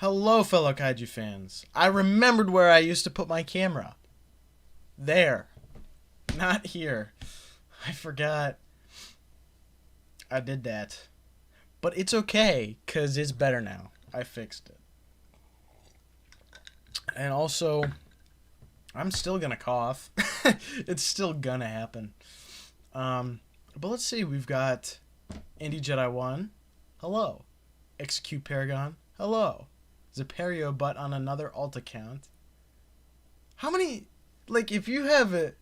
Hello, fellow kaiju fans. I remembered where I used to put my camera. There. Not here. I forgot. I did that. But it's okay, because it's better now. I fixed it. And also, I'm still going to cough. It's still going to happen. But let's see. We've got Indie Jedi 1. Hello. Execute Paragon. Hello. Zaperio Butt on another alt account. How many, like, if you have an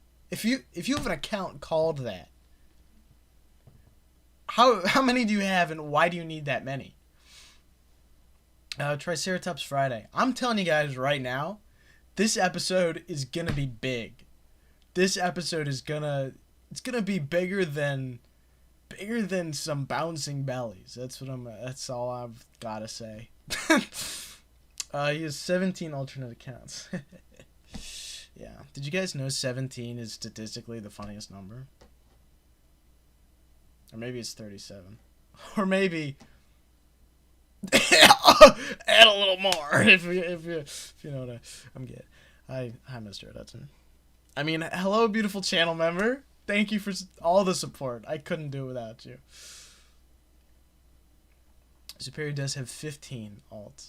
account called that, how many do you have and why do you need that many? Triceratops Friday. I'm telling you guys right now, this episode is gonna be big. This episode is gonna be bigger than some bouncing bellies. That's all I've gotta say. He has 17 alternate accounts. Yeah. Did you guys know 17 is statistically the funniest number? Or maybe it's 37. Or maybe add a little more if you know what I'm getting. Hi, Mr. Hudson. I mean, hello, beautiful channel member. Thank you for all the support. I couldn't do it without you. Superior does have 15 alts.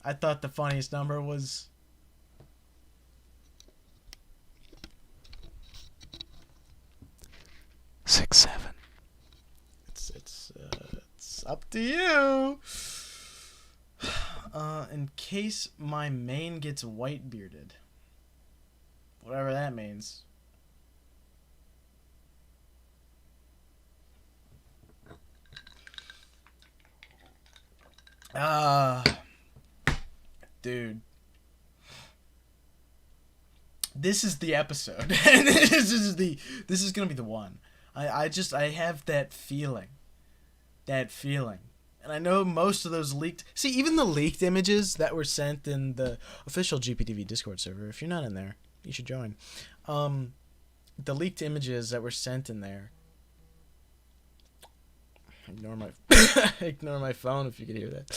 I thought the funniest number was 6, 7. It's up to you. In case my main gets white bearded, whatever that means. Dude. This is the episode. this is gonna be the one. I have that feeling. And I know most of those leaked... See, even the leaked images that were sent in the official GPTV Discord server, if you're not in there, you should join. The leaked images that were sent in there... Ignore my phone if you could hear that.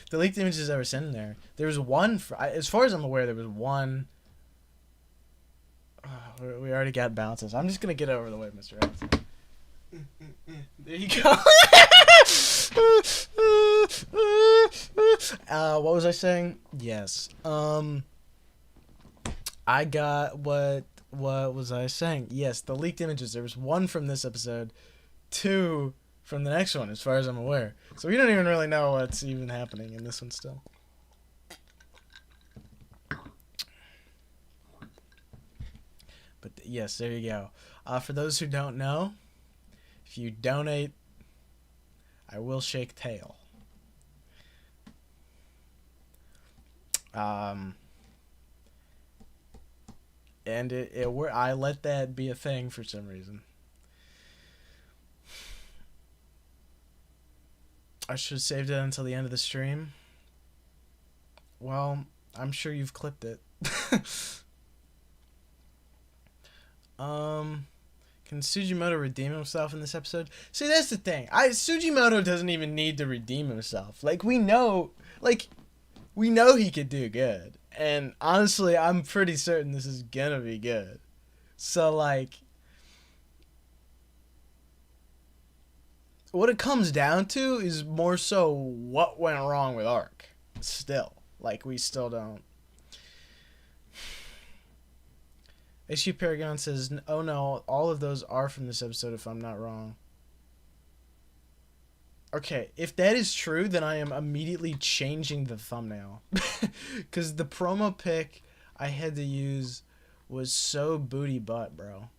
The leaked images that were sent in there, there was one... as far as I'm aware, there was one... we already got bounces. I'm just going to get over the way, Mr. Edson. There you go. What was I saying? Yes. I got what was I saying? Yes, the leaked images. There was one from this episode, 2 from the next one, as far as I'm aware. So we don't even really know what's even happening in this one still. But yes, there you go. For those who don't know, if you donate, I will shake tail. And I let that be a thing for some reason. I should have saved it until the end of the stream. Well, I'm sure you've clipped it. Can Sugimoto redeem himself in this episode? See, that's the thing. Sugimoto doesn't even need to redeem himself. Like, we know he could do good. And honestly, I'm pretty certain this is gonna be good. So, like, what it comes down to is more so what went wrong with Arc. Still. Like, we still don't. HQ Paragon says, oh no, all of those are from this episode if I'm not wrong. Okay, if that is true, then I am immediately changing the thumbnail. Because the promo pic I had to use was so booty butt, bro.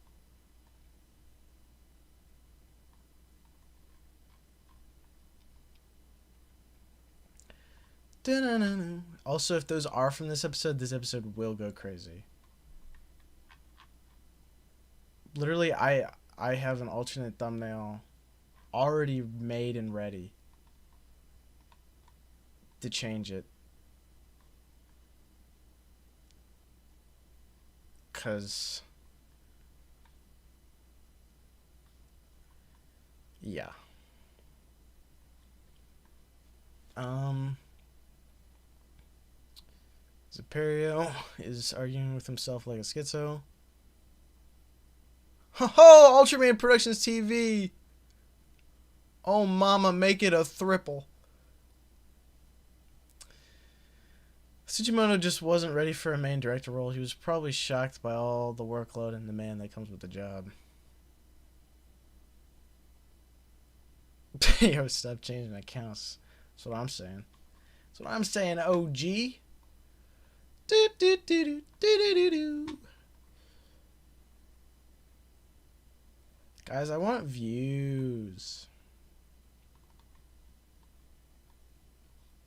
Also, if those are from this episode will go crazy. Literally, I have an alternate thumbnail already made and ready to change it. 'Cause yeah. Zaperio is arguing with himself like a schizo. Ho ho! Ultraman Productions TV! Oh, mama, make it a triple. Tsuchimoto just wasn't ready for a main director role. He was probably shocked by all the workload and demand that comes with the job. Yo, stop changing accounts. That's what I'm saying. That's what I'm saying, OG. Do, do, do, do, do, do, do. Guys, I want views.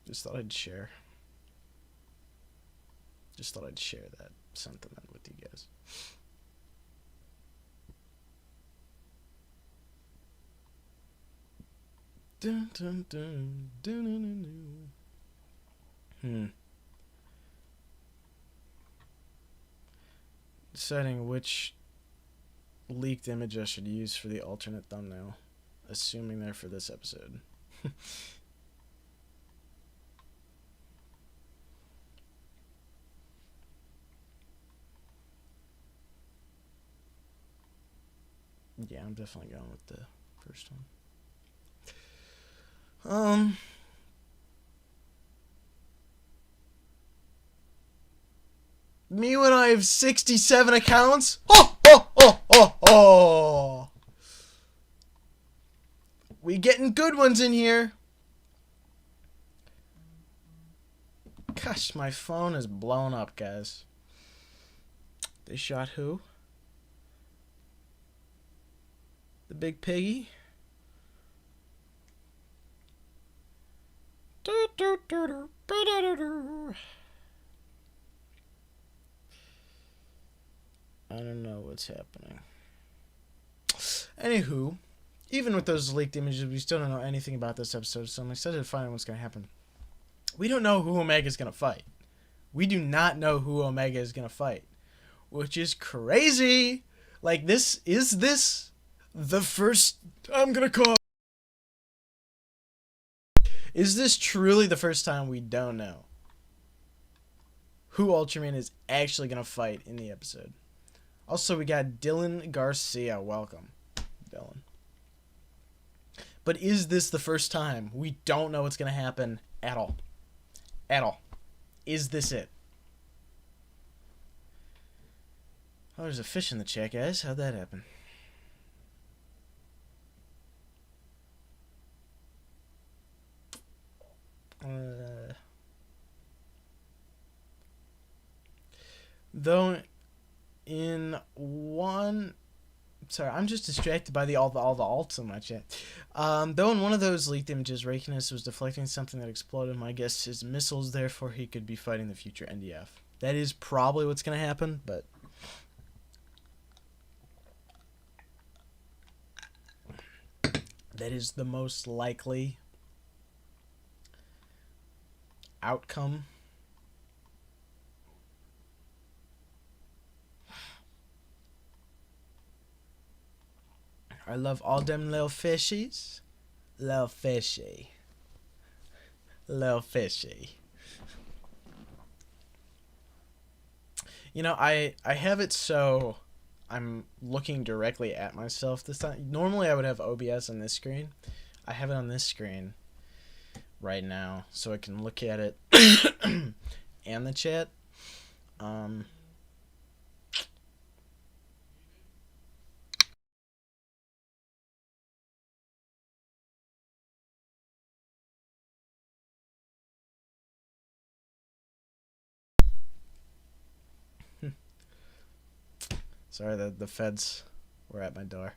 Just thought I'd share. Just thought I'd share that sentiment with you guys. Dun, dun, dun, dun, dun, dun, dun. Deciding which leaked image I should use for the alternate thumbnail, assuming they're for this episode. Yeah, I'm definitely going with the first one. Me when I have 67 accounts? Oh, oh, oh, oh, oh. We getting good ones in here. Gosh, my phone is blown up, guys. They shot who? The big piggy? I don't know what's happening. Anywho, even with those leaked images, we still don't know anything about this episode, so I'm excited to find out what's going to happen. We don't know who Omega is going to fight. We do not know who Omega is going to fight, which is crazy. Like, is this the first... I'm going to call... Is this truly the first time we don't know who Ultraman is actually going to fight in the episode? Also, we got Dylan Garcia. Welcome, Dylan. But is this the first time? We don't know what's going to happen at all. At all. Is this it? Oh, there's a fish in the chat, guys. How'd that happen? Though in one... Sorry, I'm just distracted by all the alts in my chat. Though in one of those leaked images, Reikinus was deflecting something that exploded. My guess is missiles, therefore he could be fighting the future NDF. That is probably what's going to happen, but... that is the most likely outcome. I love all them little fishies. Little fishy. Little fishy. You know, I have it so I'm looking directly at myself this time. Normally I would have OBS on this screen. I have it on this screen right now so I can look at it and the chat. Sorry, the feds were at my door.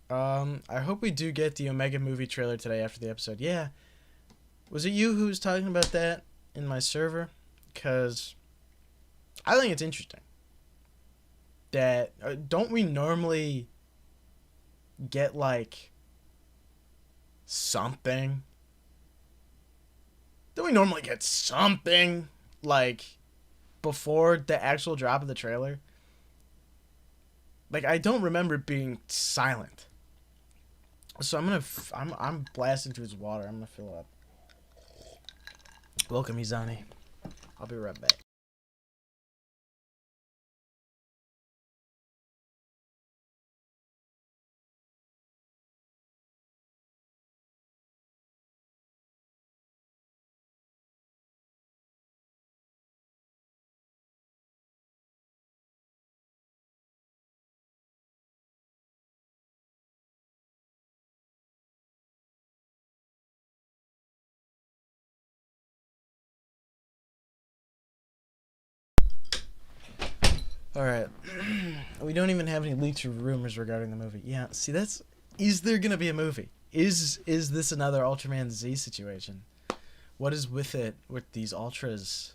I hope we do get the Omega movie trailer today after the episode. Yeah. Was it you who was talking about that in my server? Because I think it's interesting. That, don't we normally get, like, something? Don't we normally get something, like, before the actual drop of the trailer? Like, I don't remember it being silent. So I'm blasting through his water. I'm gonna fill up. Welcome, Izani. I'll be right back. All right. We don't even have any leaks or rumors regarding the movie. Yeah. See, that's. Is there gonna be a movie? Is this another Ultraman Z situation? What is with it with these ultras?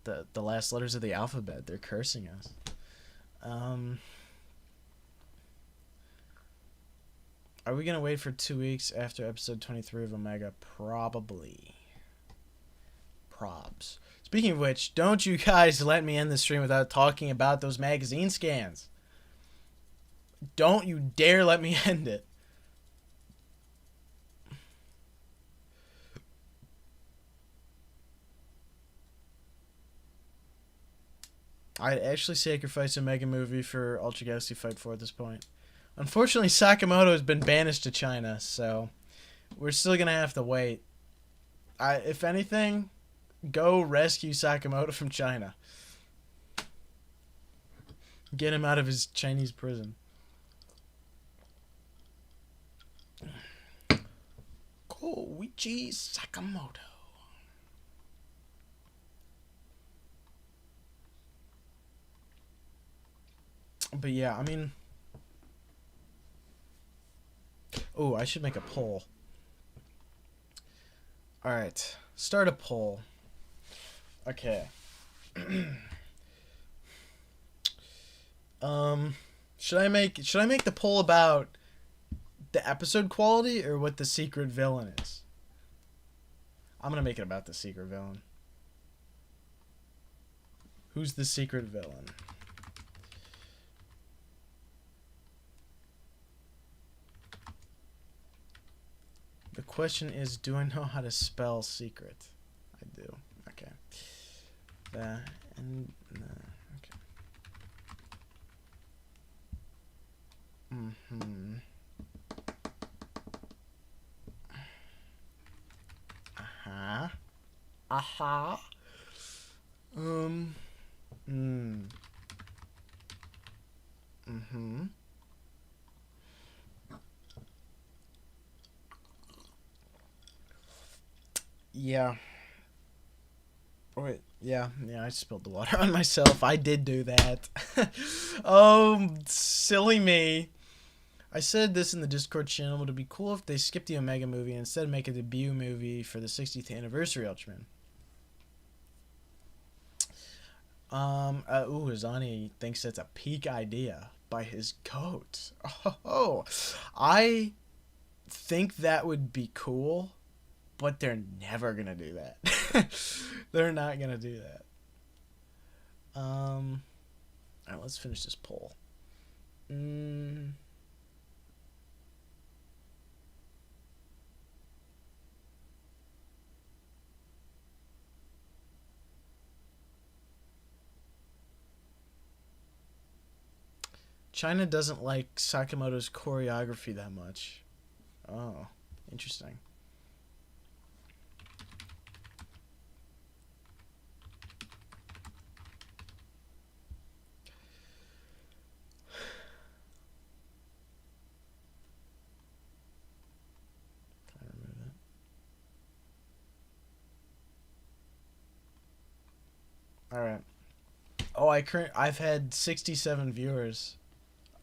The last letters of the alphabet. They're cursing us. Are we gonna wait for 2 weeks after episode 23 of Omega? Probably. Probs. Speaking of which, don't you guys let me end the stream without talking about those magazine scans. Don't you dare let me end it. I'd actually sacrifice a Mega movie for Ultra Galaxy Fight 4 at this point. Unfortunately, Sakamoto has been banished to China, so we're still going to have to wait. If anything, go rescue Sakamoto from China. Get him out of his Chinese prison. Koichi Sakamoto. But yeah, I mean... Oh, I should make a poll. Alright. Start a poll. Okay. Should I make the poll about the episode quality or what the secret villain is? I'm gonna make it about the secret villain. Who's the secret villain? The question is, do I know how to spell secret? I do. Okay. Okay. Aha. Aha. Yeah. Wait, yeah, I spilled the water on myself. I did do that. Oh, silly me. I said this in the Discord channel, but it'd be cool if they skipped the Omega movie and instead make a debut movie for the 60th anniversary Ultraman. Azani thinks that's a peak idea by his goat. Oh, I think that would be cool. But they're never gonna do that. They're not gonna do that. Alright, let's finish this poll. China doesn't like Sakamoto's choreography that much. Oh, interesting. All right. Oh, I've had 67 viewers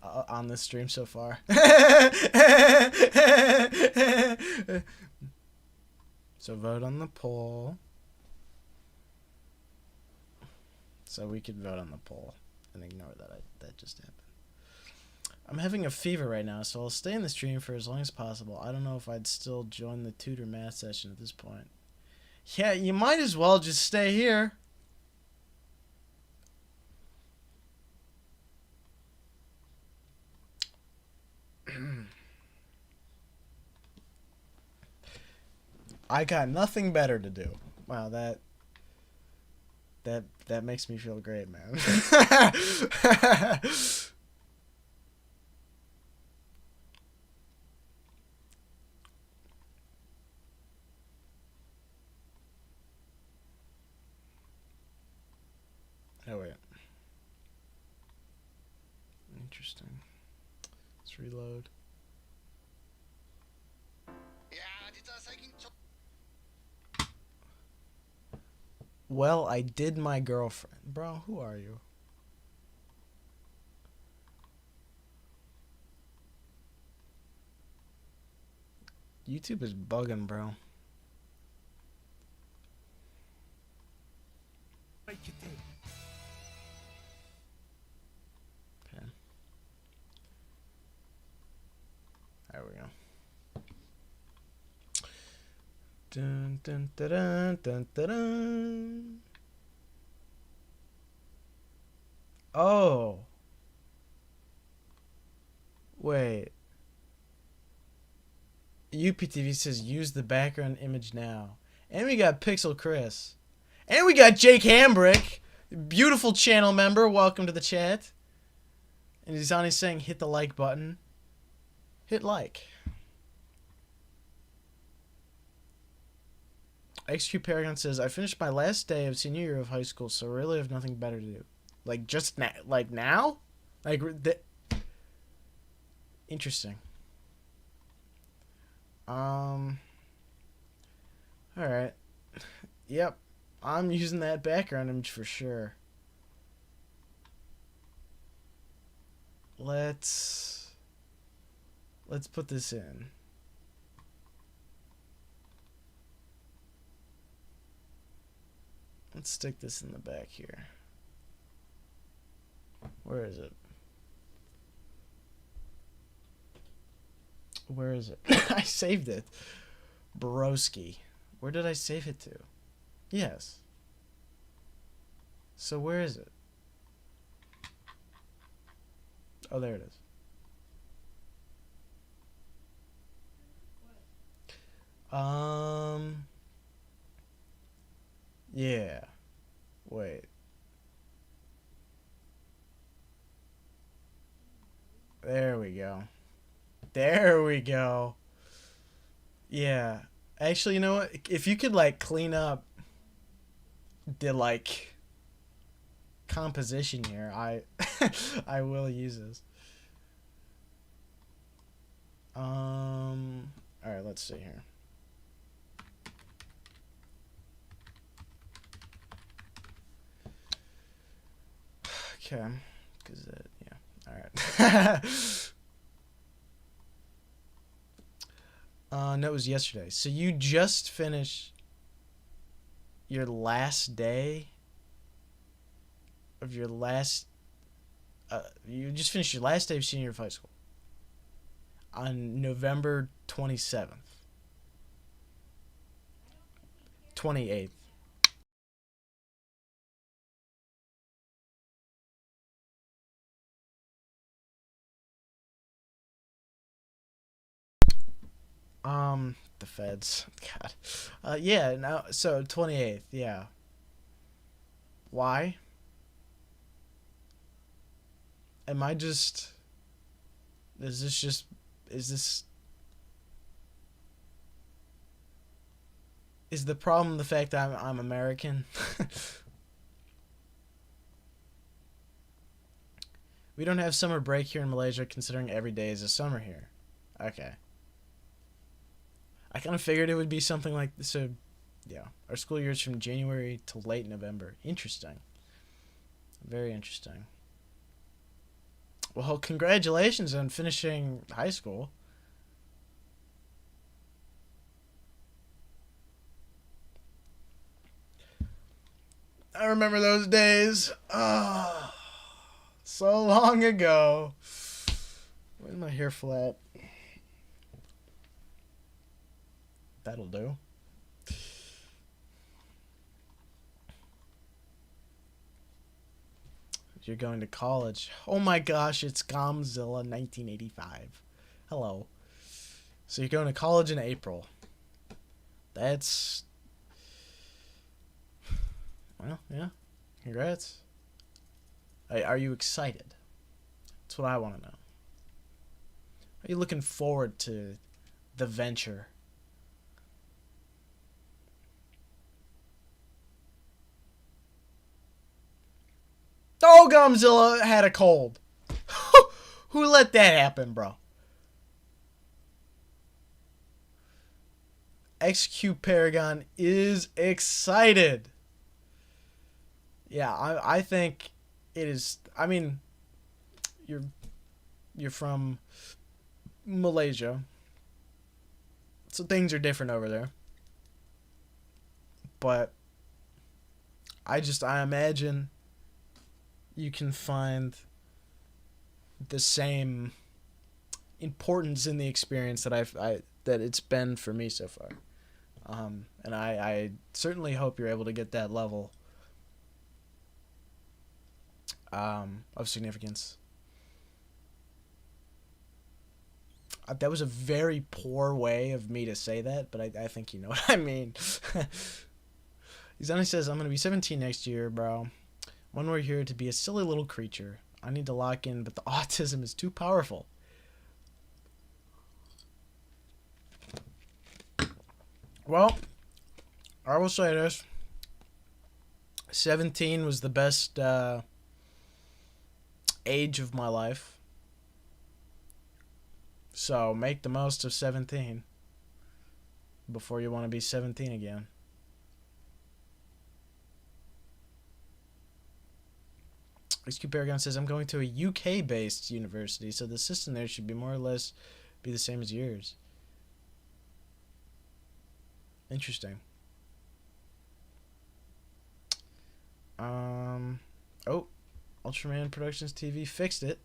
on this stream so far. So vote on the poll. So we could vote on the poll and ignore that just happened. I'm having a fever right now, so I'll stay in the stream for as long as possible. I don't know if I'd still join the tutor math session at this point. Yeah, you might as well just stay here. I got nothing better to do. Wow, that makes me feel great, man. Oh wait. Interesting. Let's reload. Well, I did my girlfriend. Bro, who are you? YouTube is bugging, bro. Okay. There we go. Dun, dun, dun, dun, dun, dun, dun. Oh. Wait. UPTV says use the background image now. And we got Pixel Chris. And we got Jake Hambrick. Beautiful channel member. Welcome to the chat. And he's on his saying hit the like button. Hit like. XQ Paragon says, I finished my last day of senior year of high school, so I really have nothing better to do. Like, just now? Like, now? Like, interesting. Alright. Yep. I'm using that background image for sure. Let's put this in. Let's stick this in the back here. Where is it? Where is it? I saved it. Broski. Where did I save it to? Yes. So where is it? Oh, there it is. Yeah. Wait. There we go. There we go. Yeah. Actually, you know what? If you could, like, clean up the, like, composition here, I will use this. Alright, let's see here. Okay. Cause yeah. Alright. No, it was yesterday. So you just finished your last day of your last you just finished your last day of senior year of high school on November 27th. 28th. The feds. God. Yeah, no, so 28th, yeah. Why? Am I just... Is this... Is the problem the fact that I'm American? We don't have summer break here in Malaysia, considering every day is a summer here. Okay. I kind of figured it would be something like this. So, yeah. Our school year is from January to late November. Interesting. Very interesting. Well, congratulations on finishing high school. I remember those days. Oh, so long ago. Where's my hair flat? That'll do. You're going to college. Oh my gosh, it's Godzilla 1985. Hello. So you're going to college in April. That's... Well, yeah. Congrats. Are you excited? That's what I want to know. Are you looking forward to the venture? Oh, Godzilla had a cold. Who let that happen, bro? XQ Paragon is excited. Yeah, I think it is. I mean, you're from Malaysia, so things are different over there. But I imagine you can find the same importance in the experience that that it's been for me so far. And I certainly hope you're able to get that level of significance. That was a very poor way of me to say that, but I think you know what I mean. He says, I'm going to be 17 next year, bro. When we're here to be a silly little creature. I need to lock in, but the autism is too powerful. Well, I will say this. 17 was the best age of my life. So make the most of 17 before you want to be 17 again. XQ Paragon says, I'm going to a UK-based university, so the system there should be more or less be the same as yours. Interesting. Oh, Ultraman Productions TV fixed it.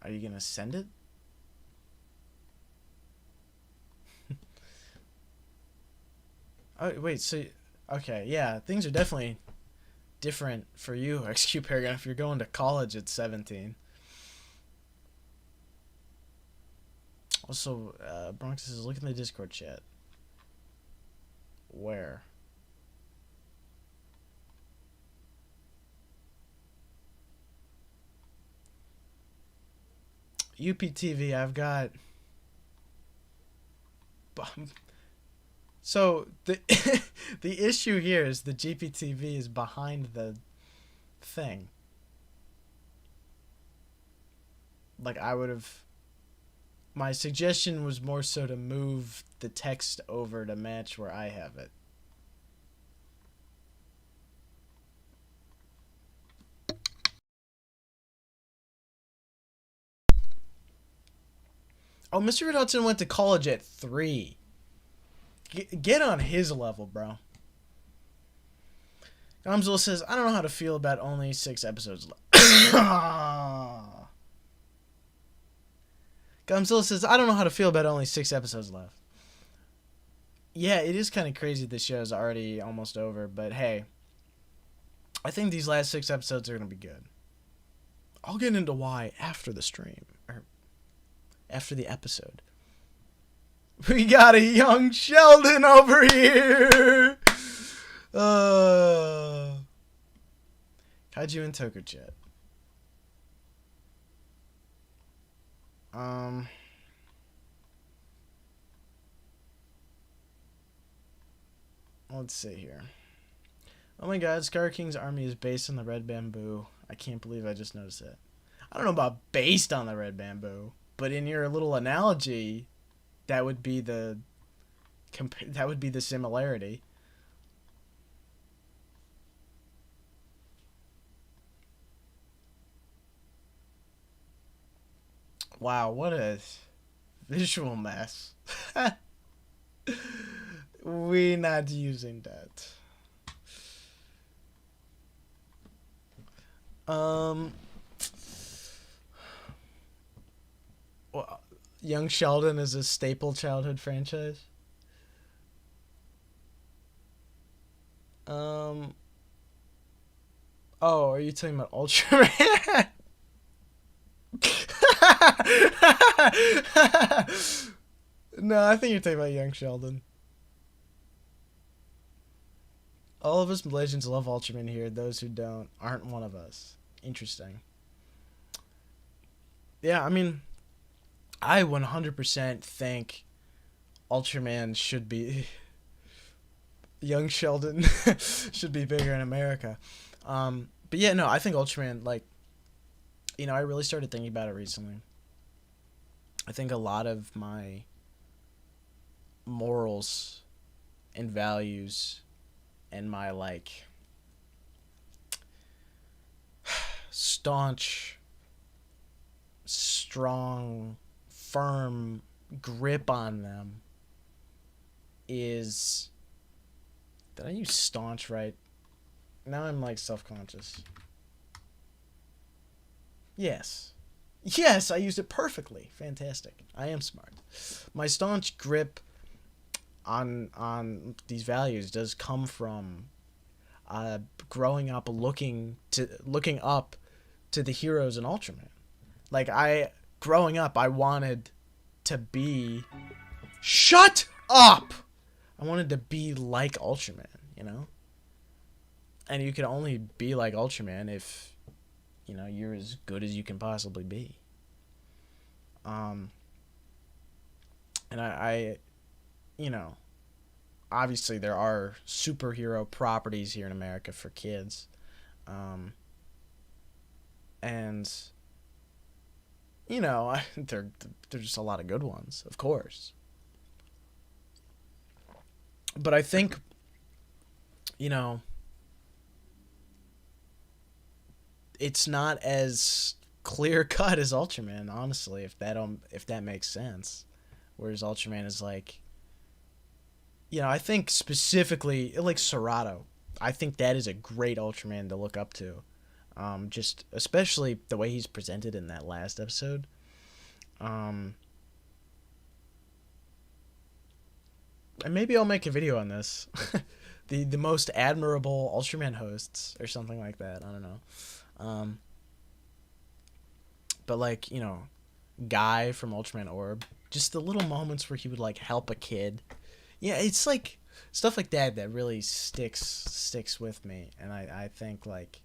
Are you gonna send it? Oh, wait, so... Okay, yeah, things are definitely different for you, XQ Paragon, if you're going to college at 17. Also, Bronx says, look in the Discord chat. Where? UPTV, I've got... So, the the issue here is the GPTV is behind the thing. Like, I would have... My suggestion was more so to move the text over to match where I have it. Oh, Mr. Red Hudson went to college at 3. Get on his level, bro. Godzilla says, I don't know how to feel about only 6 episodes left. Godzilla says, I don't know how to feel about only 6 episodes left. Yeah, it is kind of crazy this show is already almost over, but hey. I think these last 6 episodes are going to be good. I'll get into why after the stream. Or after the episode. We got a young Sheldon over here. Kaiju and Toku chat. Let's see here. Oh my god, Scar King's army is based on the Red Bamboo. I can't believe I just noticed that. I don't know about based on the Red Bamboo, but in your little analogy, that would be the similarity. Wow, what a visual mess. We're not using that. Well, Young Sheldon is a staple childhood franchise. Oh, are you talking about Ultraman? No, I think you're talking about young Sheldon. All of us Malaysians love Ultraman here. Those who don't aren't one of us. Interesting. Yeah, I mean, I 100% think Ultraman should be... young Sheldon should be bigger in America. But yeah, no, I think Ultraman, like, you know, I really started thinking about it recently. I think a lot of my morals and values and my, like, staunch, strong, firm grip on them is... Did I use staunch right? Now I'm, like, self-conscious. Yes. Yes, I used it perfectly. Fantastic. I am smart. My staunch grip on these values does come from growing up looking up to the heroes in Ultraman. Like, growing up, I wanted to be... Shut up! I wanted to be like Ultraman, you know? And you can only be like Ultraman if, you know, you're as good as you can possibly be. And I you know, obviously there are superhero properties here in America for kids. And, you know, there's just a lot of good ones, of course. But I think, you know, it's not as clear cut as Ultraman, honestly, if that makes sense. Whereas Ultraman is like, you know, I think specifically like Serato. I think that is a great Ultraman to look up to. Just especially the way he's presented in that last episode. And maybe I'll make a video on this. the most admirable Ultraman hosts or something like that. I don't know. But like, you know, Guy from Ultraman Orb, just the little moments where he would like help a kid. Yeah, it's like stuff like that that really sticks with me. And I think, like,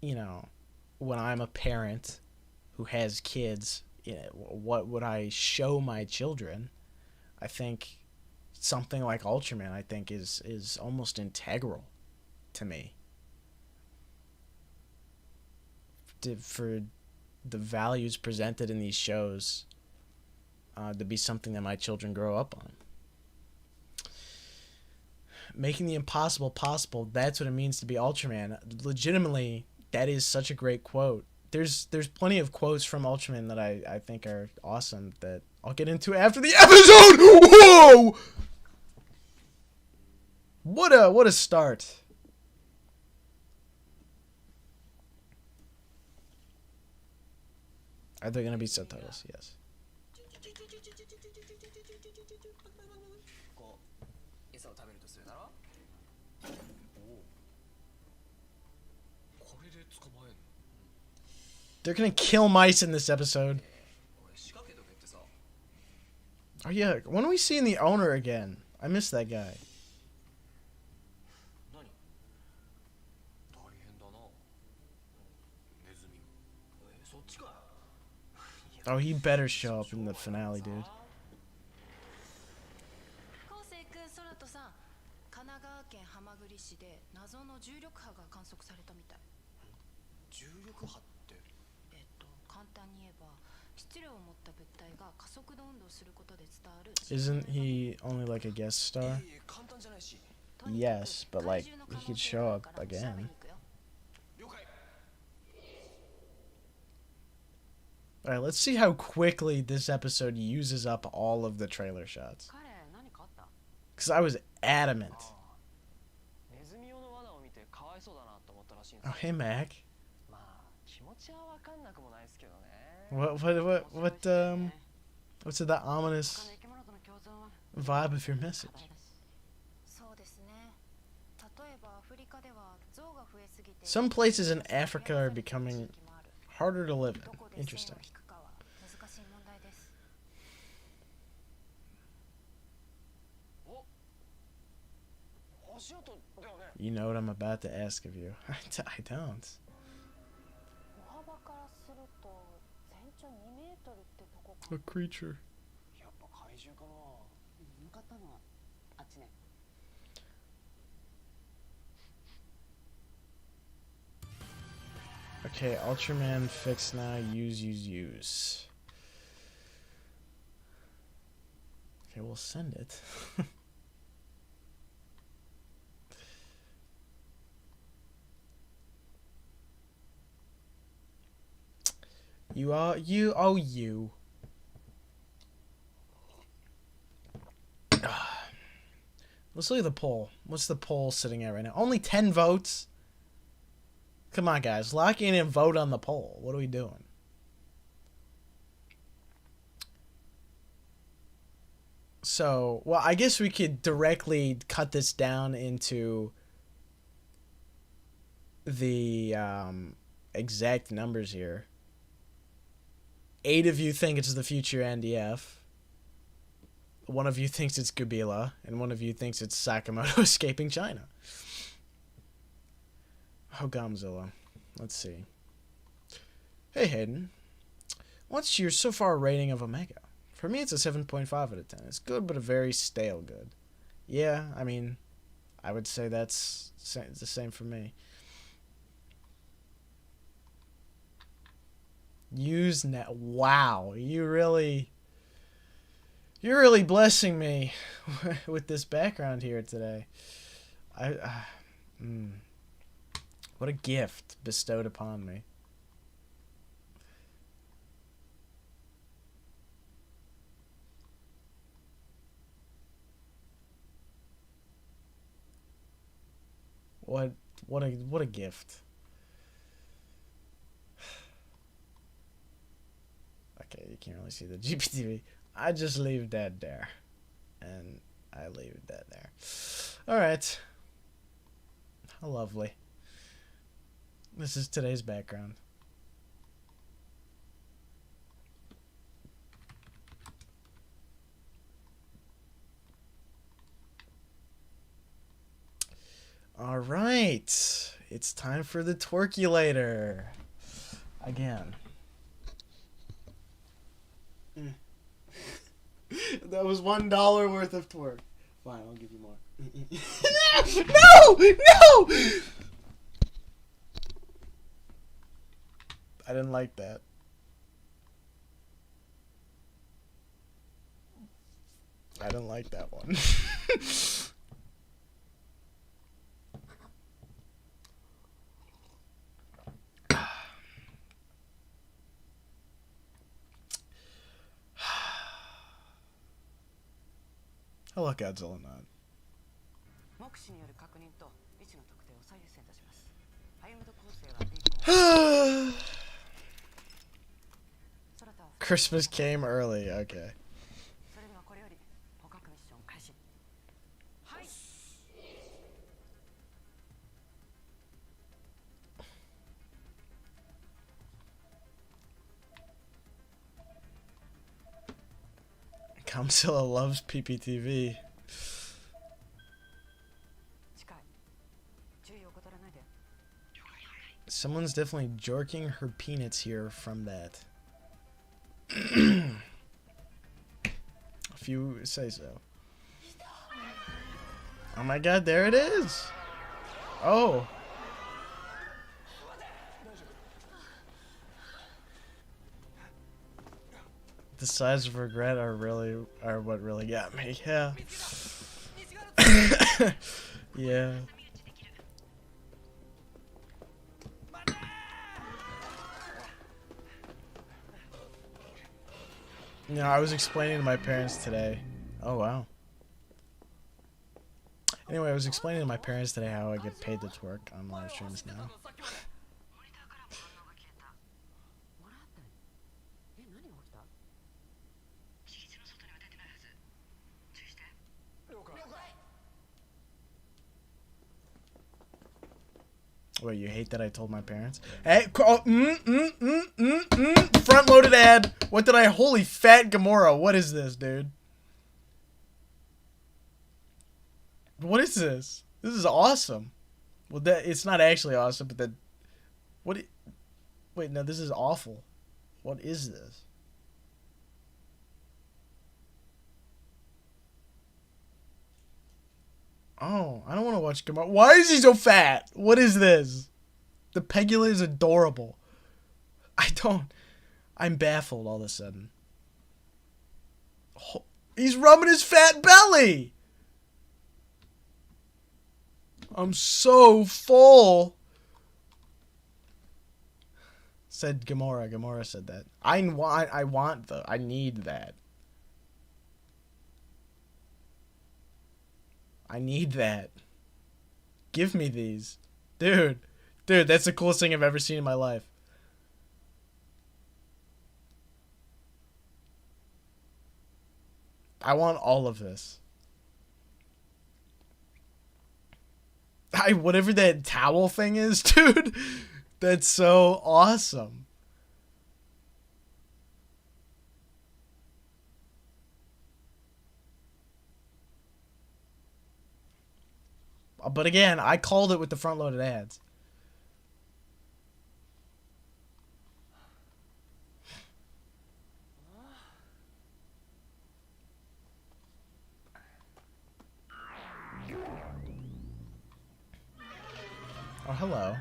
you know, when I'm a parent who has kids, you know, what would I show my children? I think something like Ultraman, I think, is almost integral to me. For the values presented in these shows to be something that my children grow up on. Making the impossible possible, that's what it means to be Ultraman. Legitimately, that is such a great quote. There's plenty of quotes from Ultraman that I think are awesome that I'll get into after the episode. Whoa! What a start. Are there gonna be subtitles? Yes. They're gonna kill mice in this episode. Oh yeah, when are we seeing the owner again? I missed that guy. Oh, he better show up in the finale, dude. Isn't he only like a guest star? Yes, but like he could show up again. Alright, let's see how quickly this episode uses up all of the trailer shots. Because I was adamant. Oh, hey, Mac. What's that ominous vibe of your message? Some places in Africa are becoming harder to live in. Interesting. You know what I'm about to ask of you. I don't. A creature. Okay, Ultraman fix now. Use. Okay, we'll send it. You. Let's look at the poll. What's the poll sitting at right now? Only 10 votes? Come on, guys. Lock in and vote on the poll. What are we doing? So, well, I guess we could directly cut this down into the exact numbers here. 8 of you think it's the future NDF. 1 of you thinks it's Godzilla, and 1 of you thinks it's Sakamoto escaping China. Oh, Godzilla. Let's see. Hey, Hayden. What's your so far rating of Omega? For me, it's a 7.5 out of 10. It's good, but a very stale good. Yeah, I mean, I would say that's the same for me. Usenet. Wow, you're really blessing me with this background here today. What a gift bestowed upon me. What a gift. Okay, you can't really see the GPTV. I just leave that there. And I leave that there. Alright. How lovely. This is today's background. Alright. It's time for the twerkulator. Again. That was $1 worth of twerk. Fine, I'll give you more. No! I didn't like that. I didn't like that one. Hello, Godzilla Nod. Christmas came early, okay. Godzilla loves PPTV. Someone's definitely jerking her peanuts here from that. If you say so. Oh my god, there it is! Oh! The sighs of regret are what really got me, yeah. Yeah. You know, I was explaining to my parents today. Oh, wow. Anyway, I was explaining to my parents today how I get paid to twerk on live streams now. Wait, you hate that I told my parents? Hey, front-loaded ad. What did I? Holy fat Gamora. What is this, dude? What is this? This is awesome. Well, it's not actually awesome, but what? Wait, no, this is awful. What is this? Oh, I don't want to watch Gamora. Why is he so fat? What is this? The Pegula is adorable. I'm baffled all of a sudden. Oh, he's rubbing his fat belly. I'm so full. Said Gamora. Gamora said that. I need that. I need that. Give me these. Dude, that's the coolest thing I've ever seen in my life. I want all of this. Whatever that towel thing is, dude. That's so awesome. But again, I called it with the front-loaded ads. Oh, hello.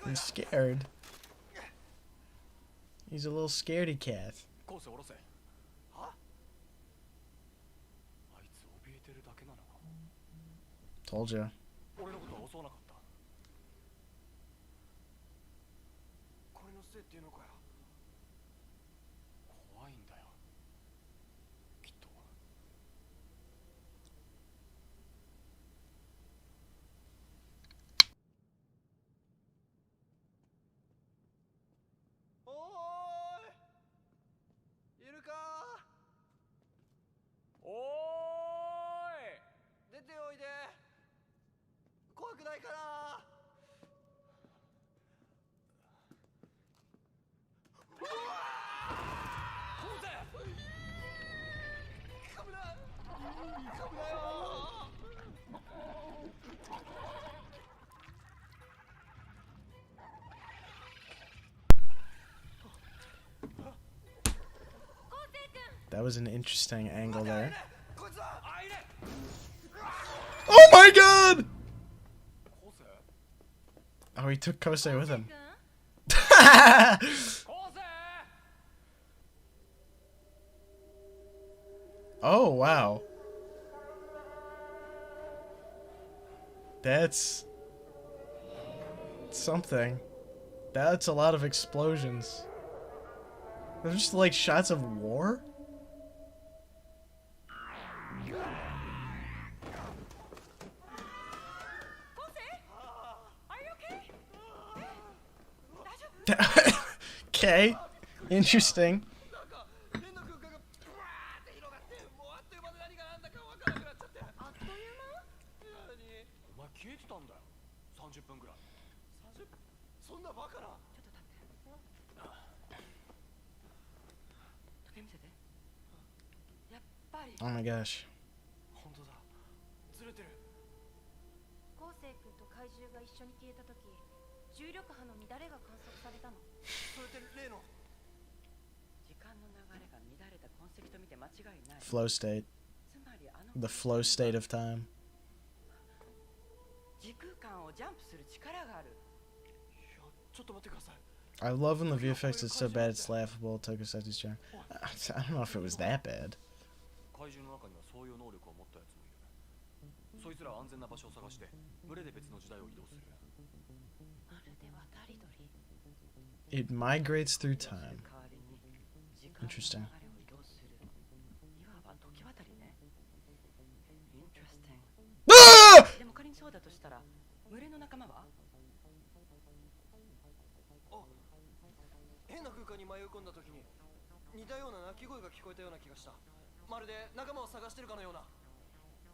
I'm scared. He's a little scaredy cat. Told you. That was an interesting angle there. Oh my god! Oh, he took Kosei with him. Oh, wow. That's something. That's a lot of explosions. They're just like shots of war? Okay, interesting. Oh my gosh. Flow state. The flow state of time. I love when the VFX is so bad it's laughable. Tokusatsu's charm. I don't know if it was that bad. It migrates through time. Interesting. Ah! あ、変な空間に迷い込んだ時に似たような鳴き声が聞こえたような気がした。まるで仲間を探してるかのような。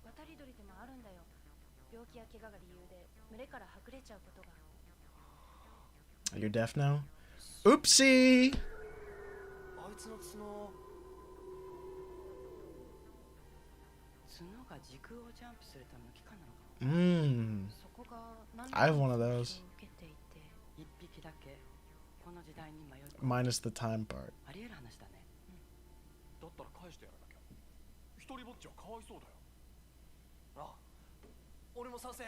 渡り鳥でもあるんだよ。病気や怪我が理由で群れからはぐれちゃうことが。 You're deaf now? Oopsie! あいつの角が時空をジャンプするための機関なのかな。そこが何 I have one of those. 受けていて、一匹だけこの時代に迷い込む。 Minus the time part. ありえる話だね。だったら返してやらなきゃ。一人ぼっちはかわいそうだよ。ああ、俺も賛成。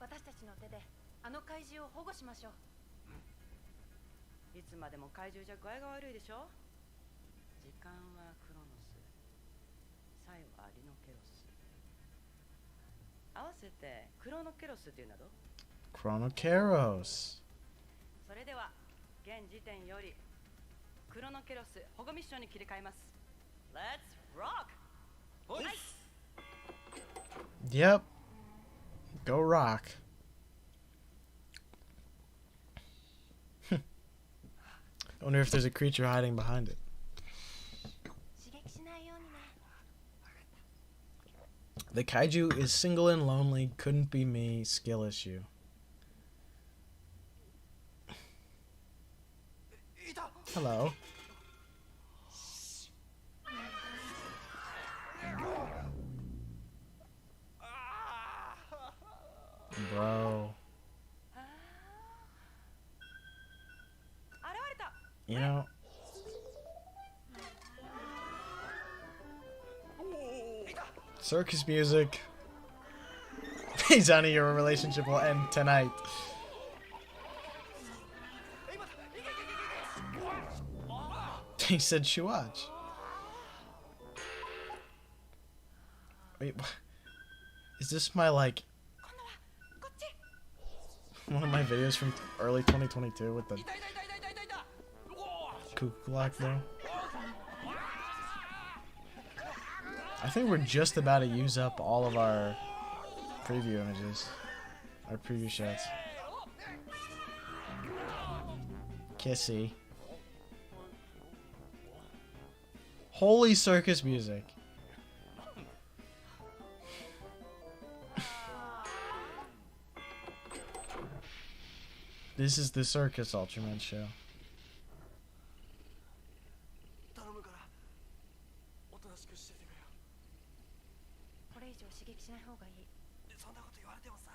私たちの手であの怪獣を保護しましょう。いつまでも怪獣じゃ具合が悪いでしょ。時間はクロノス、最後はリノケロス。合わせてクロノケロスっていうなど。 Chronokeros. それでは現時点よりクロノケロス保護ミッションに切り替えます。 Let's rock! はい。 Yep. Go rock. I wonder if there's a creature hiding behind it. 刺激しないようにね。 The kaiju is single and lonely, couldn't be me, skill issue. いた。 Hello. Bro. 現れた。 You know, circus music. Johnny, your relationship will end tonight. He said Shuach. Wait, what? Is this my, like, 今度はこっち。 one of my videos from early 2022 with the いたいたいたいたいたいたいた。うおー。 cuckoo clock though? I think we're just about to use up all of our preview images. Our preview shots. Kissy. Holy circus music. This is the Circus Ultraman show. 頼むからおとなしくしててくれよ。これ以上刺激しない方がいい。そんなこと言われてもさ。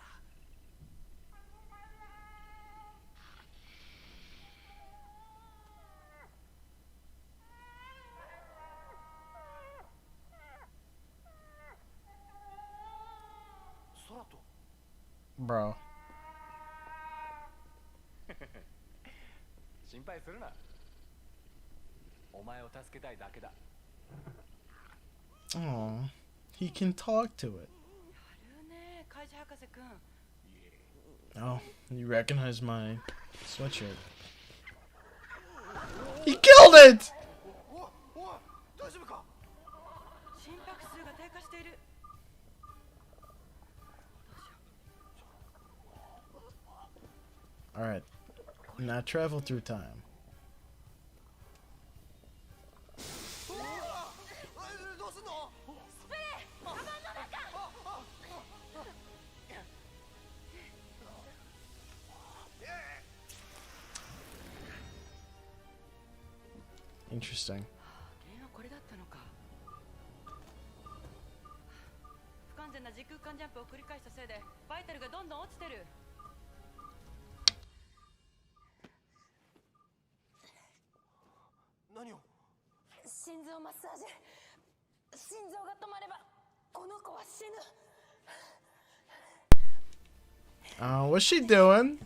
空と Bro. 心配するな。お前を助けたいだけだ。 Aw. He can talk to it. やるね、怪獣博士くん。 Oh, you recognize my sweatshirt. He killed it! おいおい、大丈夫か。心拍数が低下している。 Alright. Now travel through time. どうすんの。スプレー、カバンの中。 Interesting. 原因はこれだったのか。不完全な時空間ジャンプを繰り返したせいでバイタルがどんどん落ちてる。 何を。心臓マッサージ。心臓が止まればこの子は死ぬ。 What's she doing?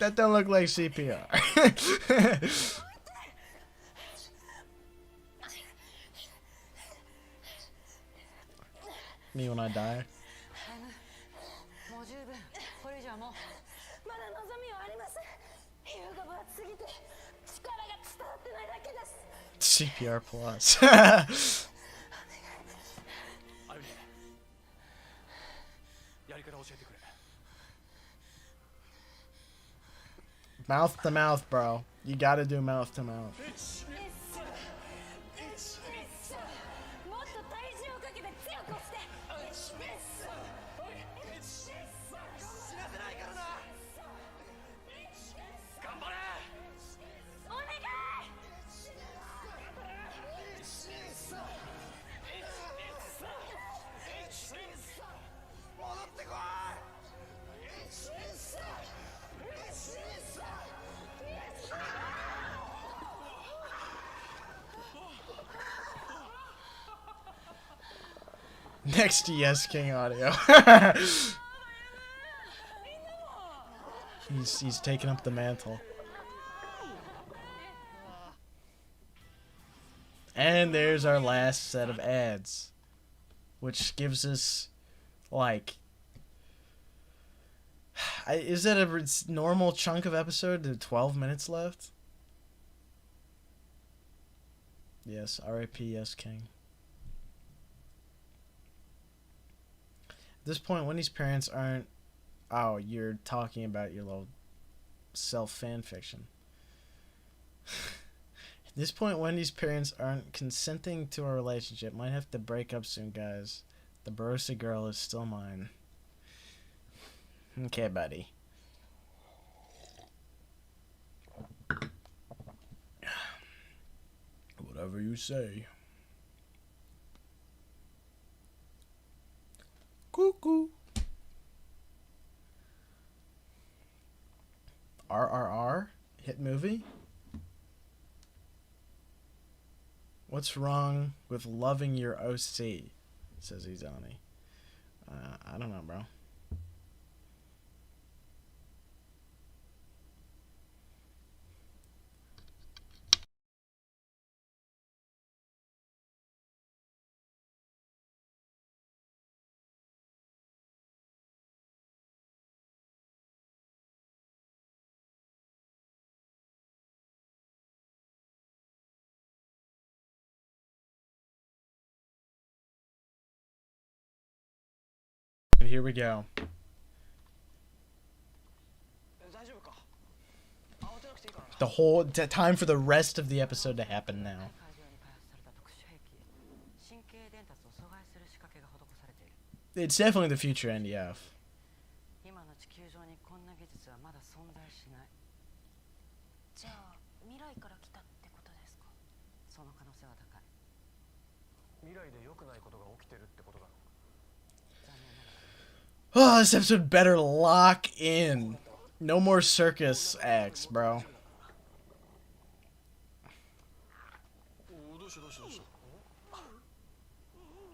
That don't look like CPR. Me when I die. もう十分。これ以上はもう。まだ望みはあります。皮膚が分厚すぎて力が伝わってないだけです。 CPR plus. あゆみ、やり方教えてくれ。Mouth to mouth, bro. You gotta do mouth to mouth. もっと体重をかけて強く押して死なせないからな頑張れお願い戻ってこい Next to Yes King audio. he's taking up the mantle. And there's our last set of ads, which gives us, like, is that a normal chunk of episode? There's 12 minutes left? Yes, R.I.P. Yes King. At this point, Wendy's parents aren't... Oh, you're talking about your little self-fan fiction. At this point, Wendy's parents aren't consenting to our relationship. Might have to break up soon, guys. The Barossa girl is still mine. Okay, buddy. Whatever you say. Cuckoo. RRR? Hit movie? What's wrong with loving your OC? Says Izani. I don't know, bro. And here we go. 大丈夫か慌てなくていいからな The whole time for the rest of the episode to happen now. 会場に開発された特殊兵器神経伝達を阻害する仕掛けが施されている It's definitely the future NDF. 今の地球上にこんな技術はまだ存在しないじゃあ未来から来たってことですかその可能性は高い未来で良くないことが起きてるってことだろ Oh, this episode better lock in. No more circus acts, bro. おおどうしたどうしたどうした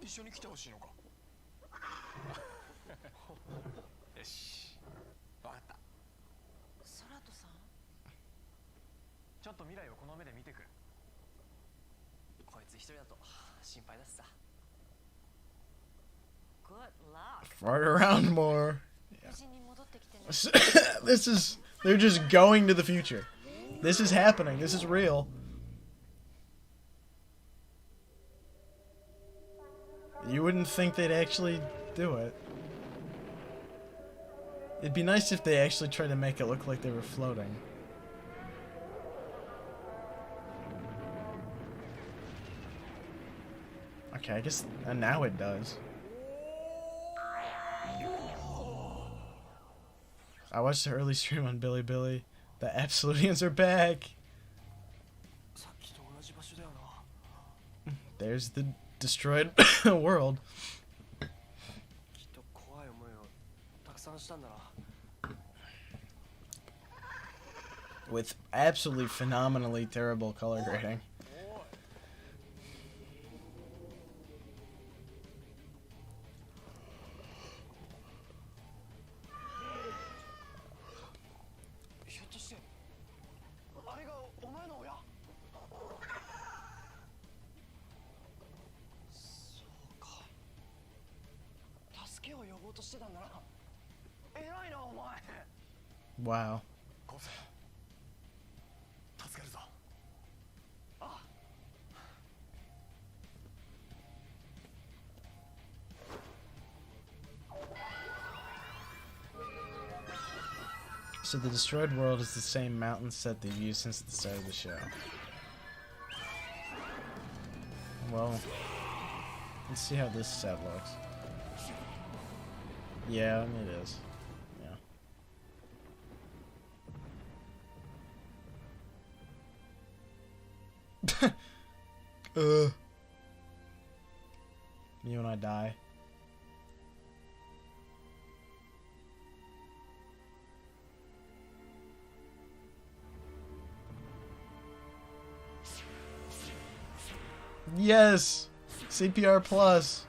一緒に来てほしいのかよし分かった空とさんちょっと未来をこの目で見てくるこいつ一人だと心配だしさ Good luck Fart around more. 無事に戻ってきてね This is... They're just going to the future. This is happening. This is real. You wouldn't think they'd actually do it. It'd be nice if they actually tried to make it look like they were floating. Okay, I guess now it does. I watched the early stream on Bilibili. The Absolutians are back. さっきと同じ場所だよな There's the destroyed world. きっと怖い思いをたくさんしたんだな With absolutely phenomenally terrible color grading. ひょっとしてあれがお前の親そうか助けを呼ぼうとしてたんだな偉いなお前 Wow. 昴生助けるぞああ Wow. So the destroyed world is the same mountain set they've used since the start of the show. Well, let's see how this set looks. Yeah, it is. Yeah. You and I die. Yes! CPR plus.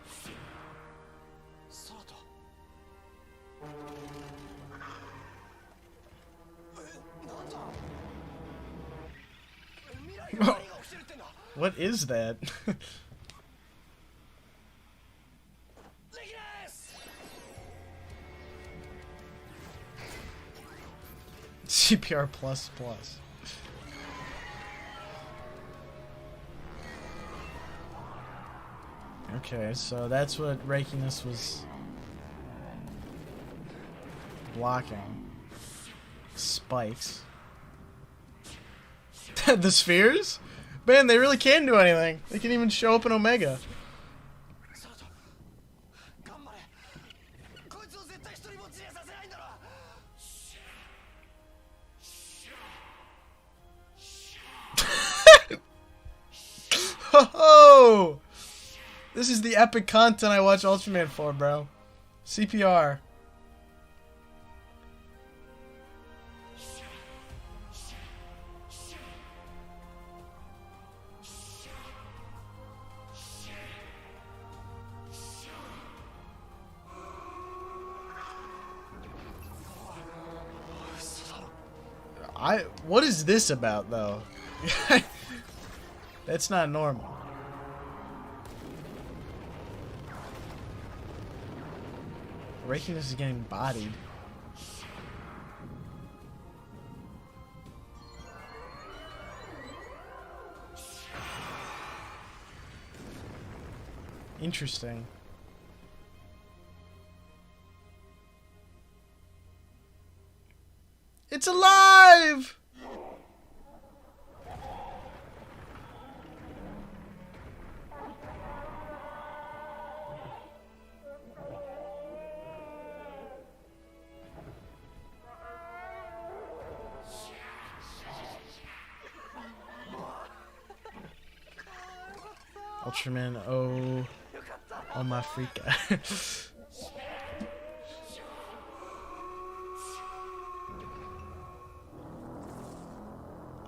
What is that? CPR plus plus. Okay, so that's what Rakiness was blocking. Spikes. The spheres? Man, they really can do anything. They can even show up in Omega. Ho! This is the epic content I watch Ultraman for, bro. CPR. What is this about, though? That's not normal. Rakiness is getting bodied. Interesting. It's alive! Ultraman, oh my freaka.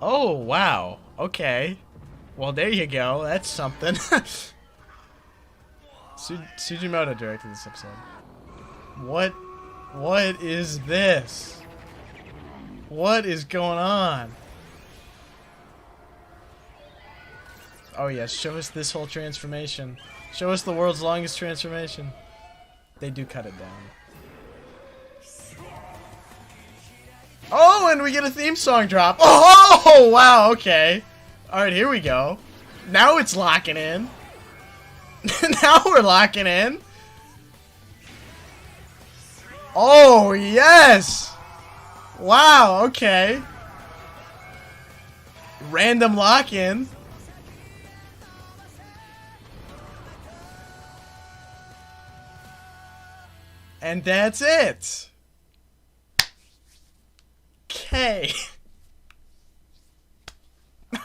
Oh, wow. Okay. Well, there you go. That's something. Sujimoto directed this episode. What is this? What is going on? Oh yes, show us this whole transformation. Show us the world's longest transformation. They do cut it down. Oh, and we get a theme song drop. Oh, wow, okay. Alright, here we go. Now it's locking in. Now we're locking in. Oh, yes. Wow, okay. Random lock-in. And that's it. Okay.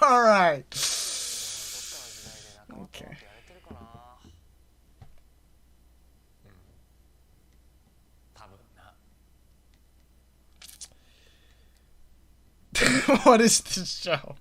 Alright. Okay. What is this show?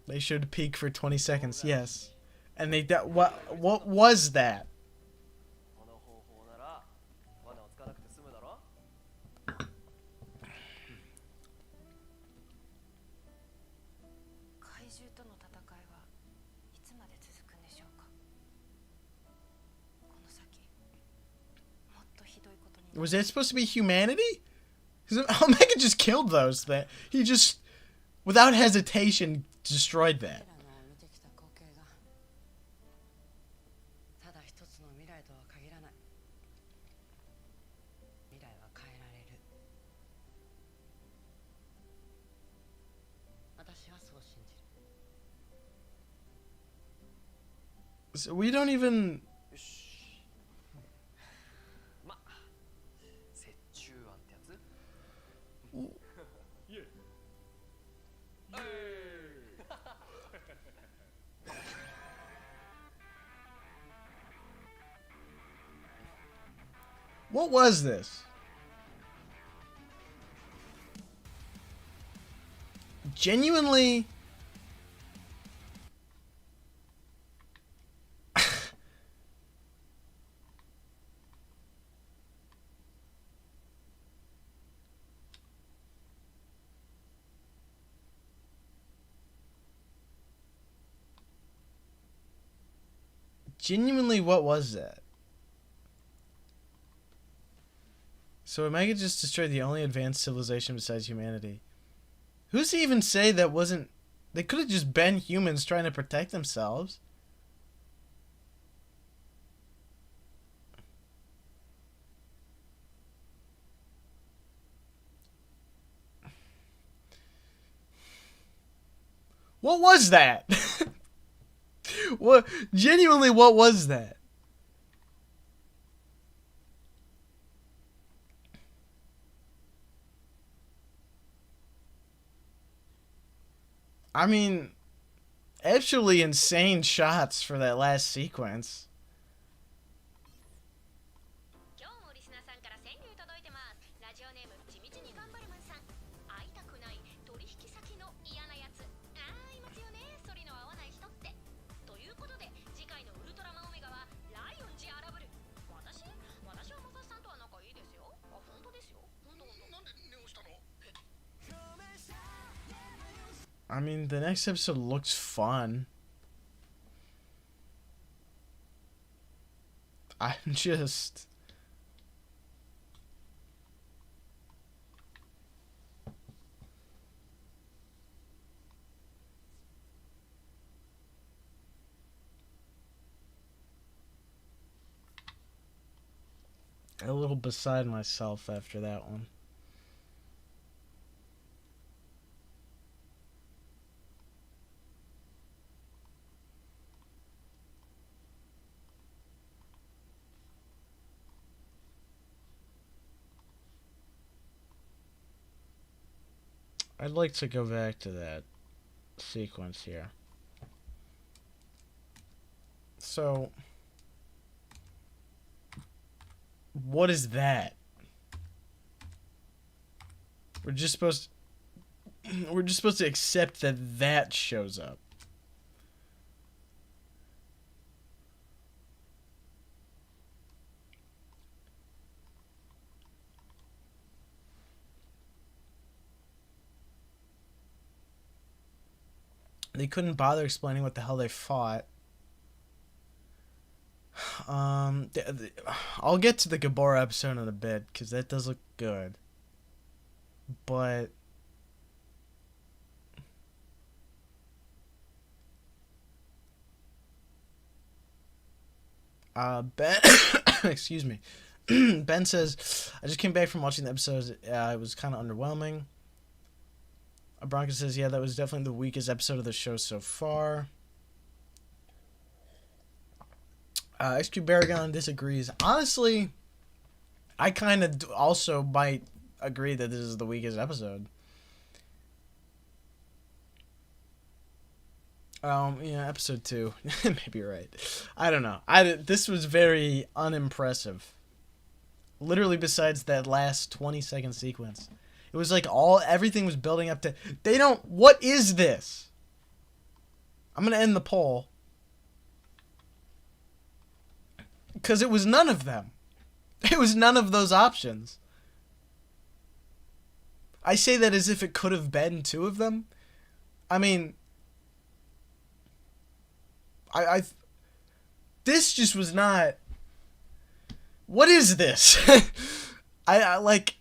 They showed peak for 20 seconds, yes. And they what was that? Was that supposed to be humanity? Because Omega just killed those. He just, without hesitation, destroyed that. 彼らの見てきた光景がただ一つの未来とは限らない。未来は変えられる。私はそう信じる。 So we don't even. よし。ま、折衷案ってやつ。イエイ。What was this? Genuinely. Genuinely, what was that? So Omega just destroyed the only advanced civilization besides humanity. Who's to even say that wasn't... They could have just been humans trying to protect themselves. What was that? What? Genuinely, what was that? I mean, actually insane shots for that last sequence. 今日もリスナーさんから川柳届いてます。ラジオネーム地道に頑張るマンさん。会いたくない取引先の嫌なやつ。あーいますよね。反りの合わない人って。ということで次回のウルトラマンオメガはライオンジ荒ぶる。私はマサさんとは仲いいですよ。あ、本当ですよ。本当。なんで寝をしたの？ I mean, the next episode looks fun. I'm just... a little beside myself after that one. I'd like to go back to that sequence here. So, what is that? We're just supposed to accept that shows up. They couldn't bother explaining what the hell they fought. I'll get to the Gabora episode in a bit, because that does look good. But... Ben... excuse me. Ben says, I just came back from watching the episodes. It was kind of underwhelming. Bronca says, yeah, that was definitely the weakest episode of the show so far. XQ Baragon disagrees. Honestly, I kind of also might agree that this is the weakest episode. Yeah, episode 2. Maybe you're right. I don't know. This was very unimpressive. Literally besides that last 20-second sequence. It was like everything was building up to... What is this? I'm going to end the poll. Because it was none of them. It was none of those options. I say that as if it could have been 2 of them. I mean... This just was not... What is this? I like...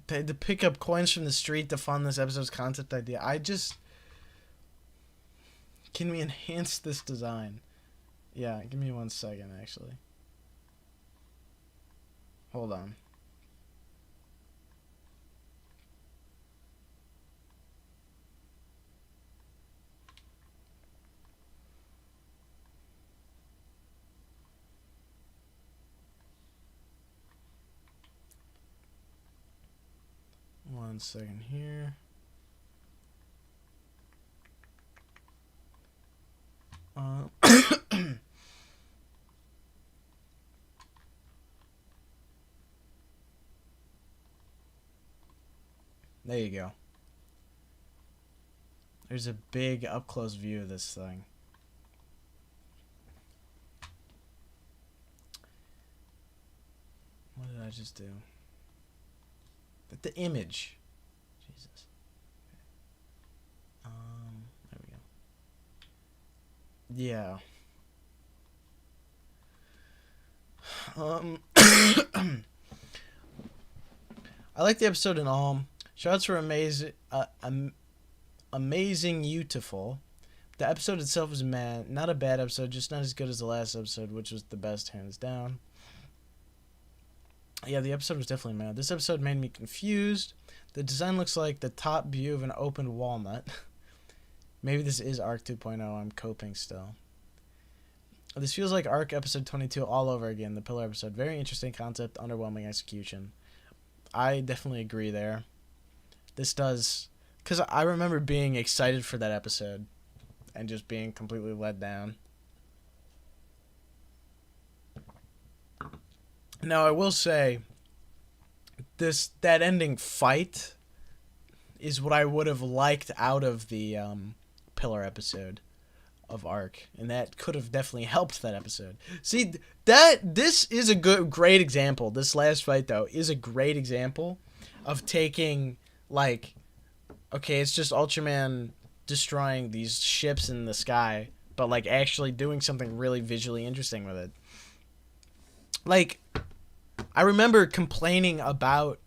They had to pick up coins from the street to fund this episode's concept idea. Can we enhance this design? Yeah, give me 1 second, actually. Hold on. One second here. There you go. There's a big up-close view of this thing. What did I just do? The image. Jesus. There we go. Yeah. I like the episode in all. Shots were amazing, amazing, beautiful. The episode itself was meh. Not a bad episode, just not as good as the last episode, which was the best, hands down. Yeah, the episode was definitely mad. This episode made me confused. The design looks like the top view of an open walnut. Maybe this is Arc 2.0. I'm coping still. This feels like Arc episode 22 all over again. The pillar episode. Very interesting concept, underwhelming execution. I definitely agree there. This does... Because I remember being excited for that episode and just being completely let down. Now, I will say, that ending fight is what I would have liked out of the pillar episode of Arc, and that could have definitely helped that episode. See, this is a great example. This last fight, though, is a great example of taking, like, okay, it's just Ultraman destroying these ships in the sky, but, like, actually doing something really visually interesting with it. Like, I remember complaining about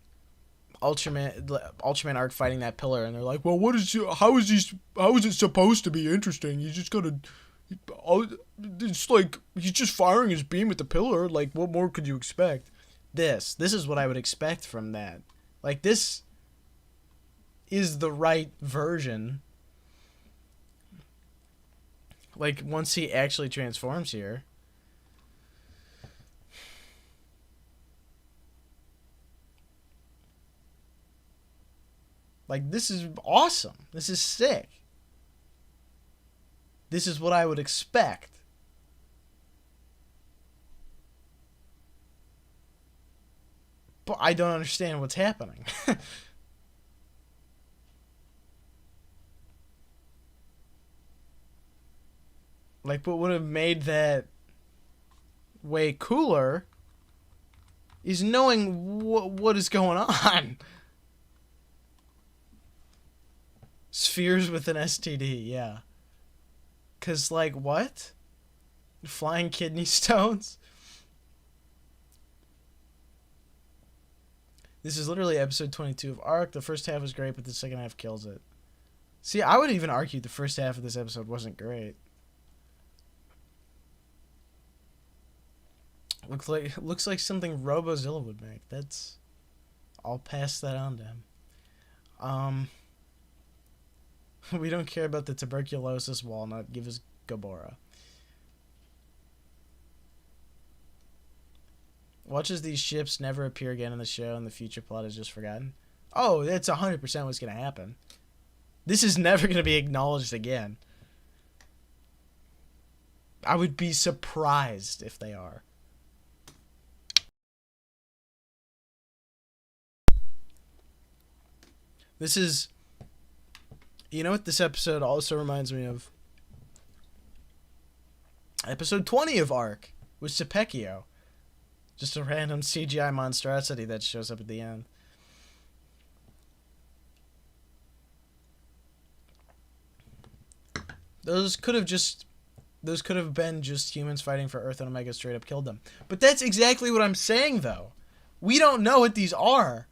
Ultraman Arc fighting that pillar, and they're like, "Well, how is it supposed to be interesting? You just gotta, it's like he's just firing his beam at the pillar. Like, what more could you expect?" This is what I would expect from that. Like, this is the right version. Like, once he actually transforms here. Like, this is awesome. This is sick. This is what I would expect. But I don't understand what's happening. Like, what would have made that way cooler is knowing what is going on. Spheres with an STD, yeah. 'Cause, like, what? Flying kidney stones? This is literally episode 22 of Arc. The first half was great, but the second half kills it. See, I would even argue the first half of this episode wasn't great. Looks like something RoboZilla would make. I'll pass that on to him. We don't care about the tuberculosis walnut. Give us Gabora. Watch as these ships never appear again in the show and the future plot is just forgotten. Oh, that's 100% what's going to happen. This is never going to be acknowledged again. I would be surprised if they are. This is... You know what this episode also reminds me of? Episode 20 of Arc with Sepekio. Just a random CGI monstrosity that shows up at the end. Those could have been just humans fighting for Earth, and Omega straight up killed them. But that's exactly what I'm saying, though. We don't know what these are.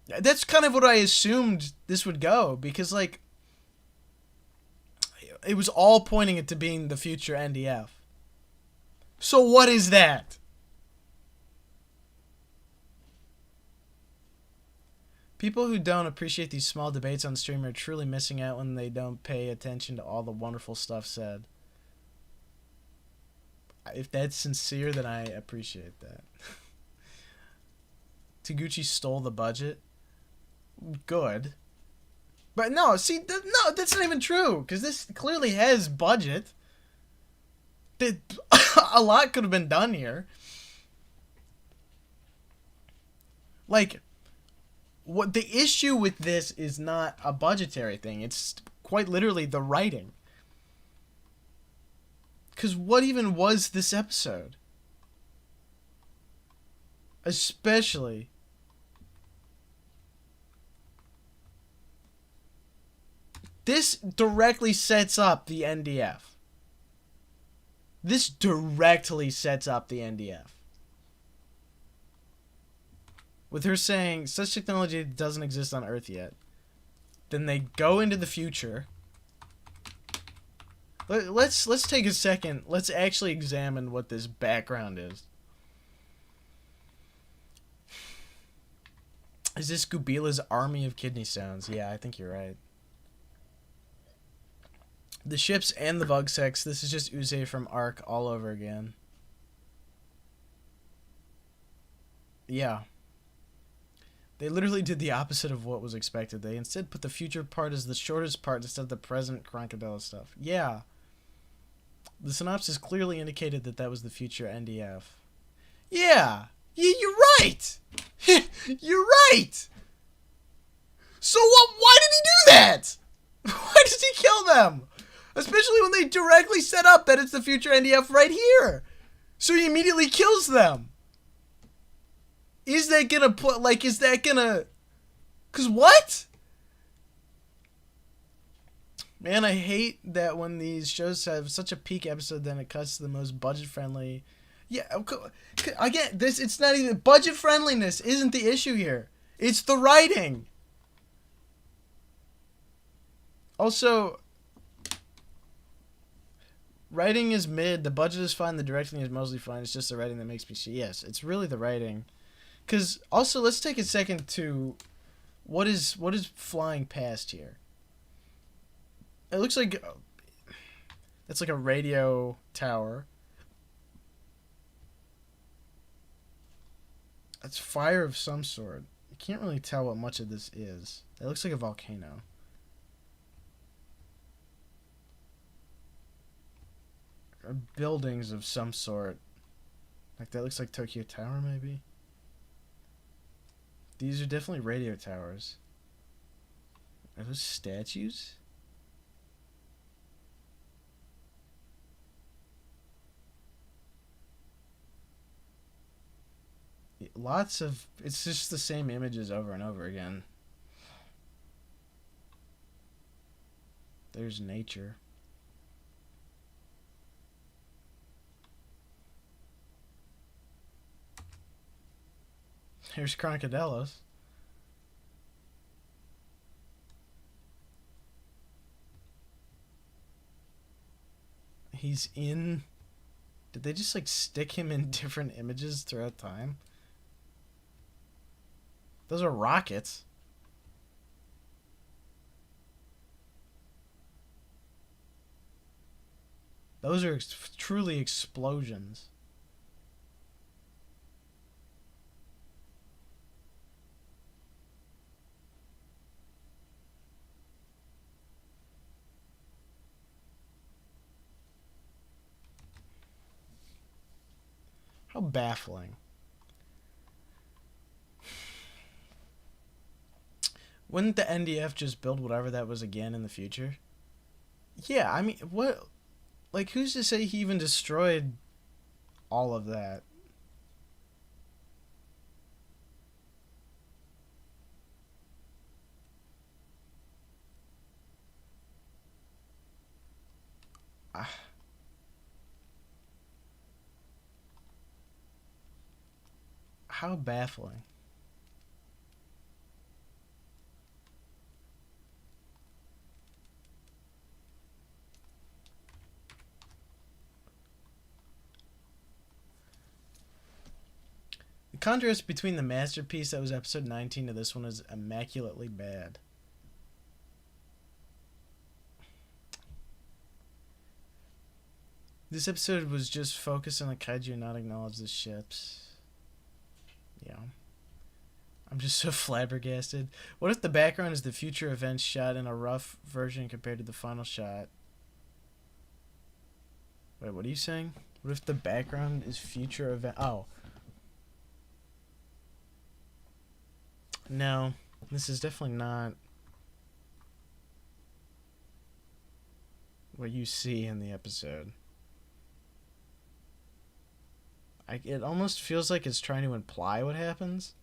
That's kind of what I assumed this would go, because, like, it was all pointing it to being the future NDF. So what is that? People who don't appreciate these small debates on stream are truly missing out when they don't pay attention to all the wonderful stuff said. If that's sincere, then I appreciate that. Taguchi stole the budget. Good. But no, see, no, that's not even true, because this clearly has budget. A lot could have been done here. Like, what the issue with this is not a budgetary thing. It's quite literally the writing. Because what even was this episode? Especially... This directly sets up the NDF. This directly sets up the NDF. With her saying, such technology doesn't exist on Earth yet. Then they go into the future. Let's take a second. Let's actually examine what this background is. Is this Gubila's army of kidney stones? Yeah, I think you're right. The ships and the bug sex. This is just Uze from Ark all over again. Yeah. They literally did the opposite of what was expected. They instead put the future part as the shortest part instead of the present Kronkadella stuff. Yeah. The synopsis clearly indicated that that was the future NDF. Yeah. You're right. You're right. So what? Why did he do that? Why does he kill them? Especially when they directly set up that it's the future NDF right here. So he immediately kills them. Is that gonna put, like, is that gonna... Cause what? Man, I hate that when these shows have such a peak episode, then it cuts to the most budget-friendly... Yeah, again, this, it's not even... Budget-friendliness isn't the issue here. It's the writing. Also... Writing is mid, the budget is fine, the directing is mostly fine, it's just the writing that makes me see. Yes, it's really the writing. Because, also, let's take a second to... What is flying past here? It looks like... It's like a radio tower. It's fire of some sort. You can't really tell what much of this is. It looks like a volcano. Or buildings of some sort. Like, that looks like Tokyo Tower, maybe? These are definitely radio towers. Are those statues? Lots of... It's just the same images over and over again. There's nature. Here's Kronkadellos. He's in... Did they just, like, stick him in different images throughout time? Those are rockets. Those are truly explosions. How baffling. Wouldn't the NDF just build whatever that was again in the future? Yeah, I mean, what... Like, who's to say he even destroyed all of that? How baffling. contrast between the masterpiece that was episode 19 to this one is immaculately bad. This episode was just focused on the kaiju and not acknowledge the ships. Yeah. I'm just so flabbergasted. What if the background is the future events shot in a rough version compared to the final shot? Wait, what are you saying? What if the background is future event? Oh. No, this is definitely not what you see in the episode. It almost feels like it's trying to imply what happens.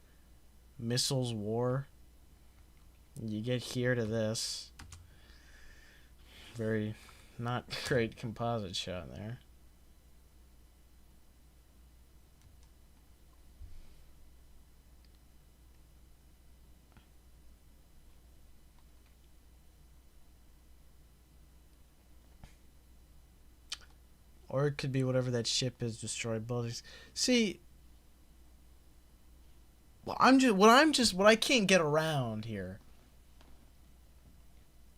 Missiles war. You get here to this. Very not great composite shot there. Or it could be whatever that ship is, destroyed buildings. See, what I can't get around here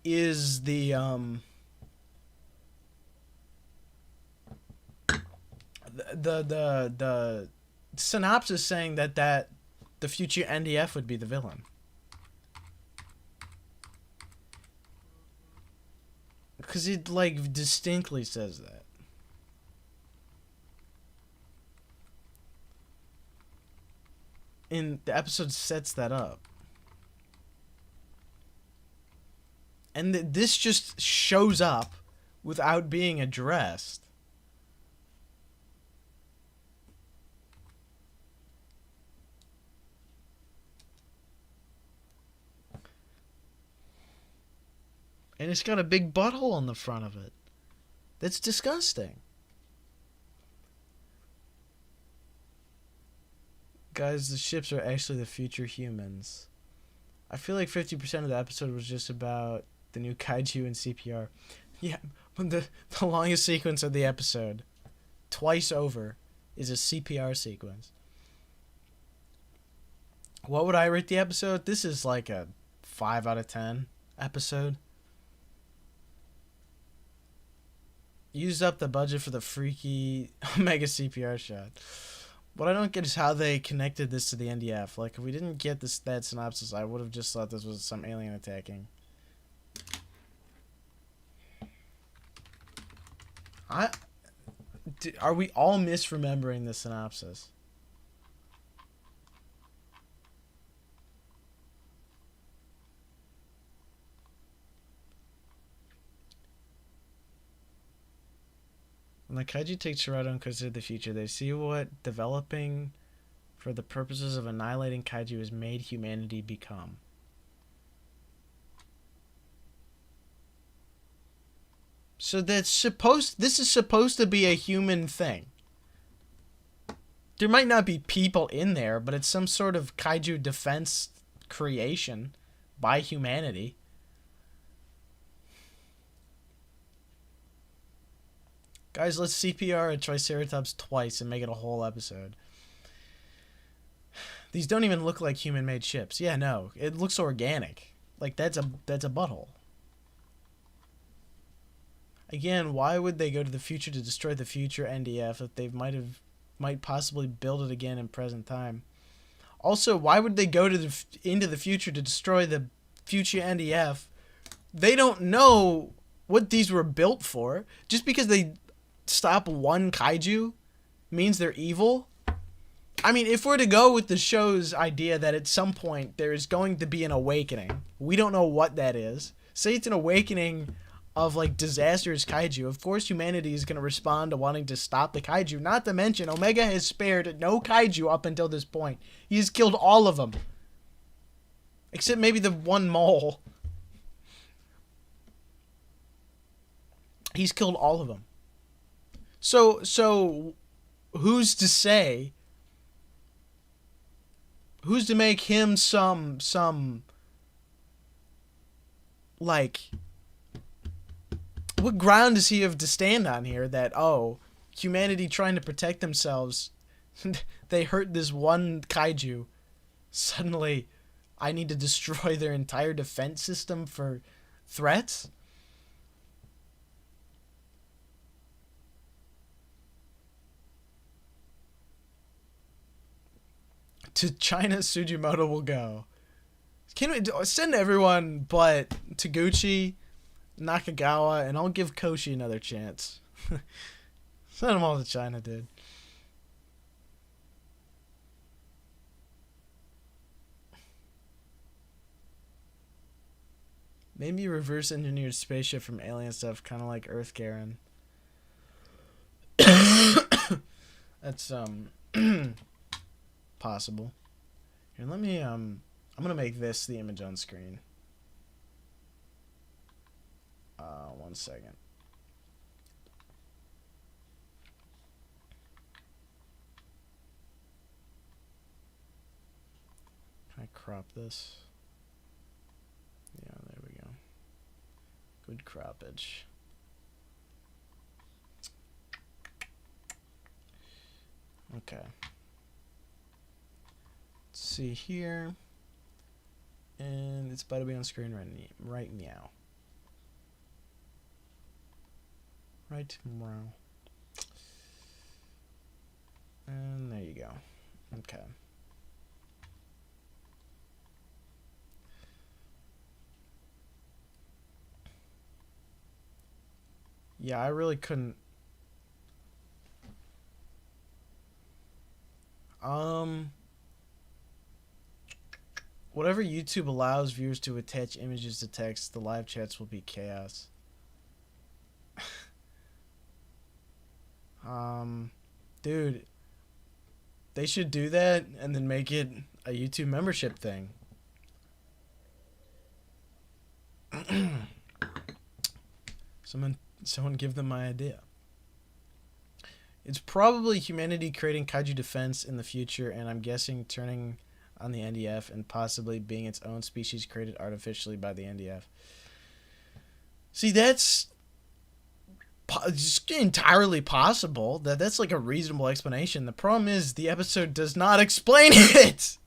is the synopsis saying that the future NDF would be the villain. Because it like distinctly says that. And the episode sets that up. And this just shows up without being addressed. And it's got a big butthole on the front of it. That's disgusting. Guys, the ships are actually the future humans. I feel like 50% of the episode was just about the new kaiju and CPR. Yeah, but the longest sequence of the episode, twice over, is a CPR sequence. What would I rate the episode? This is like a 5 out of 10 episode. Used up the budget for the freaky Omega CPR shot. What I don't get is how they connected this to the NDF. Like, if we didn't get that synopsis, I would have just thought this was some alien attacking. Are we all misremembering the synopsis? When the kaiju take Toronto and consider the future, they see what developing for the purposes of annihilating kaiju has made humanity become. So this is supposed to be a human thing. There might not be people in there, but it's some sort of kaiju defense creation by humanity. Guys, let's CPR a Triceratops twice and make it a whole episode. These don't even look like human-made ships. Yeah, no. It looks organic. Like, that's a butthole. Again, why would they go to the future to destroy the future NDF if they might possibly build it again in present time? Also, why would they go to into the future to destroy the future NDF? They don't know what these were built for. Just because they stop one kaiju means they're evil. I mean, if we're to go with the show's idea that at some point there is going to be an awakening, we don't know what that is. Say it's an awakening of like disastrous kaiju. Of course humanity is going to respond to wanting to stop the kaiju. Not to mention Omega has spared no kaiju up until this point. He has killed all of them. Except maybe the one mole. He's killed all of them. So who's to say? Who's to make him some like, what ground does he have to stand on here that, oh, humanity trying to protect themselves, they hurt this one kaiju, suddenly I need to destroy their entire defense system for threats? To China, Sujimoto will go. Can we send everyone but Taguchi, Nakagawa, and I'll give Koshi another chance. Send them all to China, dude. Maybe reverse engineered spaceship from alien stuff, kind of like Earth Garen. That's possible. Here, let me I'm gonna make this the image on screen. 1 second. Can I crop this? Yeah, there we go. Good croppage. Okay. Let's see here. And it's about to be on screen right meow. Right meow. And there you go. Okay. Yeah, I really couldn't. Whatever YouTube allows viewers to attach images to text, the live chats will be chaos. Dude, they should do that and then make it a YouTube membership thing. Someone give them my idea. It's probably humanity creating kaiju defense in the future, and I'm guessing turning on the NDF and possibly being its own species created artificially by the NDF. See, that's just entirely possible. That's like a reasonable explanation. The problem is the episode does not explain it.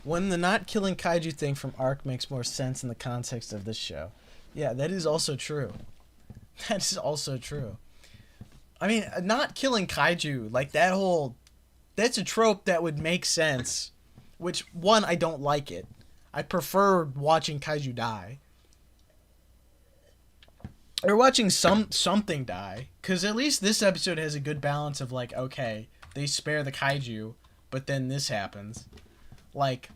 When the not killing kaiju thing from Arc makes more sense in the context of this show. Yeah, that is also true. That is also true. I mean, not killing kaiju, like that's a trope that would make sense. Which, one, I don't like it. I prefer watching kaiju die. Or watching something die. Because at least this episode has a good balance of like, okay, they spare the kaiju, but then this happens. Like,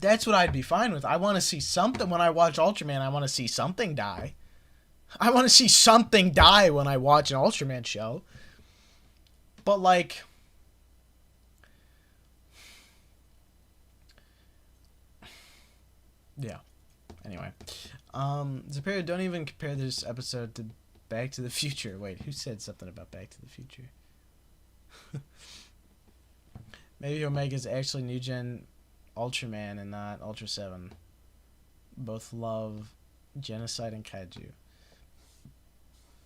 that's what I'd be fine with. I want to see something. When I watch Ultraman, I want to see something die. I want to see something die when I watch an Ultraman show. But, like, yeah. Anyway. Zapiro, don't even compare this episode to Back to the Future. Wait, who said something about Back to the Future? Maybe Omega's actually New Gen Ultraman and not Ultra 7. Both love genocide and kaiju.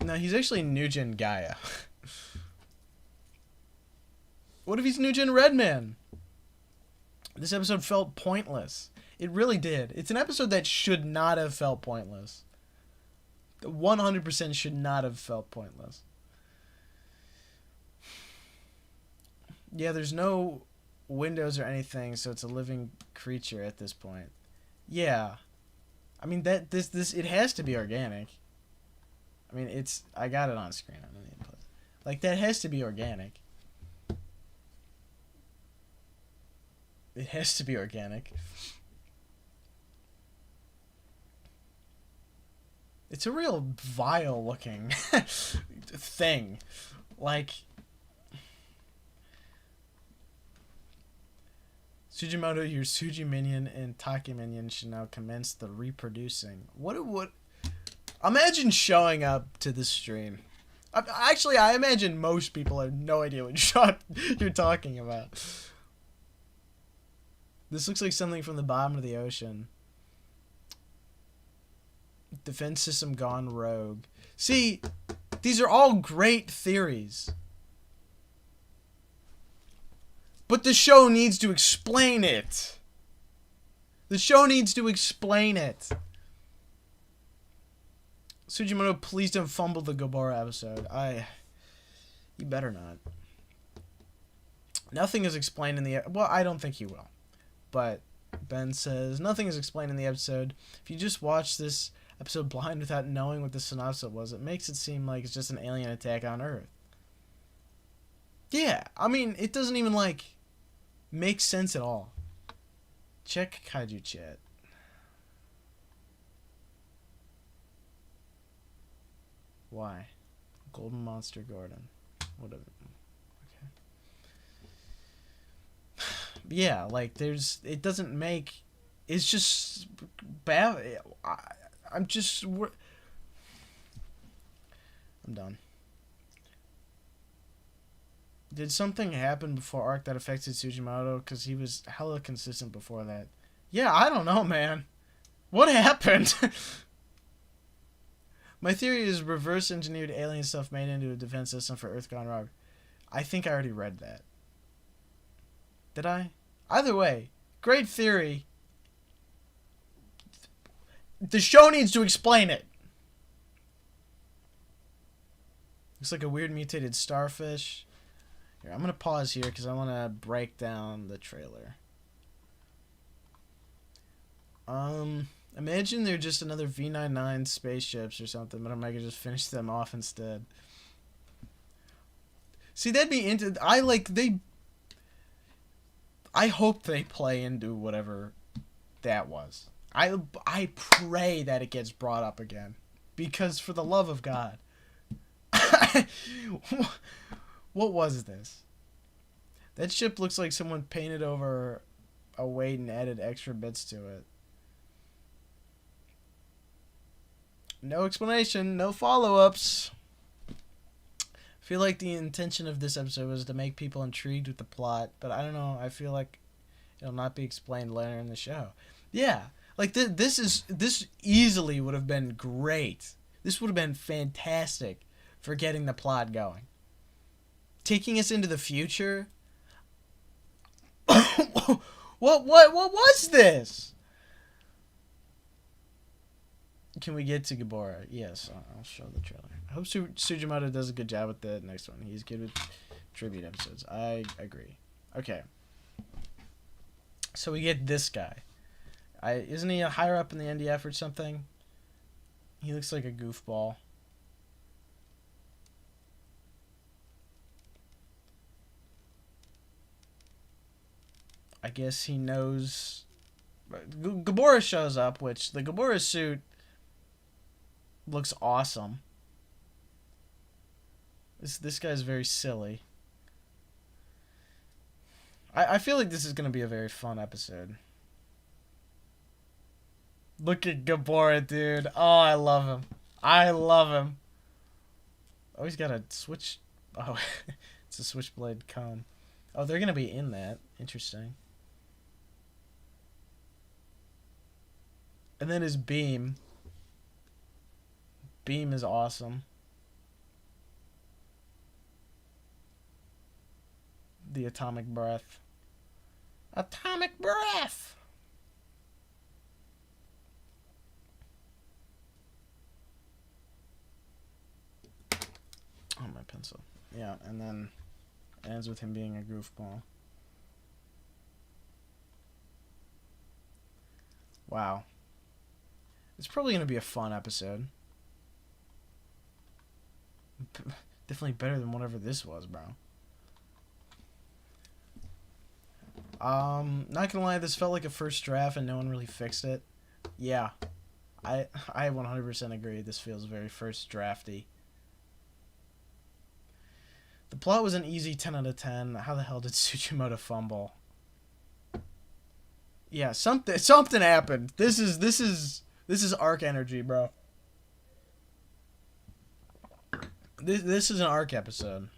No, he's actually New Gen Gaia. What if he's New Gen Redman? This episode felt pointless. It really did. It's an episode that should not have felt pointless. 100% should not have felt pointless. Yeah, there's no windows or anything, so it's a living creature at this point. Yeah. I mean, this it has to be organic. I mean, I got it on screen. I don't need to put it. Like, that has to be organic. It has to be organic. It's a real vile looking thing. Like, Sujimoto, your Suji minion and Taki minion should now commence the reproducing. What? Imagine showing up to this stream. Actually, I imagine most people have no idea what shot you're talking about. This looks like something from the bottom of the ocean. Defense system gone rogue. See, these are all great theories. But the show needs to explain it. The show needs to explain it. Sujimoto, please don't fumble the Gobora episode. You better not. Nothing is explained in the... Well, I don't think he will. But Ben says, nothing is explained in the episode. If you just watch this episode blind without knowing what the synopsis was, it makes it seem like it's just an alien attack on Earth. Yeah, I mean, it doesn't even, like, make sense at all. Check Kaiju Chat. Why? Golden Monster Garden. Whatever. Okay. Yeah, like, it doesn't make... It's just bad. I'm done. Did something happen before Arc that affected Sujimoto? Because he was hella consistent before that. Yeah, I don't know, man. What happened? My theory is reverse engineered alien stuff made into a defense system for Earth Gone Rogue. I think I already read that. Did I? Either way, great theory. The show needs to explain it. Looks like a weird mutated starfish. Here, I'm going to pause here because I want to break down the trailer. Imagine they're just another V99 spaceships or something, but Omega just finished them off instead. See, that'd be into... I hope they play into whatever that was. I pray that it gets brought up again. Because for the love of God. What was this? That ship looks like someone painted over a weight and added extra bits to it. No explanation, no follow-ups. I feel like the intention of this episode was to make people intrigued with the plot, but I don't know, I feel like it'll not be explained later in the show. Yeah, like this easily would have been great. This would have been fantastic for getting the plot going. Taking us into the future? What was this? Can we get to Gabora? Yes, I'll show the trailer. I hope Sujimoto does a good job with the next one. He's good with tribute episodes. I agree. Okay. So we get this guy. Isn't he higher up in the NDF or something? He looks like a goofball. I guess he knows... Gabora shows up, which the Gabora suit looks awesome. This guy's very silly. I feel like this is going to be a very fun episode. Look at Gabora, dude. Oh, I love him. I love him. Oh, he's got a switch. Oh, it's a switchblade cone. Oh, they're going to be in that. Interesting. And then his beam. Beam is awesome. The atomic breath. Atomic breath! Oh, my pencil. Yeah, and then it ends with him being a goofball. Wow. It's probably going to be a fun episode. Definitely better than whatever this was, bro. Not gonna lie, this felt like a first draft and no one really fixed it. Yeah. I 100% agree. This feels very first drafty. The plot was an easy 10 out of 10. How the hell did Tsuchimoto fumble? Yeah, something happened. This is arc energy, bro. This is an arc episode.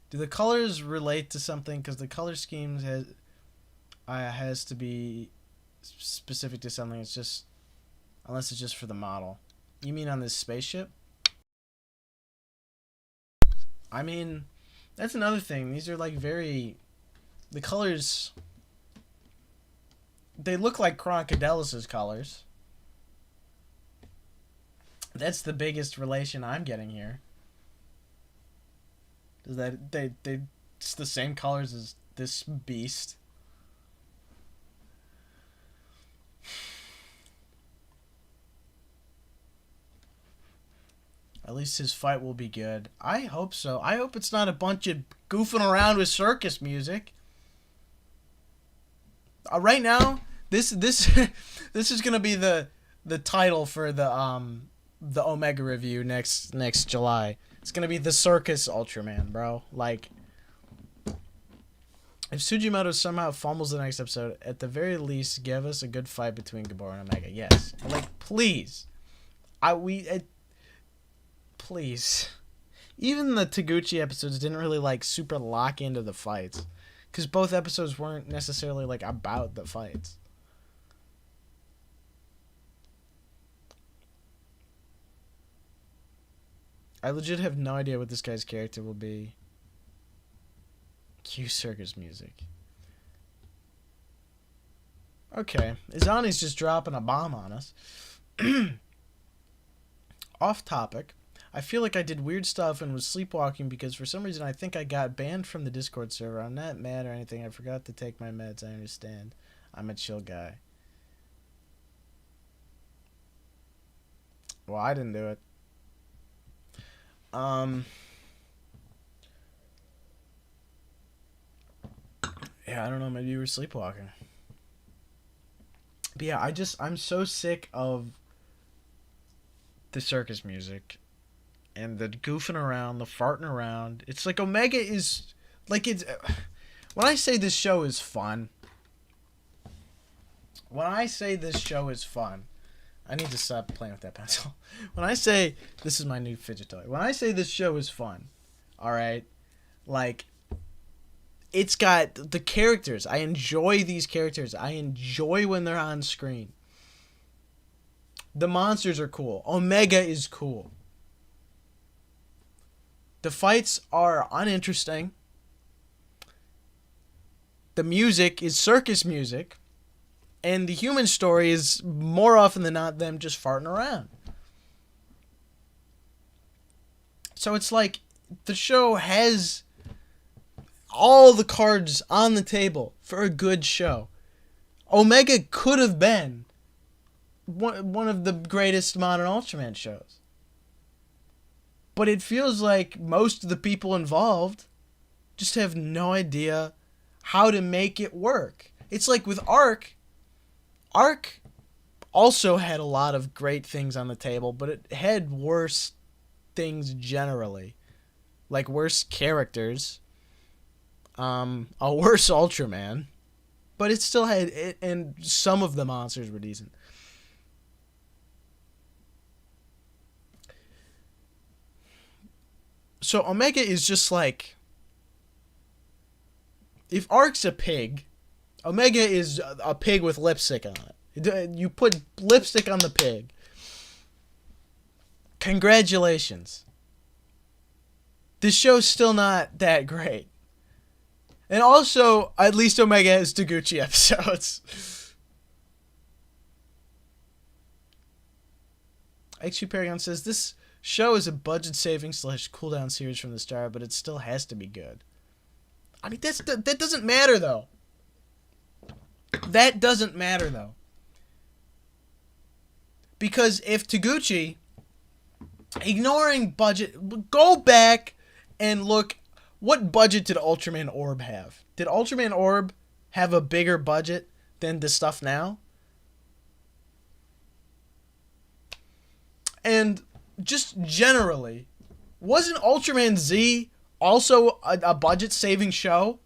Do the colors relate to something? Because the color schemes has to be specific to something. It's just, unless it's just for the model. You mean on this spaceship? I mean, that's another thing. These are like the colors, they look like Crocodilus's colors. That's the biggest relation I'm getting here. Is that it's the same colors as this beast. At least his fight will be good. I hope so. I hope it's not a bunch of goofing around with circus music. Right now, this is gonna be the title for the Omega review next July. It's gonna be the Circus Ultraman, bro. Like, if Sugimoto somehow fumbles the next episode, at the very least, give us a good fight between Gabor and Omega. Yes, like, please. Please. Even the Taguchi episodes didn't really like super lock into the fights, because both episodes weren't necessarily like about the fights. I legit have no idea what this guy's character will be. Cue circus music. Okay, Izani's just dropping a bomb on us. Off topic. I feel like I did weird stuff and was sleepwalking because for some reason I think I got banned from the Discord server. I'm not mad or anything. I forgot to take my meds. I understand. I'm a chill guy. Well, I didn't do it. Yeah, I don't know. Maybe you were sleepwalking. But yeah, I'm so sick of the circus music and the goofing around, the farting around. It's like Omega is like, it's when I say this show is fun. When I say this show is fun, I need to stop playing with that pencil. When I say, this is my new fidget toy. When I say this show is fun, alright? Like, it's got the characters. I enjoy these characters. I enjoy when they're on screen. The monsters are cool. Omega is cool. The fights are uninteresting. The music is circus music. And the human story is more often than not them just farting around. So it's like the show has all the cards on the table for a good show. Omega could have been one of the greatest modern Ultraman shows. But it feels like most of the people involved just have no idea how to make it work. It's like with Arc also had a lot of great things on the table, but it had worse things generally. Like worse characters. A worse Ultraman. But it still had it, and some of the monsters were decent. So Omega is just like, if Arc's a pig, Omega is a pig with lipstick on it. You put lipstick on the pig. Congratulations. This show's still not that great. And also, at least Omega has Taguchi episodes. XP Paragon says, this show is a budget-saving / cooldown series from the start, but it still has to be good. I mean, that doesn't matter, though. That doesn't matter, though. Because if Taguchi, ignoring budget, go back and look, what budget did Ultraman Orb have? Did Ultraman Orb have a bigger budget than the stuff now? And just generally, wasn't Ultraman Z also a budget-saving show?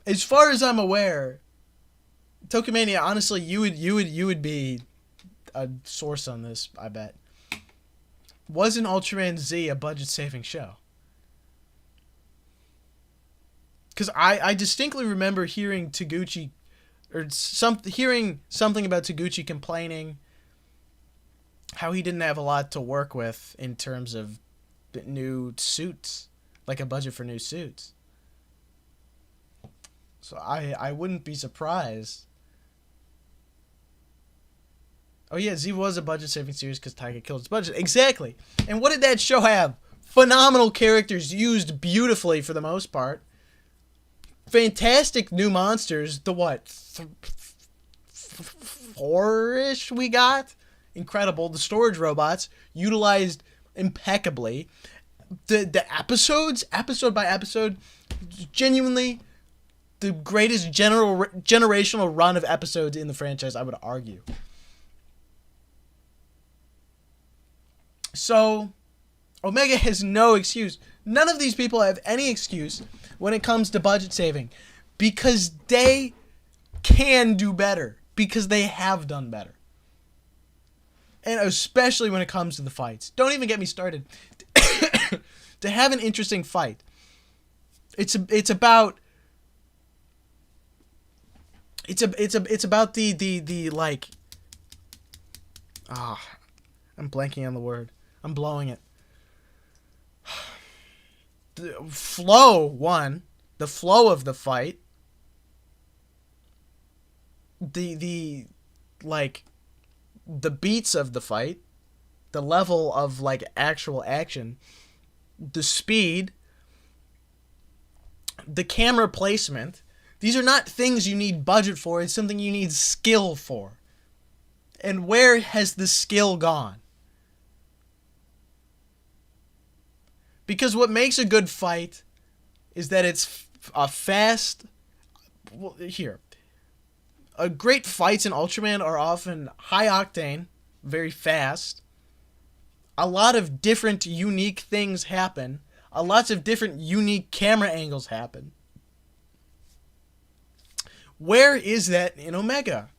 as far as I'm aware, Tokumania, honestly, you would be a source on this, I bet. Wasn't Ultraman Z a budget-saving show? Because I distinctly remember hearing Taguchi, hearing something about Taguchi complaining how he didn't have a lot to work with in terms of new suits, like a budget for new suits. So I wouldn't be surprised. Oh yeah, Z was a budget-saving series because Taiga killed its budget. Exactly. And what did that show have? Phenomenal characters used beautifully for the most part. Fantastic new monsters. The what? 4-ish we got? Incredible. The storage robots utilized impeccably. The episodes, episode by episode, genuinely the greatest generational run of episodes in the franchise, I would argue. So, Omega has no excuse. None of these people have any excuse when it comes to budget saving, because they can do better, because they have done better. And especially when it comes to the fights. Don't even get me started. To have an interesting fight, it's about the like, I'm blanking on the word. I'm blowing it. The flow of the fight. The like the beats of the fight, the level of like actual action, the speed, the camera placement. These are not things you need budget for. It's something you need skill for. And where has the skill gone? Because what makes a good fight is that it's a fast... Well, here. Great fights in Ultraman are often high octane, very fast. A lot of different unique things happen. Lots of different unique camera angles happen. Where is that in Omega?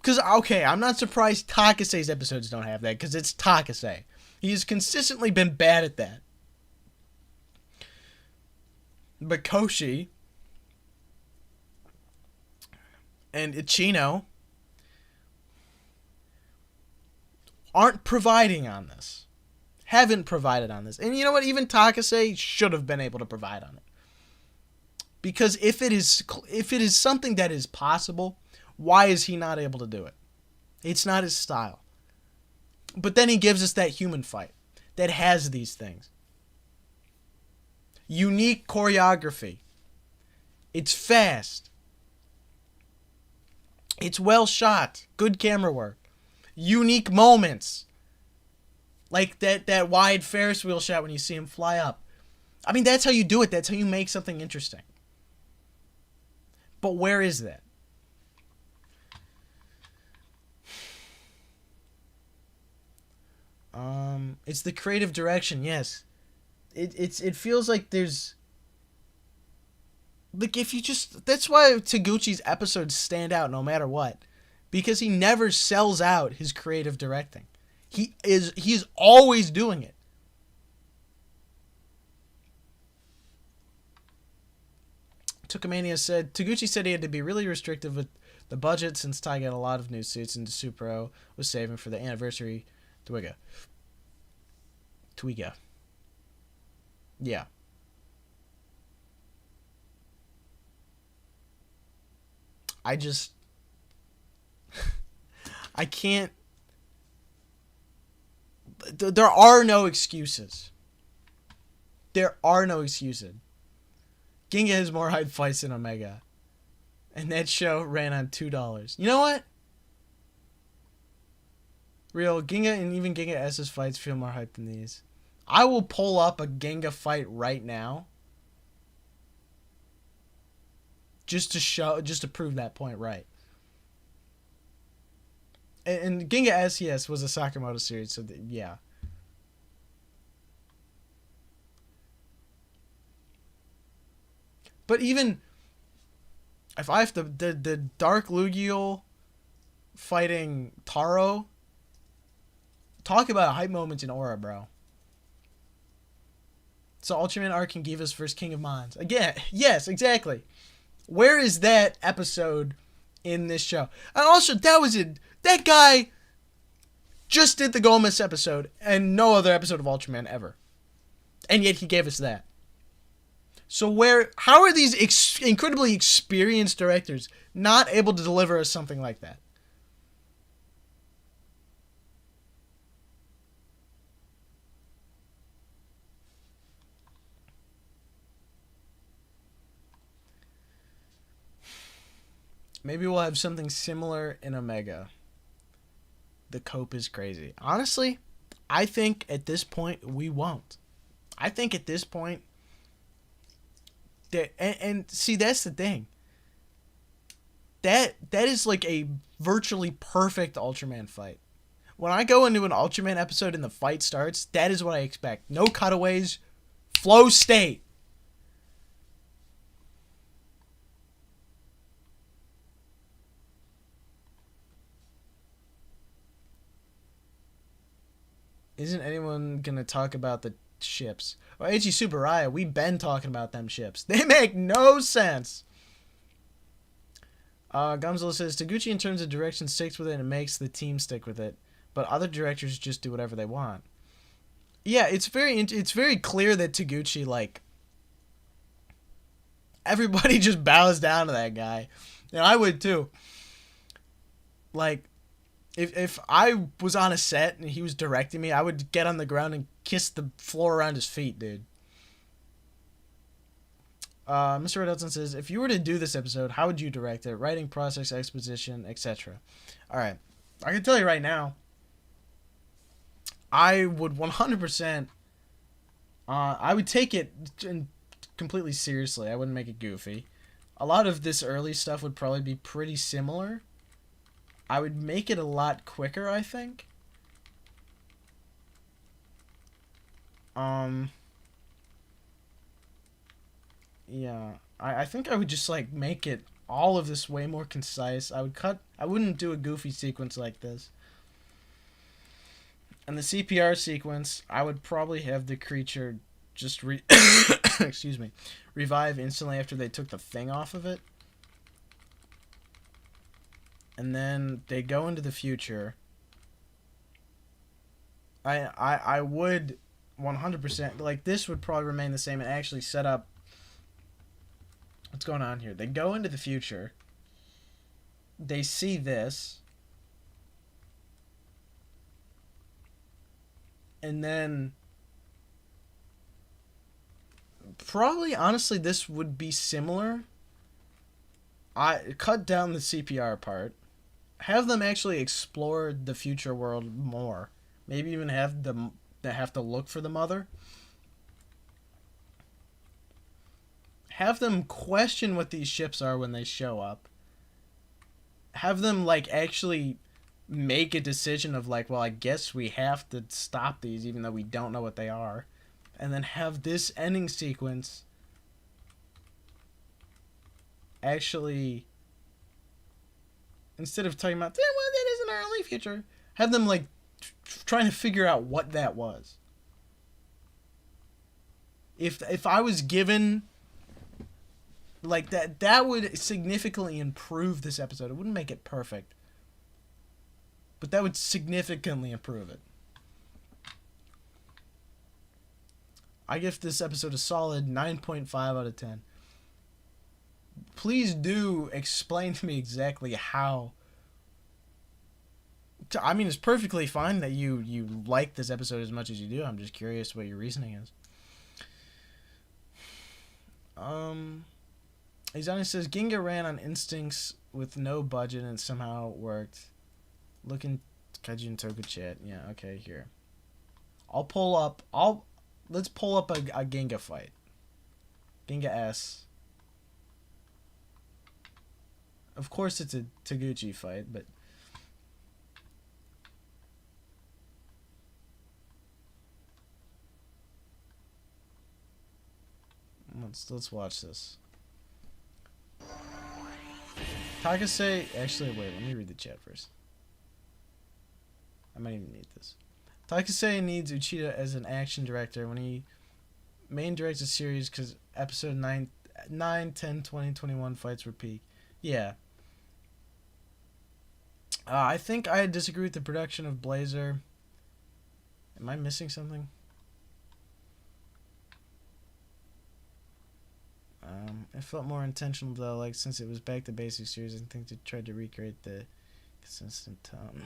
Because, okay, I'm not surprised Takase's episodes don't have that, because it's Takase. He has consistently been bad at that. But Koshi and Ichino aren't providing on this. Haven't provided on this. And you know what? Even Takase should have been able to provide on it. Because if it is something that is possible, why is he not able to do it? It's not his style. But then he gives us that human fight that has these things. Unique choreography. It's fast. It's well shot. Good camera work. Unique moments. Like that wide Ferris wheel shot when you see him fly up. I mean, that's how you do it. That's how you make something interesting. But where is that? It's the creative direction, yes. It feels like there's... Like, if you just... That's why Taguchi's episodes stand out no matter what. Because he never sells out his creative directing. He's always doing it. Tokumania said, Taguchi said he had to be really restrictive with the budget since Taiga had a lot of new suits and Supro was saving for the anniversary Twiga. Yeah. I can't... There are no excuses. There are no excuses. Ginga has more hype fights than Omega. And that show ran on $2. You know what? Real, Ginga and even Ginga S's fights feel more hype than these. I will pull up a Ginga fight right now. Just to prove that point right. And Ginga S, yes, was a Sakamoto series, so yeah. But even if I have to, the Dark Lugiel fighting Taro, talk about hype moments in Aura, bro. So Ultraman arc can give us first King of Mons. Again, yes, exactly. Where is that episode in this show? And also, that guy just did the Gomez episode and no other episode of Ultraman ever. And yet he gave us that. So how are these incredibly experienced directors not able to deliver us something like that? Maybe we'll have something similar in Omega. The cope is crazy. Honestly, I think at this point we won't. I think at this point that and see, that's the thing. That is like a virtually perfect Ultraman fight. When I go into an Ultraman episode and the fight starts, that is what I expect. No cutaways, flow state. Isn't anyone gonna talk about the ships? Well, Ichi Tsuburaya, we've been talking about them ships. They make no sense. Godzilla says, Taguchi in terms of direction sticks with it and makes the team stick with it. But other directors just do whatever they want. Yeah, it's very clear that Taguchi, like, everybody just bows down to that guy. And I would too. Like, if I was on a set and he was directing me, I would get on the ground and kiss the floor around his feet, dude. Mr. Red Hudson says, if you were to do this episode, how would you direct it? Writing process, exposition, etc. Alright. I can tell you right now, I would 100%, I would take it completely seriously. I wouldn't make it goofy. A lot of this early stuff would probably be pretty similar. I would make it a lot quicker, I think. Yeah. I think I would just, like, make it all of this way more concise. I wouldn't do a goofy sequence like this. And the CPR sequence, I would probably have the creature just excuse me, revive instantly after they took the thing off of it. And then they go into the future. I would 100%, like, this would probably remain the same and actually set up what's going on here. They go into the future. They see this. And then probably, honestly, this would be similar. I cut down the CPR part. Have them actually explore the future world more. Maybe even have them have to look for the mother. Have them question what these ships are when they show up. Have them, like, actually make a decision of, like, well, I guess we have to stop these even though we don't know what they are. And then have this ending sequence actually, instead of talking about, well, that isn't our only future, have them, like, trying to figure out what that was. If I was given, like, that would significantly improve this episode. It wouldn't make it perfect, but that would significantly improve it. I give this episode a solid 9.5 out of 10. Please do explain to me exactly how. I mean, it's perfectly fine that you like this episode as much as you do. I'm just curious what your reasoning is. Izani says, Ginga ran on instincts with no budget and somehow it worked. Looking Kaijin Toku chat. Yeah, okay, here. Let's pull up a Ginga fight. Ginga S. Of course it's a Taguchi fight, but let's watch this. Takase, actually, wait, let me read the chat first. I might even need this. Takase needs Uchida as an action director when he main directs a series because episode 9, 10, 20, 21 fights were peak. Yeah. I think I disagree with the production of Blazer. Am I missing something? It felt more intentional though, like since it was back to basic series, I think they tried to recreate the consistent tone.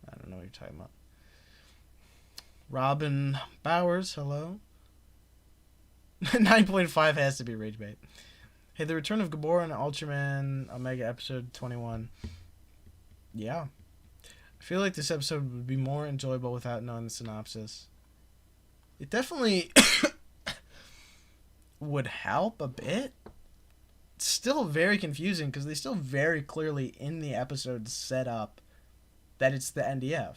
I don't know what you're talking about. Robin Bowers, hello. 9.5 has to be rage bait. Hey, the return of Gabor and Ultraman Omega episode 21. Yeah. I feel like this episode would be more enjoyable without knowing the synopsis. It definitely would help a bit. It's still very confusing because they still very clearly in the episode set up that it's the NDF.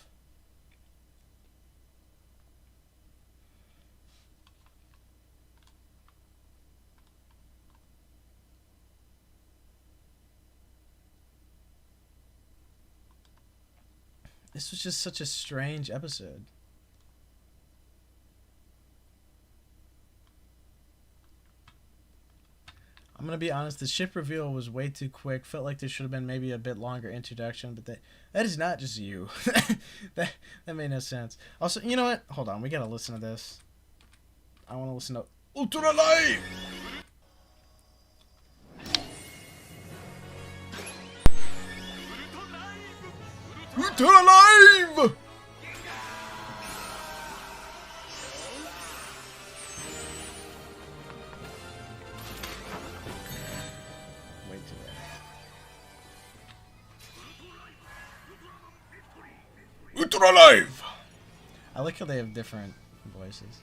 This was just such a strange episode. I'm going to be honest, the ship reveal was way too quick. Felt like there should have been maybe a bit longer introduction, but that is not just you. that made no sense. Also, you know what? Hold on, we got to listen to this. I want to listen to Ultra Live! Ultra Live! Ultra Live! I like how they have different voices.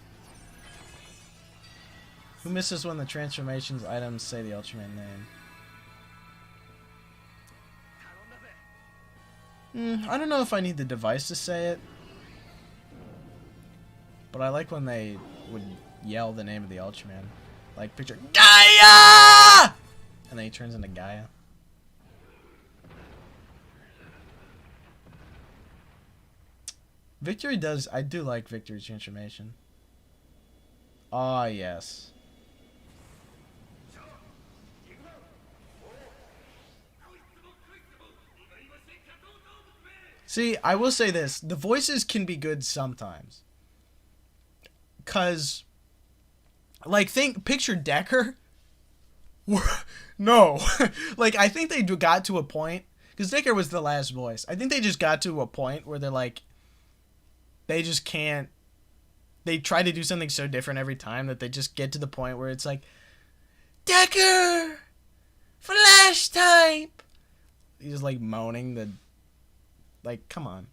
Who misses when the transformations items say the Ultraman name? I don't know if I need the device to say it. But I like when they would yell the name of the Ultraman. Like, picture Gaia! And then he turns into Gaia. Victory does... I do like Victory's transformation. Ah, yes. See, I will say this. The voices can be good sometimes. Because... Like, picture Decker. No. Like, I think they got to a point... Because Decker was the last voice. I think they just got to a point where they're like... They just can't... They try to do something so different every time that they just get to the point where it's like... Decker! Flash type! He's like moaning the... Like, come on.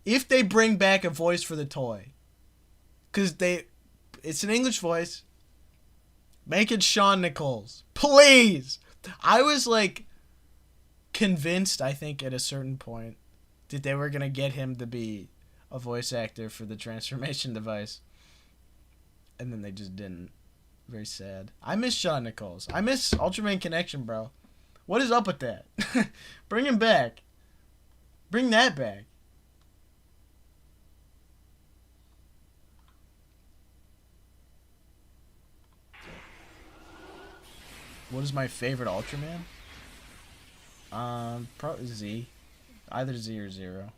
If they bring back a voice for the toy... Because it's an English voice. Make it Sean Nichols. Please! I was like... Convinced, I think, at a certain point... that they were going to get him to be a voice actor for the transformation device. And then they just didn't. Very sad. I miss Shawn Nichols. I miss Ultraman Connection, bro. What is up with that? Bring him back. Bring that back. What is my favorite Ultraman? Probably Z. Either Z or Zero.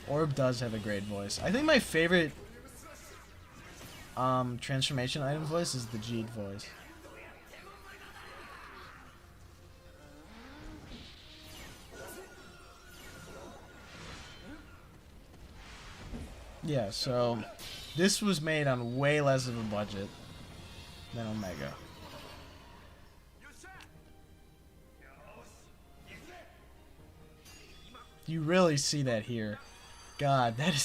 Orb does have a great voice. I think my favorite transformation item voice is the Jeed voice. Yeah, so this was made on way less of a budget than Omega. You really see that here. God, that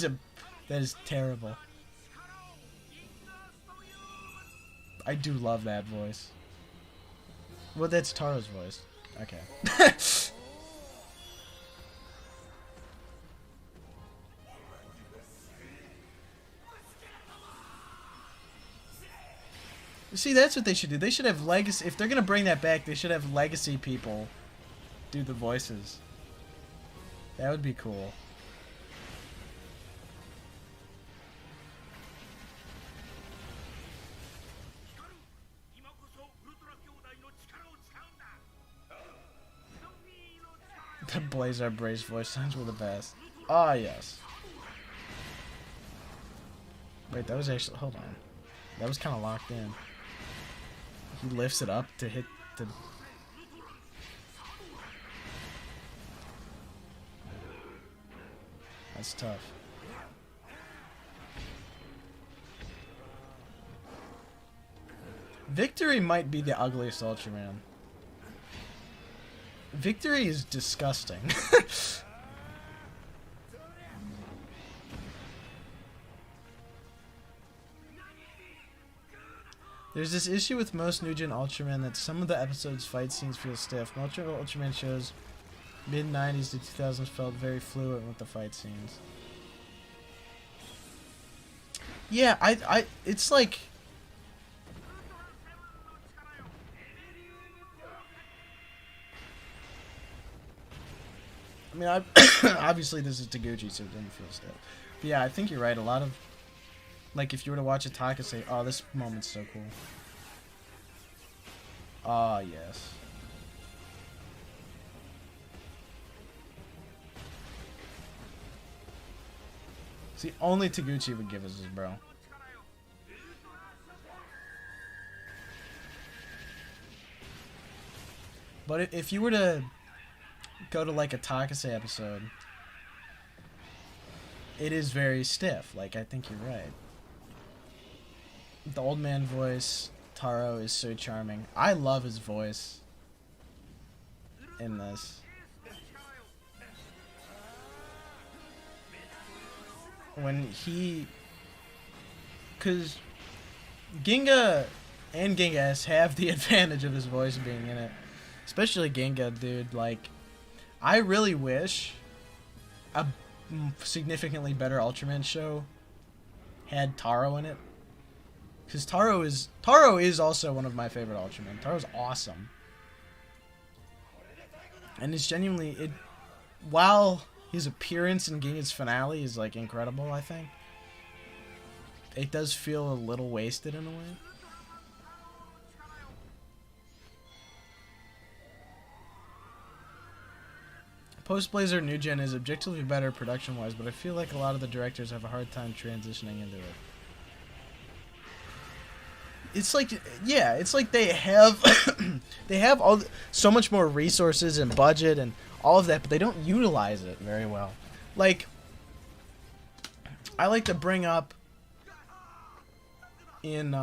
is terrible. I do love that voice. Well, that's Taro's voice. Okay. See, that's what they should do. They should have legacy. If they're gonna bring that back, they should have legacy people do the voices. That would be cool. The Blazer Brace voice lines were the best. Ah, yes. Wait, that was actually... Hold on. That was kind of locked in. He lifts it up to hit the... That's tough. Victory might be the ugliest Ultraman. Victory is disgusting. There's this issue with most New Gen Ultraman that some of the episodes' fight scenes feel stiff. Most Ultraman shows mid-90s to 2000s felt very fluid with the fight scenes. Yeah, it's like... I mean, obviously this is Taguchi, so it doesn't feel stiff. But yeah, I think you're right. A lot of... Like, if you were to watch Ataka say, oh, this moment's so cool. Ah, yes. See, only Taguchi would give us this, bro. But if you were to go to, like, a Takase episode, it is very stiff. Like, I think you're right. The old man voice, Taro, is so charming. I love his voice in this. When he... Because Ginga and Ginga S have the advantage of his voice being in it. Especially Ginga, dude. Like, I really wish a significantly better Ultraman show had Taro in it. Because Taro is also one of my favorite Ultraman. Taro's awesome. And it's genuinely... While his appearance in Ginga's finale is, like, incredible, I think, it does feel a little wasted in a way. Post-Blazer New Gen is objectively better production-wise, but I feel like a lot of the directors have a hard time transitioning into it. It's like, yeah, it's like they have they have so much more resources and budget and all of that, but they don't utilize it very well. Like, I like to bring up in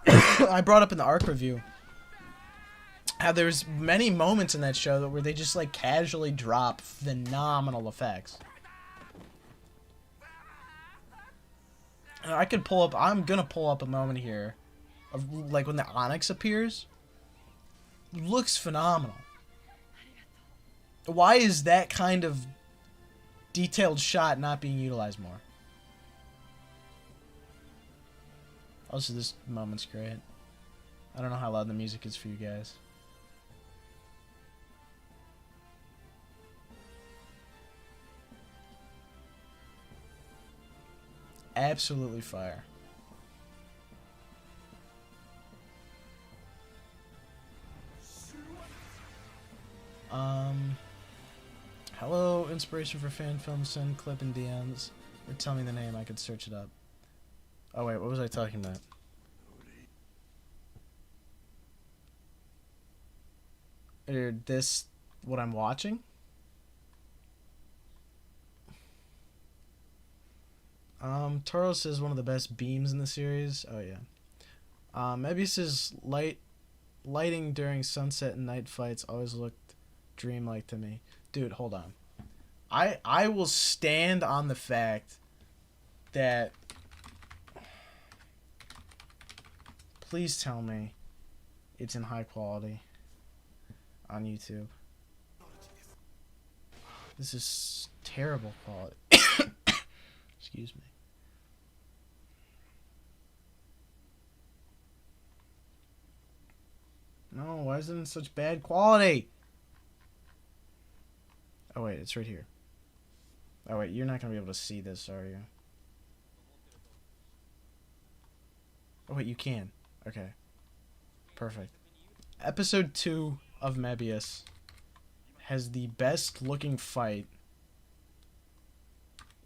I brought up in the ARC review how there's many moments in that show where they just like casually drop phenomenal effects. I could pull up... I'm gonna pull up a moment here of, like, when the Onyx appears. Looks phenomenal. Why is that kind of detailed shot not being utilized more? Also, this moment's great. I don't know how loud the music is for you guys. Absolutely fire. Hello, inspiration for fan films, send clip and DMs. Or tell me the name, I could search it up. Oh wait, what was I talking about? This, what I'm watching? Taro says one of the best beams in the series. Oh yeah. Mebius's lighting during sunset and night fights always looked dreamlike to me. Dude, hold on. I will stand on the fact that... Please tell me it's in high quality on YouTube. This is terrible quality. Excuse me. No, why is it in such bad quality? Oh wait, it's right here. Oh wait, you're not gonna be able to see this, are you? Oh wait, you can. Okay. Perfect. Episode 2 of Mebius has the best looking fight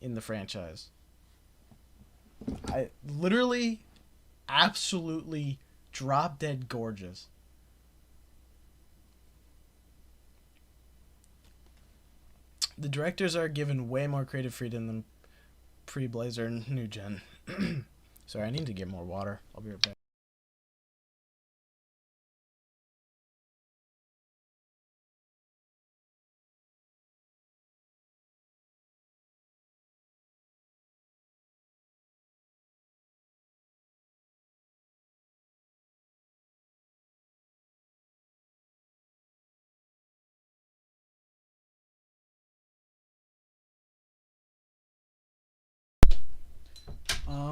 in the franchise. I literally, absolutely drop dead gorgeous. The directors are given way more creative freedom than pre-Blazer New Gen. Sorry, I need to get more water. I'll be right back.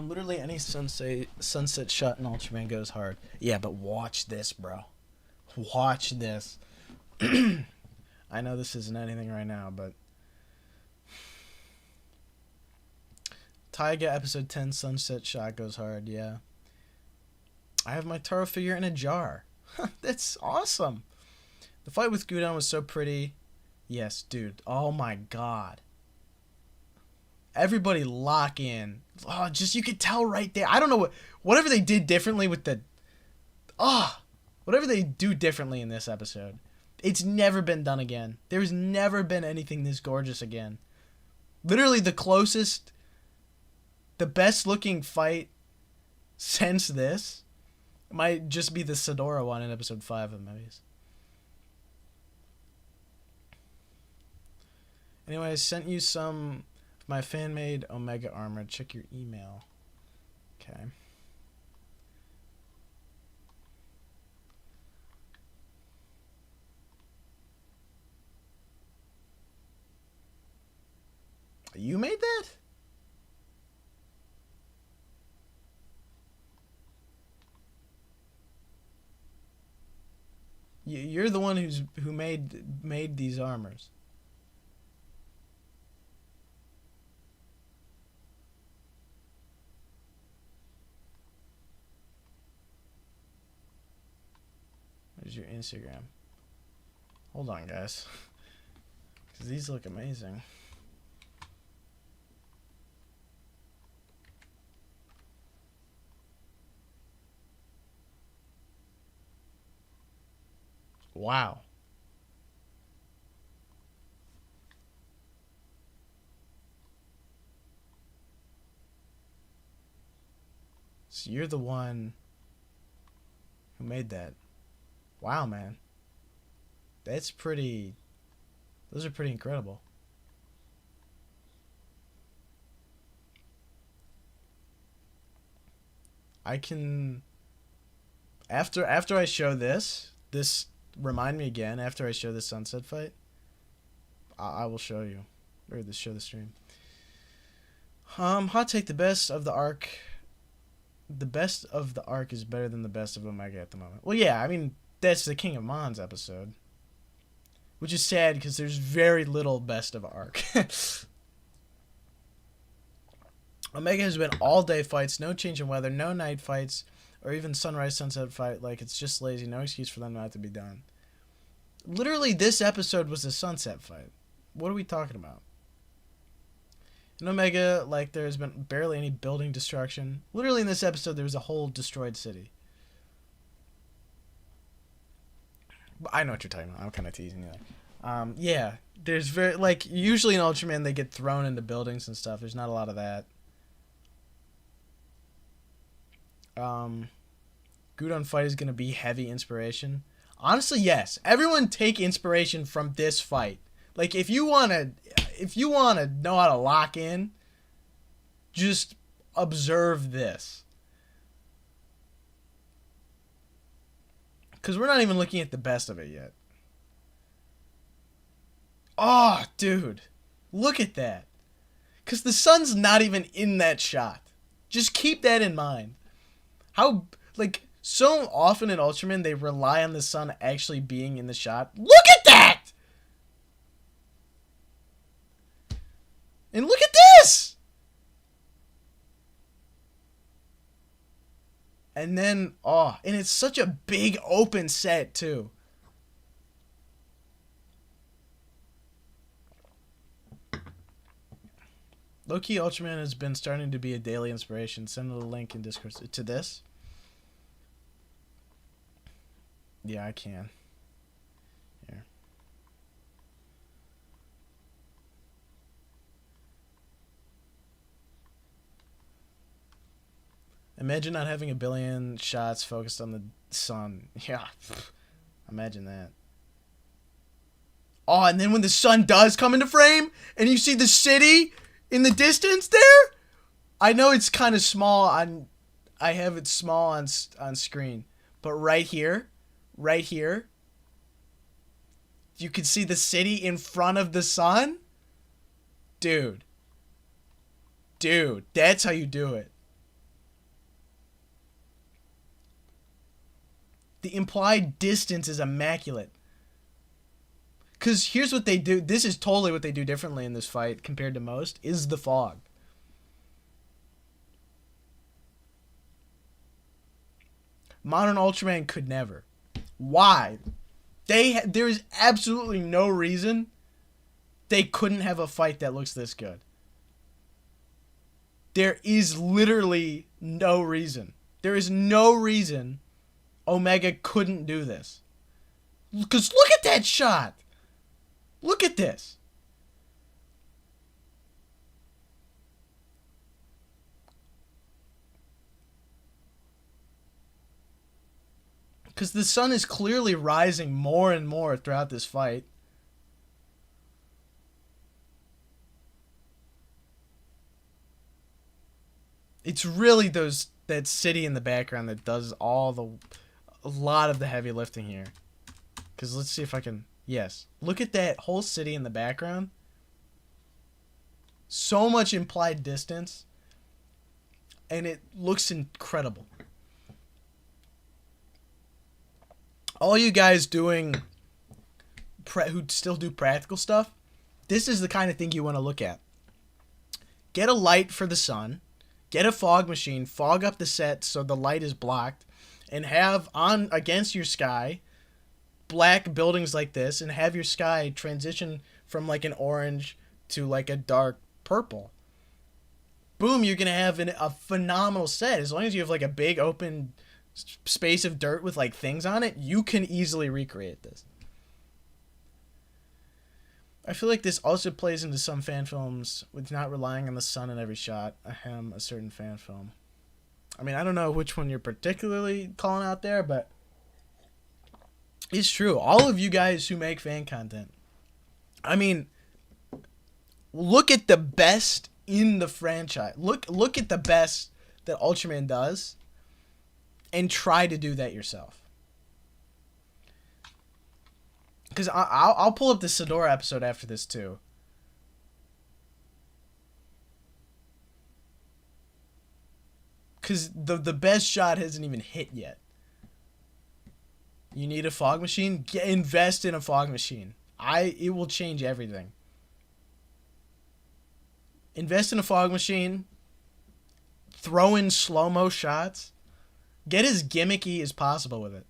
Literally any sunset shot in Ultraman goes hard. Yeah, but watch this, bro. Watch this. I know this isn't anything right now, but Taiga episode 10 sunset shot goes hard. Yeah. I have my Taro figure in a jar. That's awesome. The fight with Gudon was so pretty. Yes, dude. Oh my god. Everybody lock in. Oh, just you could tell right there. I don't know whatever they did differently with the whatever they do differently in this episode. It's never been done again. There's never been anything this gorgeous again. Literally the closest, the best looking fight since this might just be the Sedora one in episode 5 of Movies. Anyway, I sent you some my fan-made Omega armor. Check your email. Okay. You made that? You're the one who made these armors. Where's your Instagram? Hold on, guys. Because these look amazing. Wow. So you're the one who made that. Wow, man. That's pretty... Those are pretty incredible. I can... After I show this remind me again after I show this sunset fight. I will show you. Or show the stream. Hot take, the best of the arc is better than the best of Omega at the moment. Well, yeah, I mean, that's the King of Mons episode. Which is sad because there's very little best of arc. Omega has been all day fights, no change in weather, no night fights, or even sunrise sunset fight. Like, it's just lazy, no excuse for them not to be done. Literally, this episode was a sunset fight. What are we talking about? In Omega, like, there's been barely any building destruction. Literally, in this episode, there was a whole destroyed city. I know what you're talking about. I'm kind of teasing you. Yeah, there's very, like, usually in Ultraman, they get thrown into buildings and stuff. There's not a lot of that. Gudon fight is going to be heavy inspiration. Honestly, yes. Everyone take inspiration from this fight. Like, if you want to know how to lock in, just observe this. Because we're not even looking at the best of it yet. Oh, dude. Look at that. Because the sun's not even in that shot. Just keep that in mind. How, like, So often in Ultraman, they rely on the sun actually being in the shot. Look at that! And look at this! And then, oh, and it's such a big open set, too. Low-key Ultraman has been starting to be a daily inspiration. Send a link in Discord to this. Yeah, I can. Here. Imagine not having a billion shots focused on the sun. Yeah. Imagine that. Oh, and then when the sun does come into frame and you see the city in the distance there, I know it's kind of small on, I have it small on screen, but right here, you can see the city in front of the sun. Dude, that's how you do it. The implied distance is immaculate. Because here's what they do. This is totally what they do differently in this fight compared to most, is the fog. Modern Ultraman could never. Why? There is absolutely no reason they couldn't have a fight that looks this good. There is literally no reason. There is no reason Omega couldn't do this. Because look at that shot. Look at this. Because the sun is clearly rising more and more throughout this fight. It's really that city in the background that does a lot of the heavy lifting here. Because let's see if I can... Yes. Look at that whole city in the background. So much implied distance. And it looks incredible. All you guys doing... who still do practical stuff, this is the kind of thing you want to look at. Get a light for the sun. Get a fog machine. Fog up the set so the light is blocked. And have on against your sky... black buildings like this, and have your sky transition from like an orange to like a dark purple. Boom, you're gonna have a phenomenal set. As long as you have like a big open space of dirt with like things on it, you can easily recreate this. I feel like this also plays into some fan films with not relying on the sun in every shot. Ahem, a certain fan film. I mean, I don't know which one you're particularly calling out there, but it's true. All of you guys who make fan content, I mean, look at the best in the franchise. Look at the best that Ultraman does, and try to do that yourself. Because I'll pull up the Sidora episode after this too. Because the best shot hasn't even hit yet. You need a fog machine? Invest in a fog machine. It will change everything. Invest in a fog machine. Throw in slow-mo shots. Get as gimmicky as possible with it.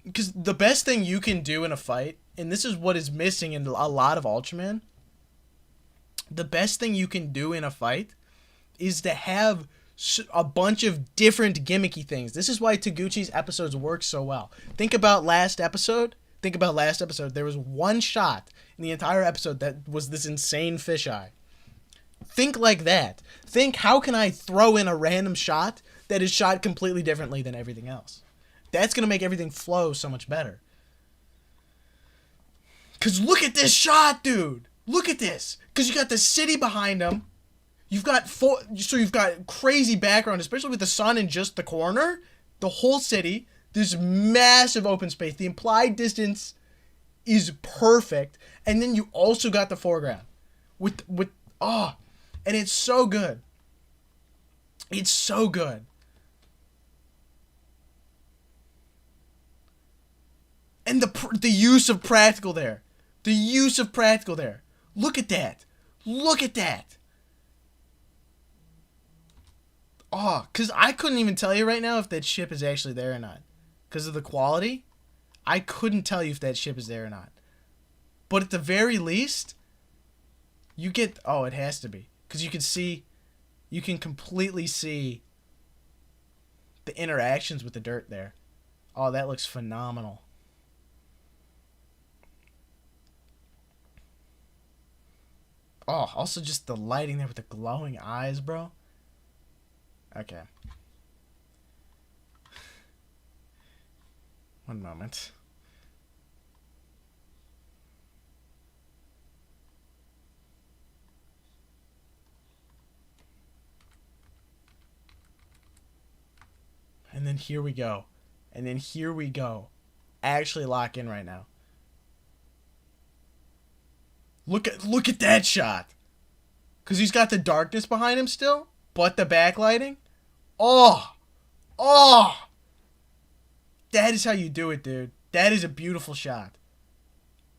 Because the best thing you can do in a fight, and this is what is missing in a lot of Ultraman, the best thing you can do in a fight is to have a bunch of different gimmicky things. This is why Taguchi's episodes work so well. Think about last episode. There was one shot in the entire episode that was this insane fisheye. Think like that. Think, how can I throw in a random shot that is shot completely differently than everything else? That's going to make everything flow so much better. Because look at this shot, dude. Look at this. Because you got the city behind him. You've got you've got crazy background, especially with the sun in just the corner. The whole city, this massive open space. The implied distance is perfect, and then you also got the foreground and it's so good. It's so good. And the use of practical there. The use of practical there. Look at that. Look at that. Oh, because I couldn't even tell you right now if that ship is actually there or not. Because of the quality, I couldn't tell you if that ship is there or not. But at the very least, you get... Oh, it has to be. Because you can see... You can completely see the interactions with the dirt there. Oh, that looks phenomenal. Oh, also just the lighting there with the glowing eyes, bro. Okay. One moment. And then here we go. And then here we go. Actually lock in right now. Look at that shot. Cause he's got the darkness behind him still, but the backlighting. Oh. Oh. That is how you do it, dude. That is a beautiful shot.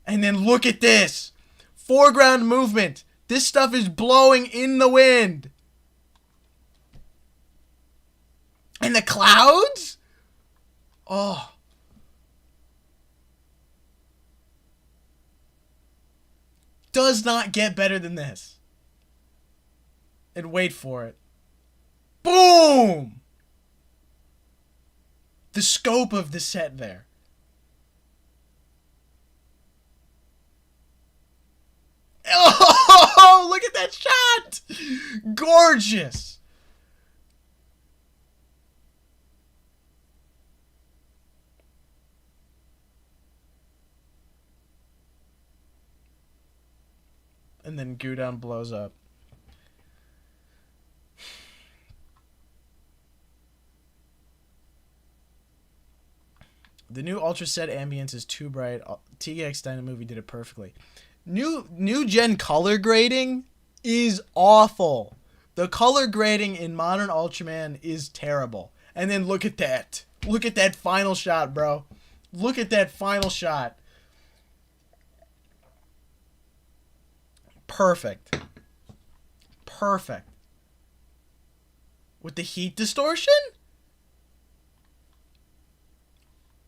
And then look at this. Foreground movement. This stuff is blowing in the wind. And the clouds? Oh. Does not get better than this. And wait for it. Boom! The scope of the set there. Oh, look at that shot! Gorgeous! And then Gudon blows up. The new Ultra Set ambience is too bright. TX Dyna movie did it perfectly. New gen color grading is awful. The color grading in Modern Ultraman is terrible. And then look at that. Look at that final shot, bro. Look at that final shot. Perfect. Perfect. With the heat distortion?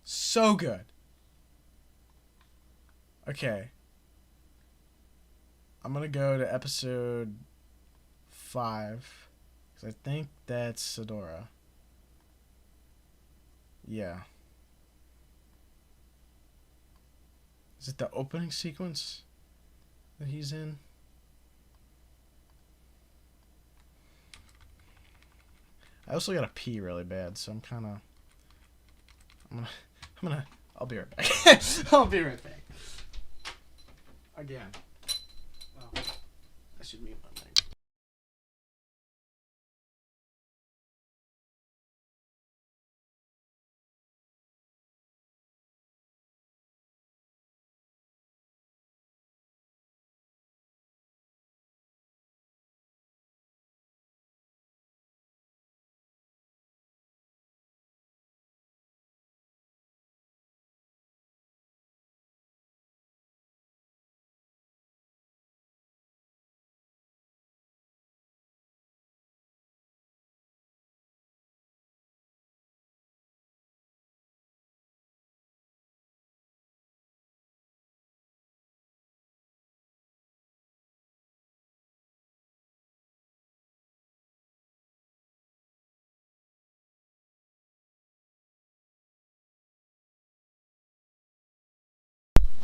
So good. Okay. I'm gonna go to episode 5. Because I think that's Sedora. Yeah. Is it the opening sequence that he's in? I also gotta pee really bad, so I'm gonna I'll be right back. I'll be right back. Again. Well, I should mute my mic.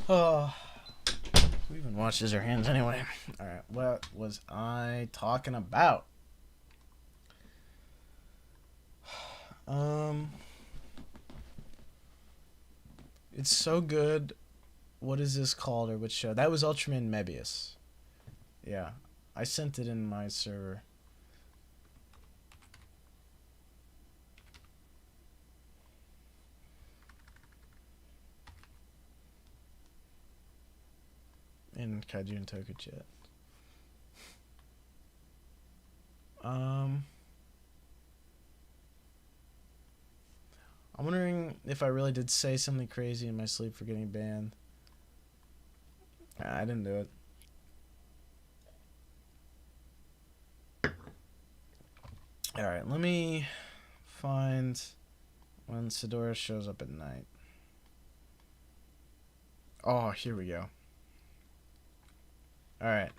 Oh, who even washes their hands anyway? Alright, what was I talking about? It's so good. What is this called or which show? That was Ultraman Mebius. Yeah, I sent it in my server. In Kaiju and Tokuchat. I'm wondering if I really did say something crazy in my sleep for getting banned. Nah, I didn't do it. Alright, let me find when Sidora shows up at night. Oh, here we go. Alright.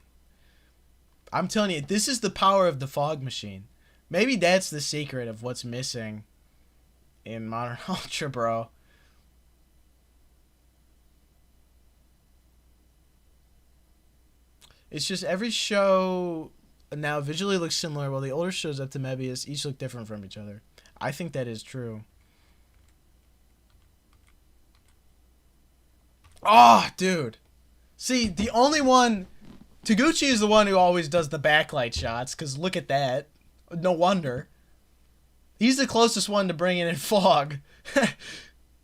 I'm telling you, this is the power of the fog machine. Maybe that's the secret of what's missing in Modern Ultra, bro. It's just every show now visually looks similar, while the older shows up to Mebius each look different from each other. I think that is true. Oh, dude. See, the only one... Taguchi is the one who always does the backlight shots, because look at that. No wonder. He's the closest one to bringing in fog.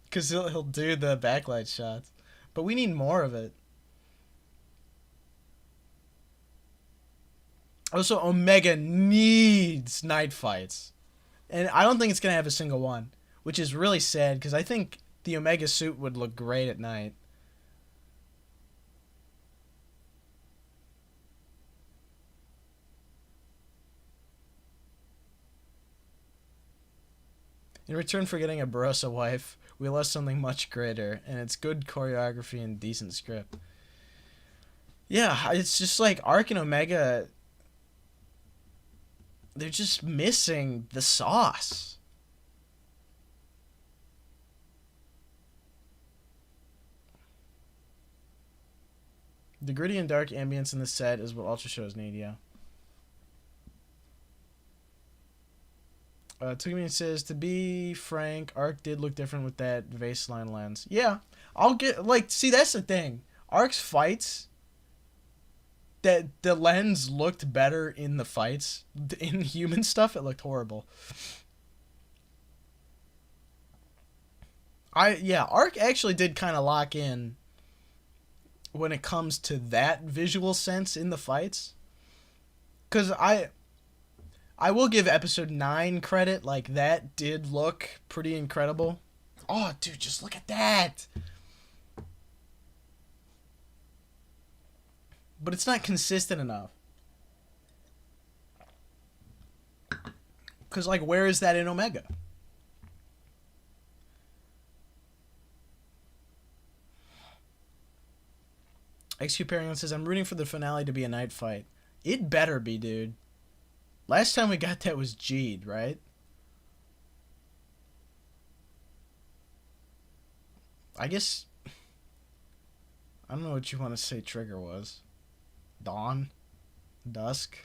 Because he'll do the backlight shots. But we need more of it. Also, Omega needs night fights. And I don't think it's going to have a single one. Which is really sad, because I think the Omega suit would look great at night. In return for getting a Barossa wife, we lost something much greater, and it's good choreography and decent script. Yeah, it's just like Arc and Omega, they're just missing the sauce. The gritty and dark ambience in the set is what Ultra shows need, yeah. Tugami says, to be frank, Arc did look different with that Vaseline lens. Yeah, I'll get, like, see, that's the thing. Arc's fights, that the lens looked better in the fights. In human stuff, it looked horrible. Arc actually did kind of lock in when it comes to that visual sense in the fights. Because I will give episode 9 credit. Like, that did look pretty incredible. Oh, dude, just look at that. But it's not consistent enough. Because, like, where is that in Omega? XQ Paragon says, I'm rooting for the finale to be a night fight. It better be, dude. Last time we got that was Jeed, right? I guess... I don't know what you want to say Trigger was. Dawn? Dusk?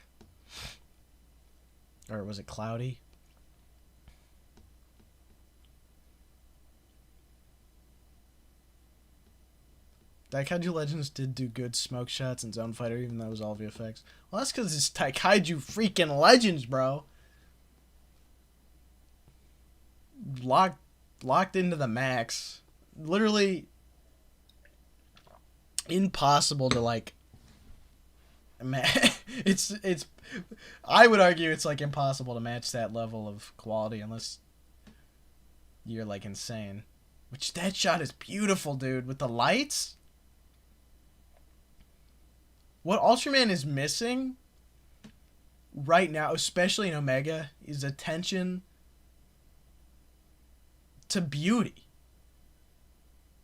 Or was it Cloudy? Daikaiju Legends did do good smoke shots in Zone Fighter, even though it was all VFX. Well, that's because it's Daikaiju freaking Legends, bro. Locked into the max. Literally impossible to, like... it's I would argue it's, like, impossible to match that level of quality unless you're, like, insane. Which, that shot is beautiful, dude. With the lights... What Ultraman is missing right now, especially in Omega, is attention to beauty.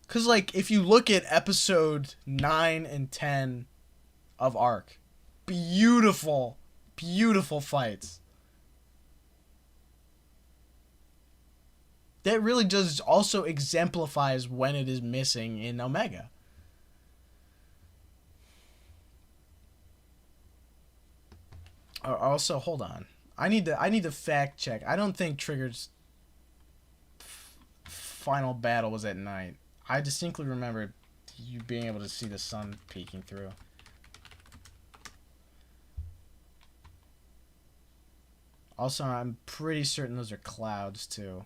Because, like, if you look at episode 9 and 10 of Arc, beautiful, beautiful fights. That really just also exemplifies when it is missing in Omega. Also, hold on. I need to fact check. I don't think Trigger's final battle was at night. I distinctly remember you being able to see the sun peeking through. Also, I'm pretty certain those are clouds too.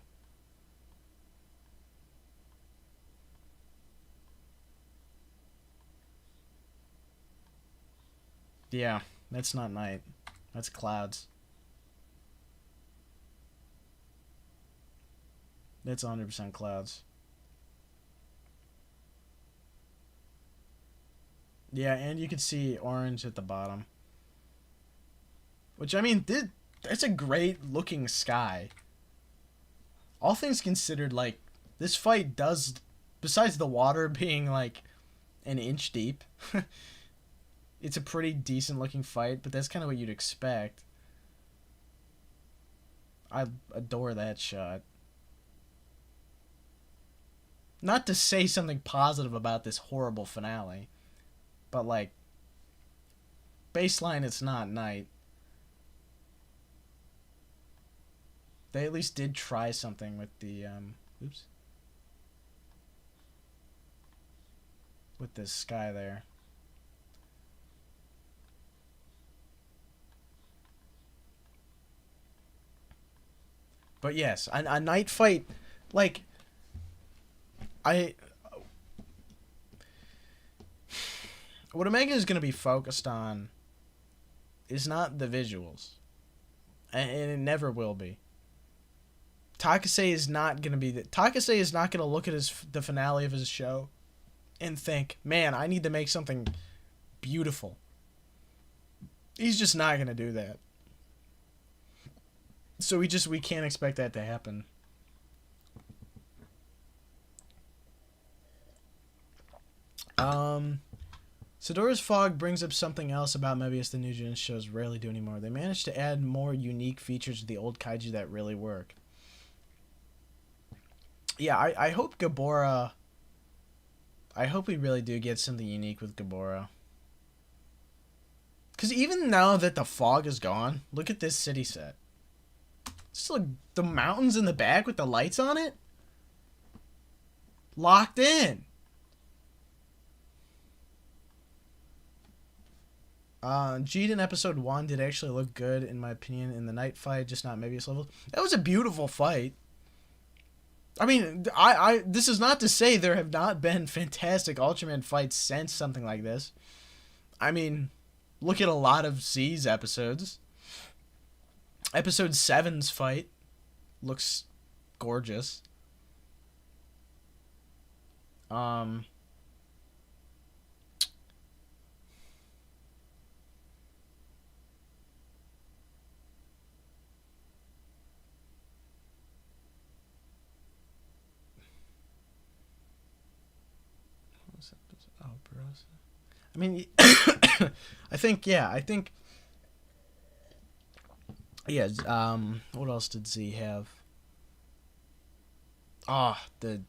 Yeah, that's not night. That's clouds. It's 100% clouds. Yeah, and you can see orange at the bottom. Which, I mean, that's a great looking sky. All things considered, like, this fight does, besides the water being, like, an inch deep, it's a pretty decent looking fight, but that's kind of what you'd expect. I adore that shot. Not to say something positive about this horrible finale, but, like, baseline, it's not night. They at least did try something with the, oops. With this sky there. But yes, a night fight, like, what Omega is going to be focused on is not the visuals. And it never will be. Takase is not going to be Takase is not going to look at the finale of his show and think, man, I need to make something beautiful. He's just not going to do that. So we can't expect that to happen. Sidora's Fog brings up something else about Mebius the New Gen shows rarely do anymore. They managed to add more unique features to the old kaiju that really work. Yeah, I hope Gabora... I hope we really do get something unique with Gabora. Because even now that the fog is gone, look at this city set. Just like the mountains in the back with the lights on it. Locked in. Jeet in episode 1 did actually look good, in my opinion, in the night fight, just not Mebius level. That was a beautiful fight. I mean, this is not to say there have not been fantastic Ultraman fights since something like this. I mean, look at a lot of Z's episodes. Episode 7's fight looks gorgeous. I mean, I think, yeah, what else did Z have? Ah, the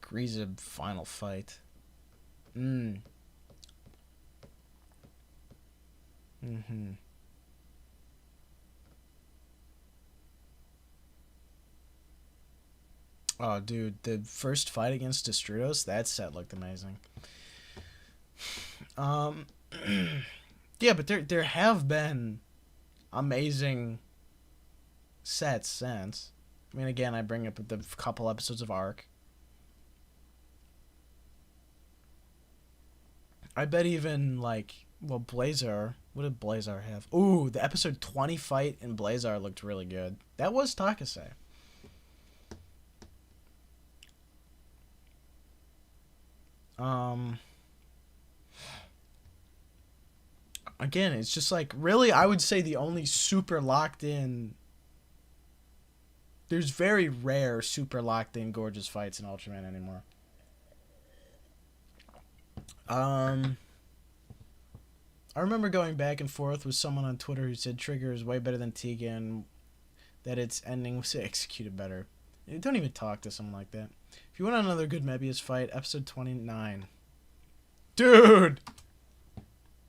Grieza final fight. Oh, dude, the first fight against Destrudos, that set looked amazing. Yeah, but there have been amazing sets since. I mean, again, I bring up the couple episodes of Arc. I bet even, like, well, Blazar, what did Blazar have? Ooh, the episode 20 fight in Blazar looked really good. That was Takase. Again, it's just like, really, I would say the only super locked in... There's very rare super locked in gorgeous fights in Ultraman anymore. I remember going back and forth with someone on Twitter who said Trigger is way better than Tiga and that its ending was executed better. Don't even talk to someone like that. If you want another good Mebius fight, episode 29. Dude!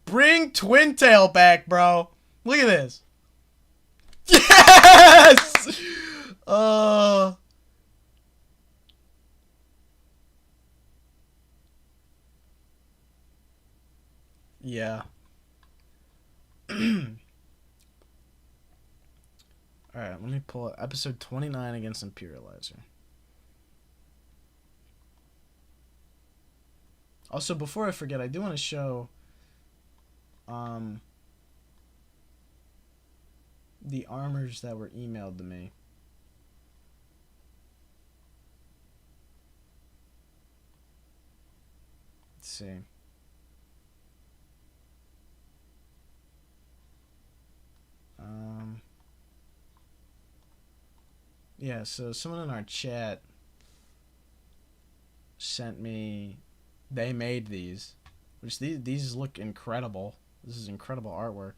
Bring Twin Tail back, bro. Look at this. Yes! Yeah. Alright, let me pull up episode 29 against Imperializer. Also, before I forget, I do want to show the armors that were emailed to me. see. Yeah, so someone in our chat sent me, they made these, which these look incredible. This is incredible artwork.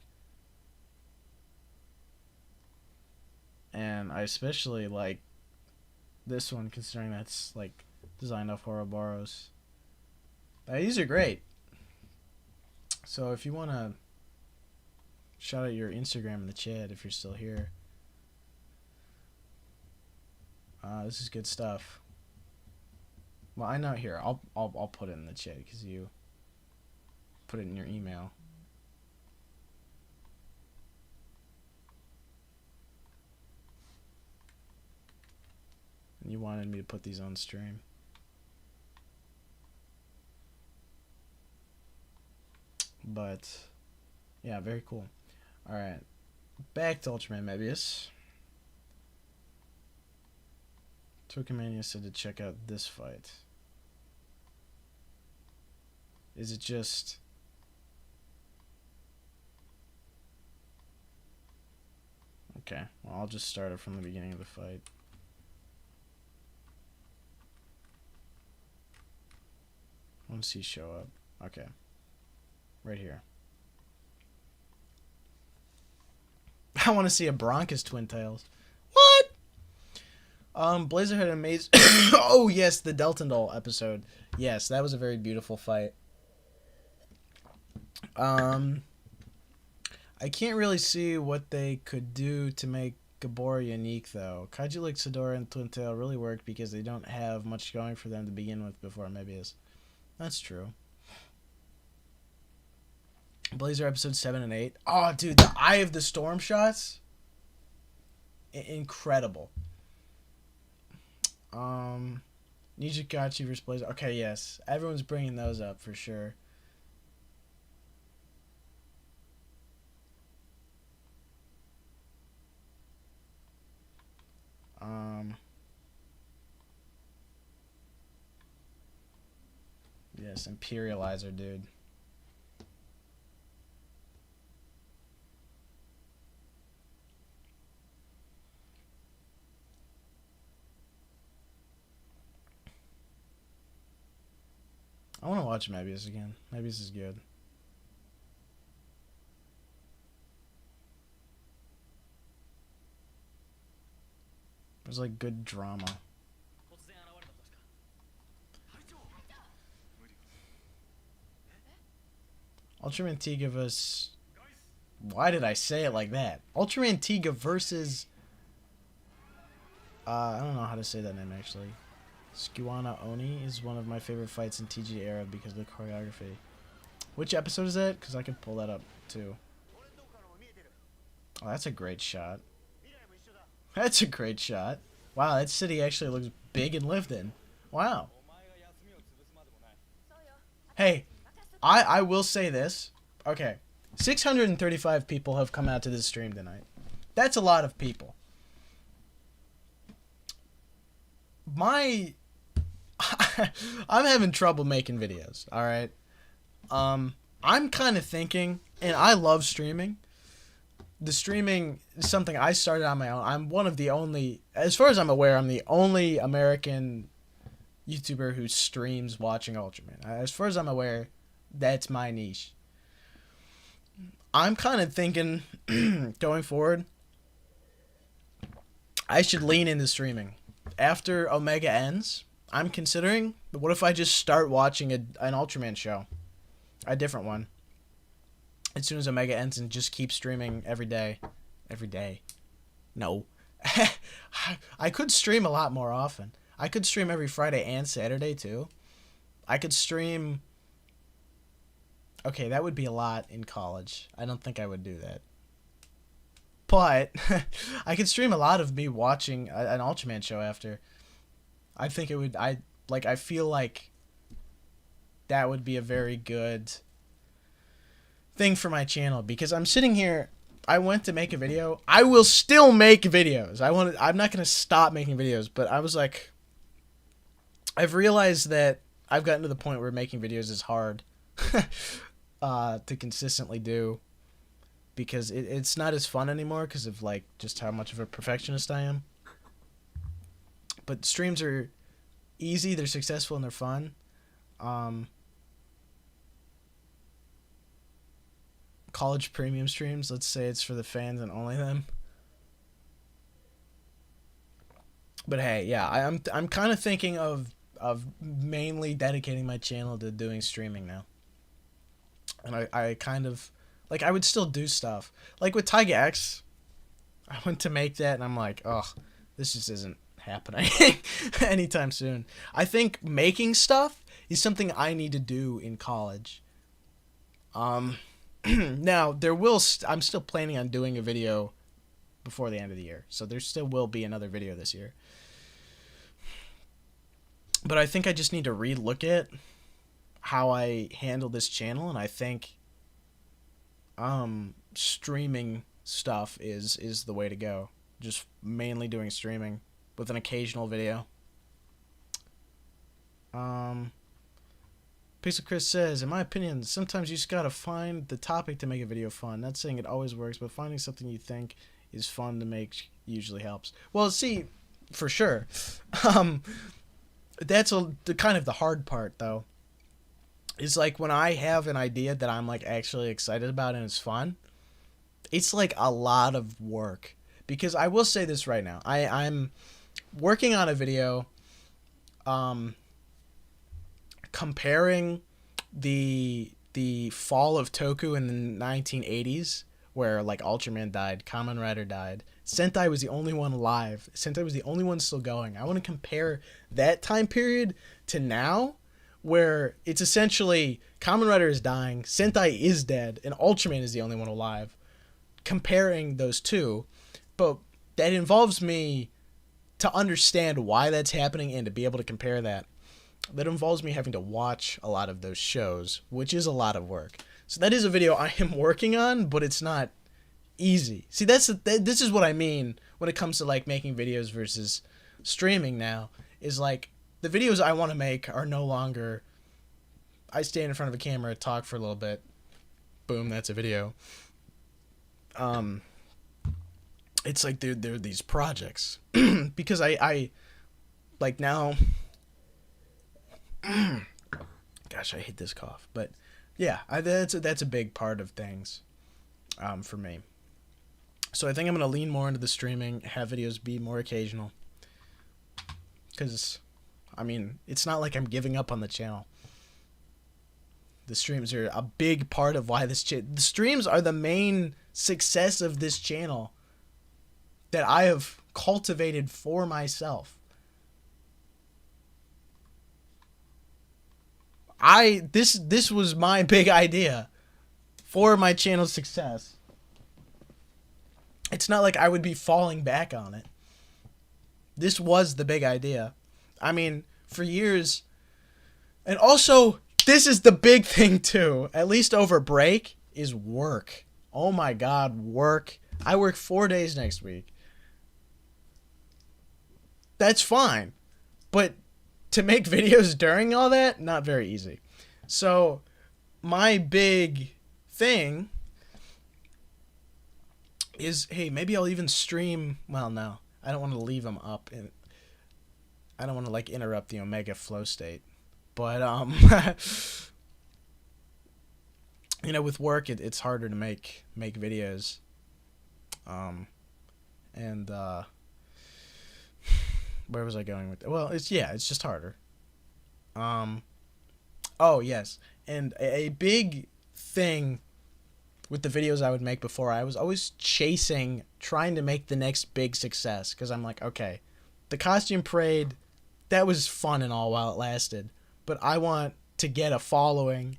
And I especially like this one, considering that's like designed off Ouroboros. These are great. So if you want to shout out your Instagram in the chat if you're still here. This is good stuff. Well, I know here. I'll put it in the chat because you put it in your email. And you wanted me to put these on stream. But yeah, very cool. All right, back to Ultraman Mebius. Twickermania said to check out this fight. Is it just... Okay, well, I'll just start it from the beginning of the fight. I want to see show up. Okay. Right here. I want to see a Bronchus Twin Tails. What? Blazer had an amazing... Oh, yes, the Deltandol episode. Yes, that was a very beautiful fight. I can't really see what they could do to make Gabora unique, though. Kaiju like Sidora and Twin Tail really worked because they don't have much going for them to begin with before Mebius. That's true. Blazer episode 7 and 8. Oh, dude, the Eye of the Storm shots? Incredible. Nijikachi vs. Blazer. Okay, yes. Everyone's bringing those up for sure. Yes, Imperializer, dude. I want to watch Mebius again. Mebius is good. There's like good drama. Ultraman Tiga vs... Why did I say it like that? Ultraman Tiga versus... I don't know how to say that name actually. Skiwana Oni is one of my favorite fights in TG era because of the choreography. Which episode is that? Because I can pull that up too. Oh, that's a great shot. That's a great shot. Wow, that city actually looks big and lived in. Wow. Hey, I will say this. Okay, 635 people have come out to this stream tonight. That's a lot of people. I'm having trouble making videos, alright? I'm kind of thinking, and I love streaming. The streaming is something I started on my own. I'm one of the only, as far as I'm aware, I'm the only American YouTuber who streams watching Ultraman. As far as I'm aware, that's my niche. I'm kind of thinking, going forward, I should lean into streaming. After Omega ends, I'm considering, what if I just start watching an Ultraman show? A different one. As soon as Omega ends and just keep streaming every day. Every day. No. I could stream a lot more often. I could stream every Friday and Saturday too. I could stream... Okay, that would be a lot in college. I don't think I would do that. But I could stream a lot of me watching an Ultraman show after. I think it would... I feel like that would be a very good thing for my channel, because I'm sitting here, I went to make a video. I will still make videos. I'm not going to stop making videos, but I was like, I've realized that I've gotten to the point where making videos is hard to consistently do, because it's not as fun anymore because of like just how much of a perfectionist I am. But streams are easy, they're successful, and they're fun. College premium streams, let's say it's for the fans and only them. But hey, yeah, I'm kind of thinking of mainly dedicating my channel to doing streaming now. And I kind of, like, I would still do stuff. Like with Tyga X, I went to make that and I'm like, oh, this just isn't happening anytime soon. I think making stuff is something I need to do in college. Now, I'm still planning on doing a video before the end of the year. So there still will be another video this year. But I think I just need to re-look at how I handle this channel, and I think streaming stuff is the way to go. Just mainly doing streaming with an occasional video. Pixel Chris says, in my opinion, sometimes you just gotta find the topic to make a video fun. Not saying it always works, but finding something you think is fun to make usually helps. Well, see, for sure. That's the kind of the hard part, though. It's like when I have an idea that I'm like actually excited about and it's fun, it's like a lot of work. Because I will say this right now, I'm working on a video comparing the fall of Toku in the 1980s, where like Ultraman died, Kamen Rider died, Sentai was the only one alive, Sentai was the only one still going. I want to compare that time period to now, where it's essentially Kamen Rider is dying, Sentai is dead, and Ultraman is the only one alive. Comparing those two, but that involves me to understand why that's happening and to be able to compare that. That involves me having to watch a lot of those shows, which is a lot of work. So that is a video I am working on, but it's not easy. See, this is what I mean when it comes to like making videos versus streaming now, is like the videos I want to make are no longer I stand in front of a camera, talk for a little bit, boom, that's a video. It's like they're these projects because I like now. Gosh, I hate this cough, but yeah, that's a big part of things for me. So I think I'm gonna lean more into the streaming, have videos be more occasional, because I mean it's not like I'm giving up on the channel. The streams are a big part of why the streams are the main success of this channel that I have cultivated for myself. This was my big idea for my channel's success. It's not like I would be falling back on it. This was the big idea. I mean, for years, and also this is the big thing too, at least over break, is work. Oh my God, work. I work 4 days next week. That's fine. But to make videos during all that, not very easy. So my big thing is, hey, maybe I'll even stream. Well, no, I don't want to leave them up, and I don't want to like interrupt the Omega flow state. But you know, with work, it's harder to make videos. And where was I going with that? Well, it's just harder. Oh yes, and a big thing with the videos I would make before, I was always trying to make the next big success, because I'm like, okay, the costume parade, that was fun and all while it lasted, but I want to get a following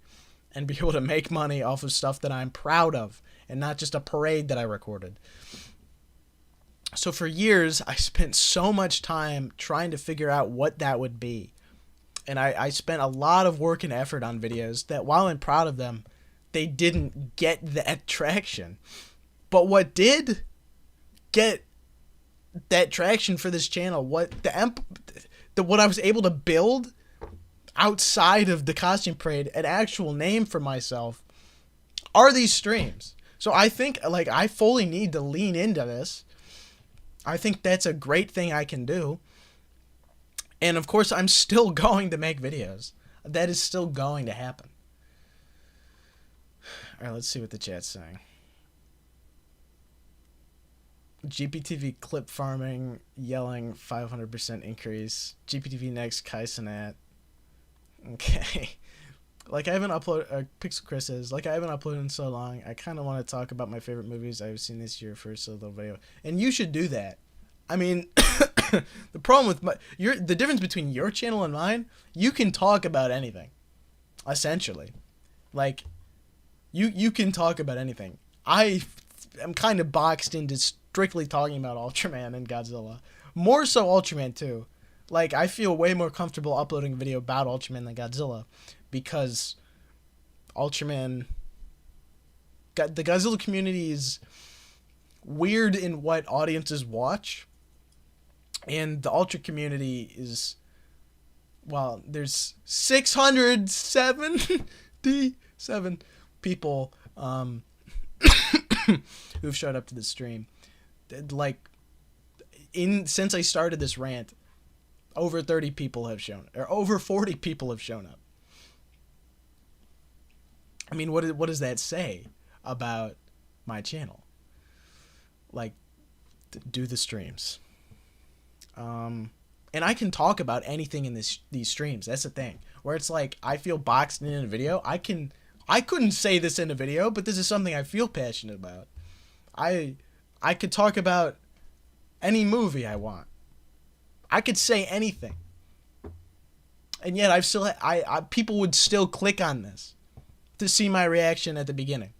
and be able to make money off of stuff that I'm proud of, and not just a parade that I recorded. So for years, I spent so much time trying to figure out what that would be. And I spent a lot of work and effort on videos that, while I'm proud of them, they didn't get that traction. But what did get that traction for this channel, what I was able to build, outside of the costume parade, an actual name for myself, are these streams. So I think, like, I fully need to lean into this. I think that's a great thing I can do. And of course, I'm still going to make videos. That is still going to happen. Alright, let's see what the chat's saying. GPTV clip farming, yelling 500% increase. GPTV next, Kaisenat. Okay. Like, I haven't uploaded, Pixel Chris says, like, I haven't uploaded in so long. I kind of want to talk about my favorite movies I've seen this year for a solo video. And you should do that. I mean, the problem with the difference between your channel and mine, you can talk about anything. Essentially. Like, you can talk about anything. I am kind of boxed into strictly talking about Ultraman and Godzilla. More so Ultraman, too. Like, I feel way more comfortable uploading a video about Ultraman than Godzilla. Because Ultraman... the Godzilla community is weird in what audiences watch. And the Ultra community is... well, there's 677 people who've showed up to the stream. Like, since I started this rant, over 30 people have shown, or over 40 people have shown up. I mean, what does that say about my channel? Like, do the streams. And I can talk about anything in these streams. That's the thing. Where it's like, I feel boxed in a video. I couldn't say this in a video, but this is something I feel passionate about. I could talk about any movie I want. I could say anything. And yet people would still click on this to see my reaction at the beginning.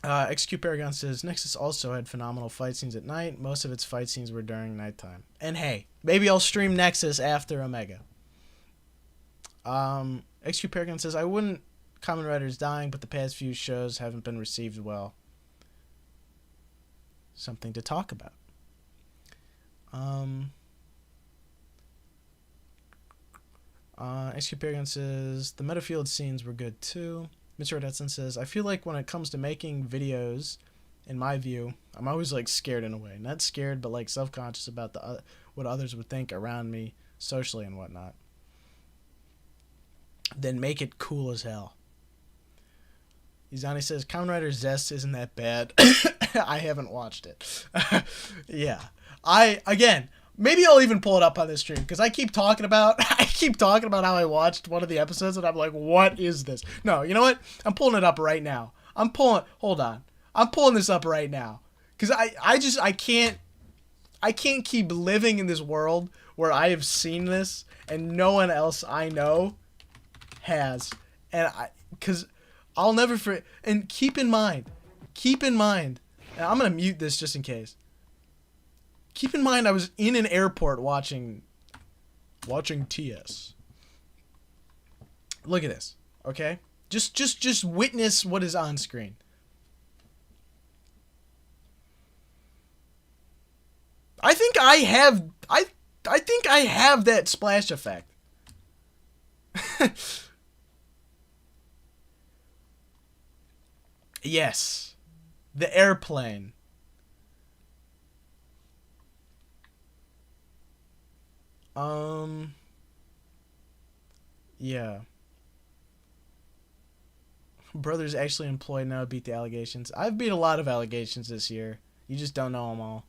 XQ Paragon says, Nexus also had phenomenal fight scenes at night. Most of its fight scenes were during nighttime. And hey, maybe I'll stream Nexus after Omega. XQ Paragon says, I wouldn't Kamen Rider's dying, but the past few shows haven't been received well. Something to talk about. XQ Paragon says, the Metafield scenes were good too. Mr. Redetson says, I feel like when it comes to making videos, in my view, I'm always like scared in a way. Not scared, but like self-conscious about what others would think around me socially and whatnot. Then make it cool as hell. Izani says, Kamen Rider Zest isn't that bad. I haven't watched it. Yeah. Again, maybe I'll even pull it up on this stream, because I keep talking about how I watched one of the episodes, and I'm like, what is this? No, you know what? I'm pulling it up right now. Hold on. I'm pulling this up right now. Because I can't keep living in this world where I have seen this, and no one else I know has. Because I'll never forget. And keep in mind, and I'm going to mute this just in case. Keep in mind, I was in an airport watching TS. Look at this, okay? Just witness what is on screen. I think I have that splash effect. Yes. The airplane. Yeah. Brother's actually employed now, beat the allegations. I've beat a lot of allegations this year. You just don't know them all.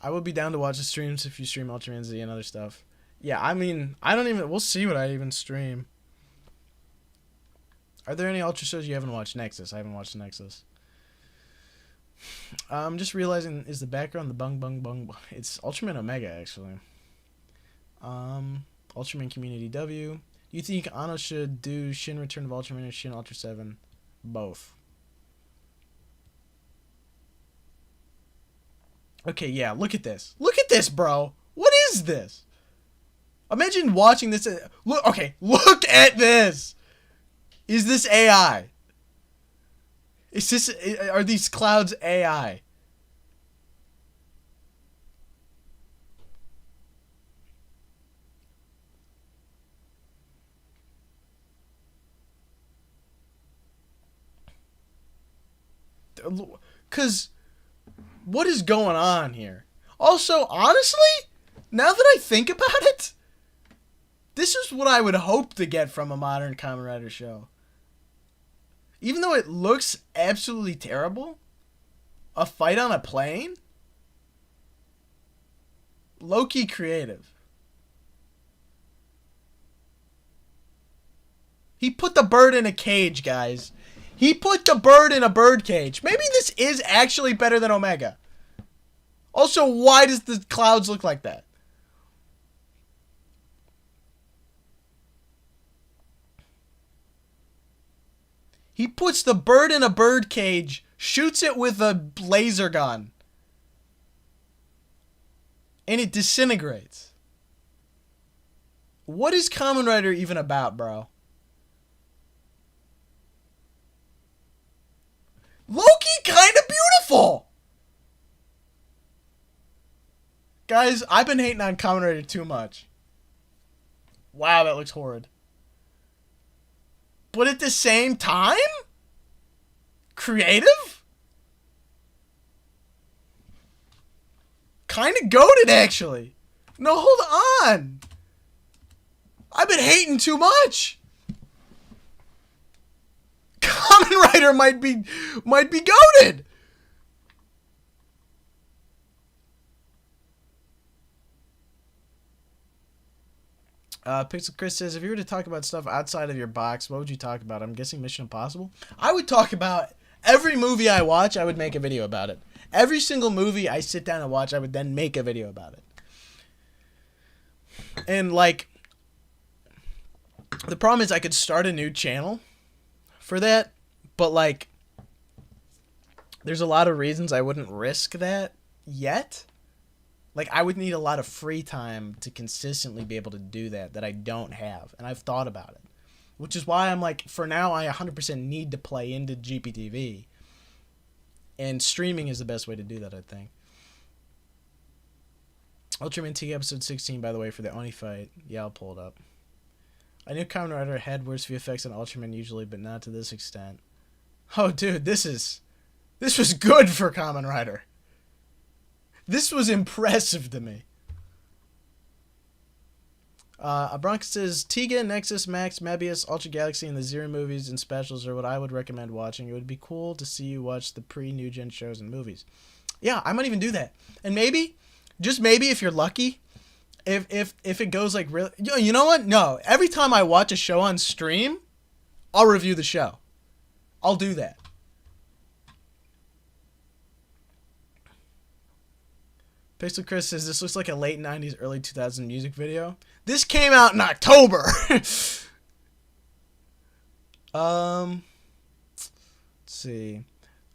I would be down to watch the streams if you stream Ultraman Z and other stuff. Yeah, I mean, we'll see what I even stream. Are there any Ultra shows you haven't watched? Nexus. I haven't watched Nexus. I'm just realizing, is the background the bung bung bung bung? It's Ultraman Omega, actually. Ultraman Community W. Do you think Anno should do Shin Return of Ultraman or Shin Ultra 7? Both. Okay, yeah, look at this. Look at this, bro. What is this? Imagine watching this. Look at this. Is this AI? Are these clouds AI? Because what is going on here? Also, honestly, now that I think about it, this is what I would hope to get from a modern Kamen Rider show. Even though it looks absolutely terrible, a fight on a plane? Low-key creative. He put the bird in a cage, guys. He put the bird in a bird cage. Maybe this is actually better than Omega. Also, why does the clouds look like that? He puts the bird in a bird cage, shoots it with a laser gun, and it disintegrates. What is Kamen Rider even about, bro? Loki kind of beautiful! Guys, I've been hating on Kamen Rider too much. Wow, that looks horrid. But at the same time? Creative? Kind of goated, actually. No, hold on. I've been hating too much. Kamen Rider might be goated. Pixel Chris says, if you were to talk about stuff outside of your box, what would you talk about? I'm guessing Mission Impossible. I would talk about every movie I watch. I would make a video about it. Every single movie I sit down and watch, I would then make a video about it. And like, the problem is I could start a new channel for that, but like, there's a lot of reasons I wouldn't risk that yet. Like, I would need a lot of free time to consistently be able to do that I don't have. And I've thought about it. Which is why I'm like, for now, I 100% need to play into GPTV. And streaming is the best way to do that, I think. Ultraman T episode 16, by the way, for the Oni fight. Yeah, I'll pull it up. I knew Kamen Rider had worse VFX than Ultraman usually, but not to this extent. Oh, dude, this was good for Kamen Rider. This was impressive to me. Abronx says, Tiga, Nexus, Max, Mebius, Ultra Galaxy, and the Zero movies and specials are what I would recommend watching. It would be cool to see you watch the pre-New Gen shows and movies. Yeah, I might even do that. And maybe, just maybe if you're lucky, if it goes like really... You know what? No. Every time I watch a show on stream, I'll review the show. I'll do that. Pixel Chris says, this looks like a late 90s, early 2000s music video. This came out in October! Let's see.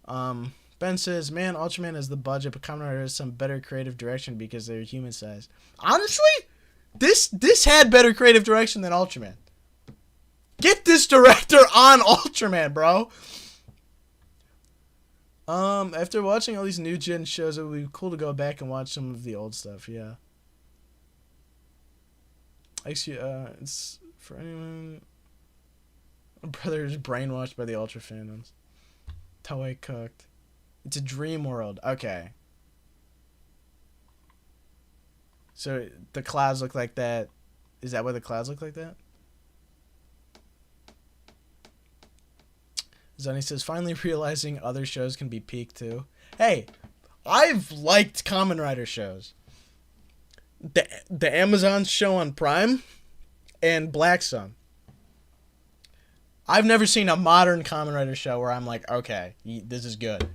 Ben says, man, Ultraman has the budget, but Kamen Rider has some better creative direction because they're human sized. Honestly, this had better creative direction than Ultraman. Get this director on Ultraman, bro! After watching all these new gen shows, it would be cool to go back and watch some of the old stuff, yeah. Actually, it's for anyone... My brother is brainwashed by the Ultra fandoms. Toei cooked. It's a dream world. Okay. So, the clouds look like that. Is that why the clouds look like that? Zunny says, finally realizing other shows can be peak too. Hey, I've liked Kamen Rider shows. The Amazon show on Prime and Black Sun. I've never seen a modern Kamen Rider show where I'm like, okay, this is good.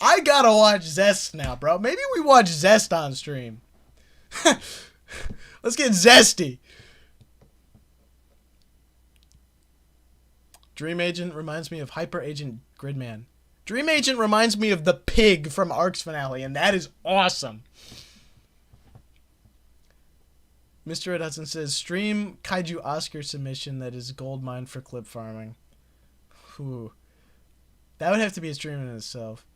I gotta watch Zest now, bro. Maybe we watch Zest on stream. Let's get zesty. Dream Agent reminds me of Hyper Agent Gridman. Dream Agent reminds me of the pig from Ark's finale, and that is awesome. Mr. Red Hudson says, stream Kaiju Oscar submission that is gold mine for clip farming. Whew. That would have to be a stream in itself.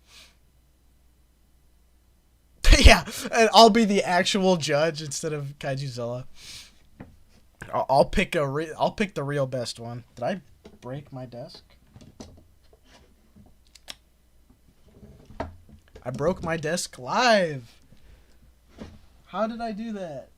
Yeah, and I'll be the actual judge instead of Kaijuzilla. I'll pick the real best one. Did I break my desk? I broke my desk live. How did I do that?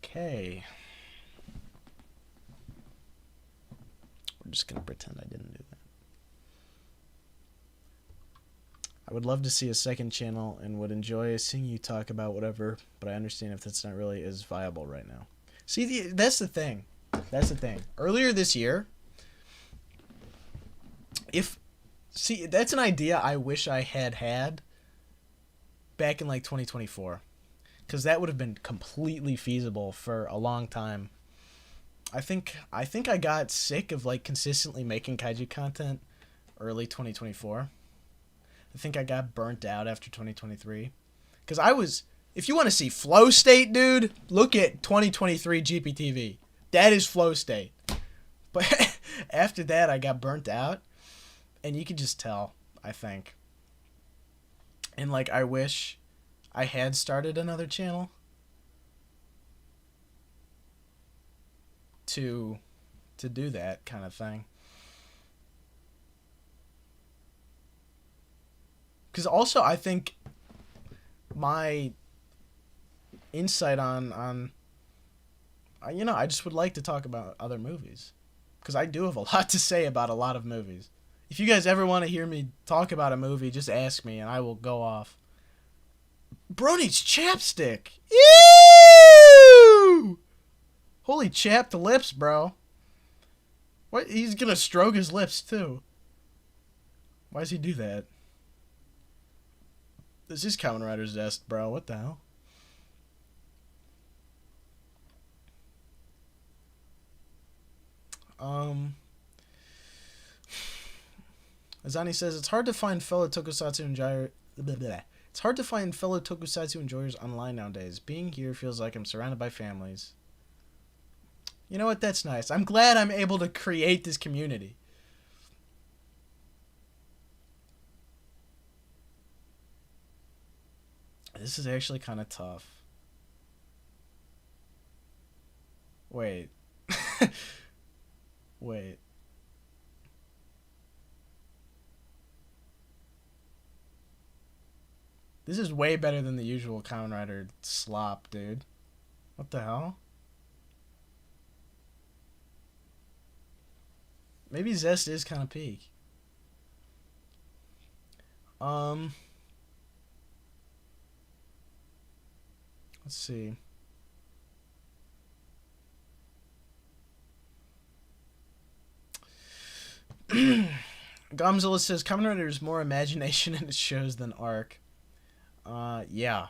Okay. We're just going to pretend I didn't do that. I would love to see a second channel and would enjoy seeing you talk about whatever, but I understand if that's not really as viable right now. See, that's the thing. That's the thing. Earlier this year, that's an idea I wish I had back in like 2024. Because that would have been completely feasible for a long time. I think I got sick of like consistently making kaiju content early 2024. I think I got burnt out after 2023. Because if you want to see flow state, dude, look at 2023 GPTV. That is flow state. But after that, I got burnt out. And you can just tell, I think. And like, I wish I had started another channel to do that kind of thing. Because also, I think my insight on I just would like to talk about other movies. Because I do have a lot to say about a lot of movies. If you guys ever want to hear me talk about a movie, just ask me and I will go off. Bro needs chapstick. Ew! Holy chapped lips, bro. What? He's gonna stroke his lips, too. Why does he do that? This is Kamen Rider's desk, bro. What the hell? Azani says, it's hard to find fellow tokusatsu enjoyers. It's hard to find fellow tokusatsu enjoyers online nowadays. Being here feels like I'm surrounded by families. You know what? That's nice. I'm glad I'm able to create this community. This is actually kind of tough. Wait. Wait. This is way better than the usual Kamen Rider slop, dude. What the hell? Maybe Zest is kind of peak. Let's see. Godzilla says, Kamen Rider is more imagination in its shows than arc. Yeah.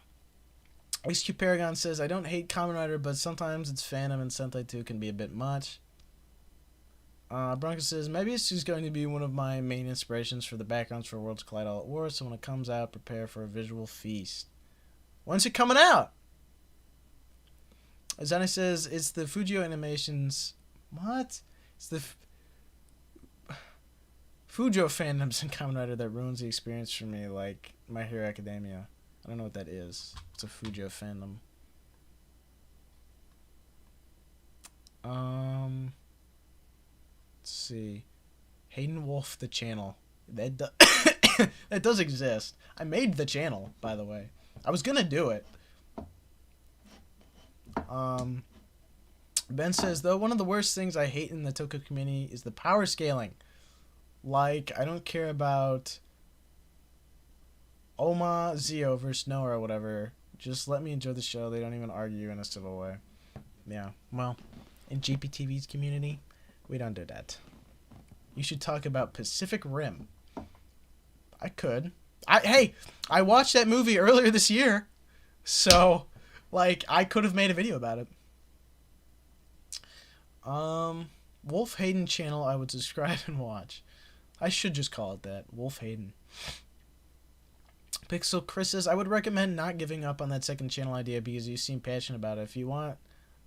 XQ Paragon says, I don't hate Kamen Rider, but sometimes its fandom and Sentai 2 can be a bit much. Bronco says, maybe it's just going to be one of my main inspirations for the backgrounds for Worlds Collide All at War, so when it comes out, prepare for a visual feast. When's it coming out? Azani says, it's the Fujio Animations... What? It's the Fujio fandoms in Kamen Rider that ruins the experience for me, like My Hero Academia. I don't know what that is. It's a Fujio fandom. Let's see. Hayden Wolf, the channel. That that does exist. I made the channel, by the way. I was gonna do it. Ben says, though, one of the worst things I hate in the Tokyo community is the power scaling. Like, I don't care about Oma Zio versus Noah or whatever. Just let me enjoy the show. They don't even argue in a civil way. Yeah, well, in GPTV's community, we don't do that. You should talk about Pacific Rim. I could. Hey, I watched that movie earlier this year. So, like, I could have made a video about it. Wolf Hayden channel I would subscribe and watch. I should just call it that. Wolf Hayden. Pixel Chris says, I would recommend not giving up on that second channel idea because you seem passionate about it.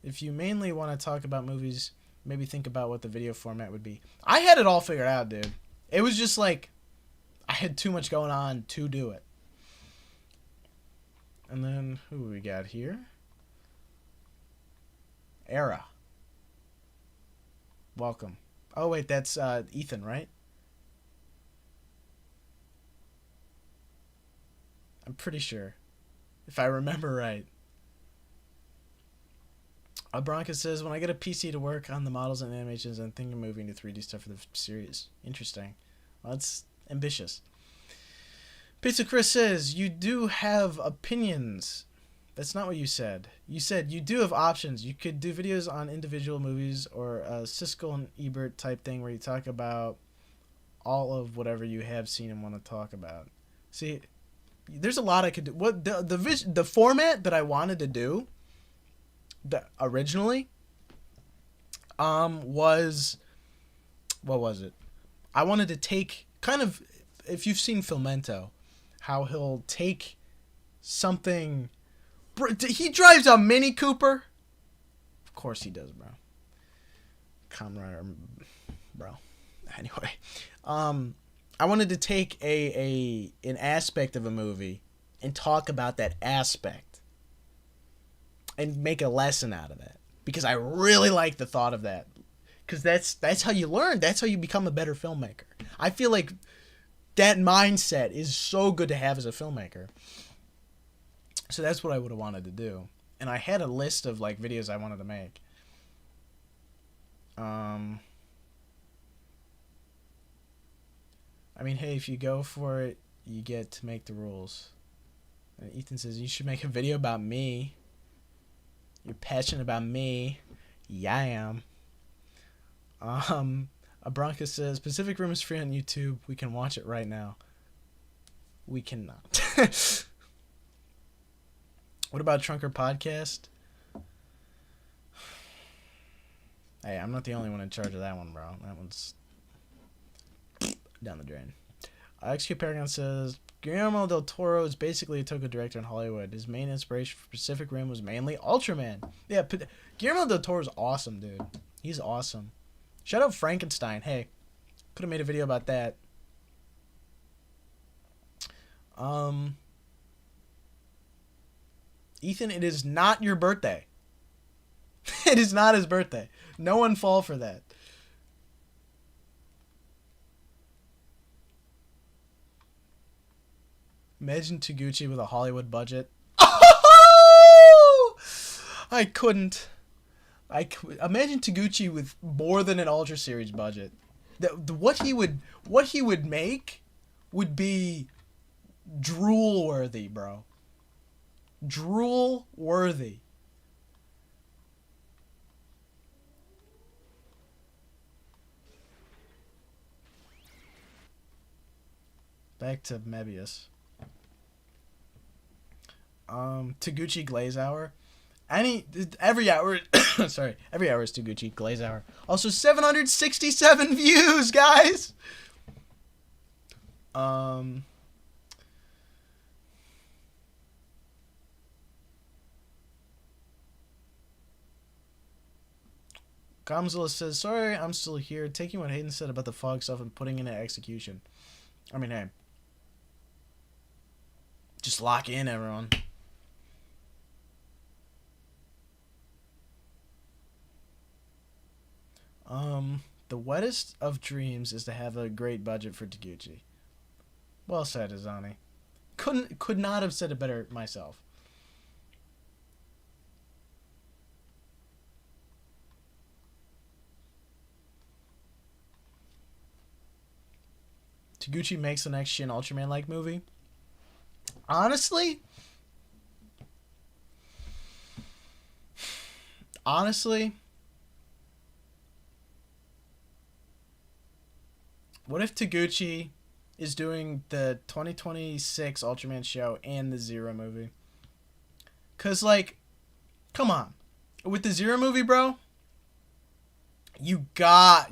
If you mainly want to talk about movies, maybe think about what the video format would be. I had it all figured out, dude. It was just like, I had too much going on to do it. And then, who we got here? Era. Welcome. Oh, wait, that's Ethan, right? I'm pretty sure. If I remember right. Bronca says, when I get a PC to work on the models and animations, I'm thinking of moving to 3D stuff for the series. Interesting. Well, that's ambitious. Pizza Chris says, you do have opinions. That's not what you said. You said you do have options. You could do videos on individual movies or a Siskel and Ebert type thing where you talk about all of whatever you have seen and want to talk about. See, there's a lot I could do. What the format that I wanted to do originally was, what was it? I wanted to take kind of, if you've seen Filmento, how he'll take something. He drives a Mini Cooper. Of course he does, bro. Kamen Rider, bro. Anyway, I wanted to take an aspect of a movie and talk about that aspect and make a lesson out of that, because I really like the thought of that, because that's how you learn. That's how you become a better filmmaker. I feel like that mindset is so good to have as a filmmaker. So that's what I would have wanted to do. And I had a list of like videos I wanted to make. I mean, hey, if you go for it, you get to make the rules. And Ethan says, you should make a video about me. You're passionate about me. Yeah, I am. Abranca says, Pacific Rim is free on YouTube. We can watch it right now. We cannot. What about Trunker Podcast? Hey, I'm not the only one in charge of that one, bro. That one's down the drain. XQ Paragon says, Guillermo del Toro is basically a token director in Hollywood. His main inspiration for Pacific Rim was mainly Ultraman. Yeah, Guillermo del Toro is awesome, dude. He's awesome. Shout out Frankenstein. Hey, could have made a video about that. Ethan, it is not your birthday. It is not his birthday. No one fall for that. Imagine Taguchi with a Hollywood budget. Oh! I couldn't. Imagine Taguchi with more than an Ultra Series budget. What he would make would be drool worthy, bro. Drool worthy. Back to Mebius. Taguchi Glaze Hour. Every hour sorry, every hour is Taguchi Glaze Hour. Also 767 views, guys. Godzilla says, sorry, I'm still here, taking what Hayden said about the fog stuff and putting it into execution. I mean, hey. Just lock in, everyone. The wettest of dreams is to have a great budget for Taguchi. Well said, Azani. Could not have said it better myself. Taguchi makes the next Shin Ultraman-like movie. Honestly, what if Taguchi is doing the 2026 Ultraman show and the Zero movie? Cause like, come on, with the Zero movie, bro, you got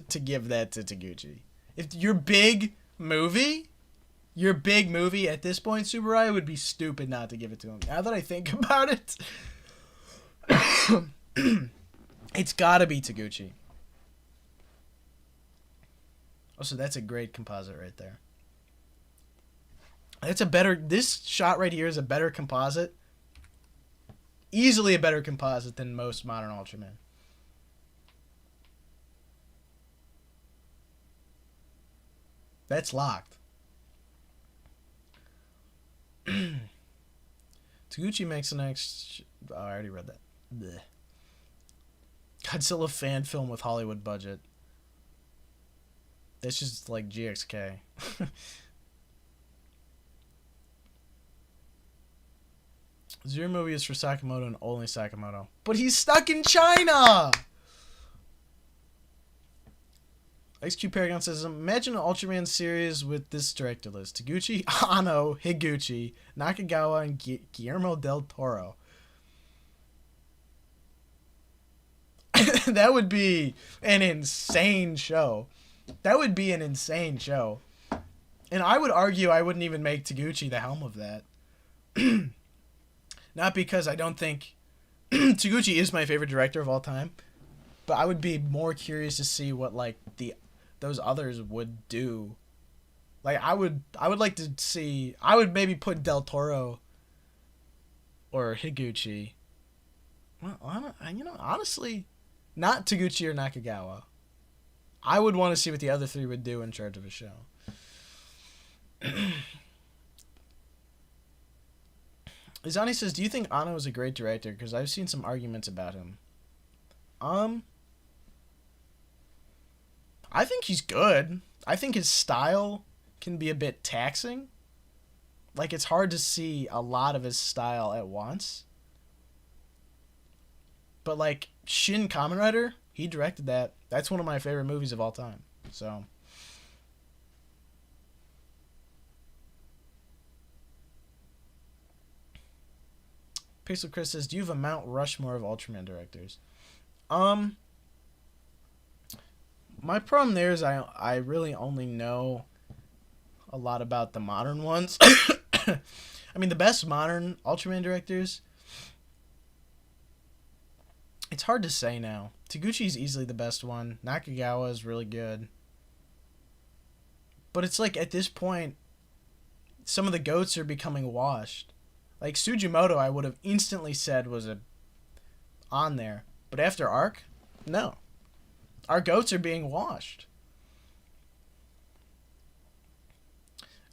to give that to Taguchi. If your big movie at this point, Subaru, would be stupid not to give it to him. Now that I think about it, it's gotta be Taguchi. Also, that's a great composite right there. This shot right here is a better composite. Easily a better composite than most modern Ultraman. That's locked. Taguchi makes the next... Oh, I already read that. Blech. Godzilla fan film with Hollywood budget. That's just like GXK. Zero movie is for Sakamoto and only Sakamoto. But he's stuck in China! XQ Paragon says, imagine an Ultraman series with this director list. Taguchi, Anno, Higuchi, Nakagawa, and Guillermo del Toro. That would be an insane show. That would be an insane show. And I would argue I wouldn't even make Taguchi the helm of that. Not because I don't think Taguchi is my favorite director of all time, but I would be more curious to see what like those others would do. Like I would like to see. I would maybe put Del Toro or Higuchi. Well, honestly, not Taguchi or Nakagawa. I would want to see what the other three would do in charge of a show. Izani says, do you think Anno is a great director? Because I've seen some arguments about him. I think he's good. I think his style can be a bit taxing. Like, it's hard to see a lot of his style at once. But, like, Shin Kamen Rider, he directed that. That's one of my favorite movies of all time. So... Pixel Chris says, do you have a Mount Rushmore of Ultraman directors? My problem there is I really only know a lot about the modern ones. I mean, the best modern Ultraman directors, it's hard to say now. Taguchi's easily the best one. Nakagawa is really good. But it's like, at this point, some of the GOATs are becoming washed. Like, Sujimoto, I would have instantly said was on there. But after Arc, no. Our GOATs are being washed.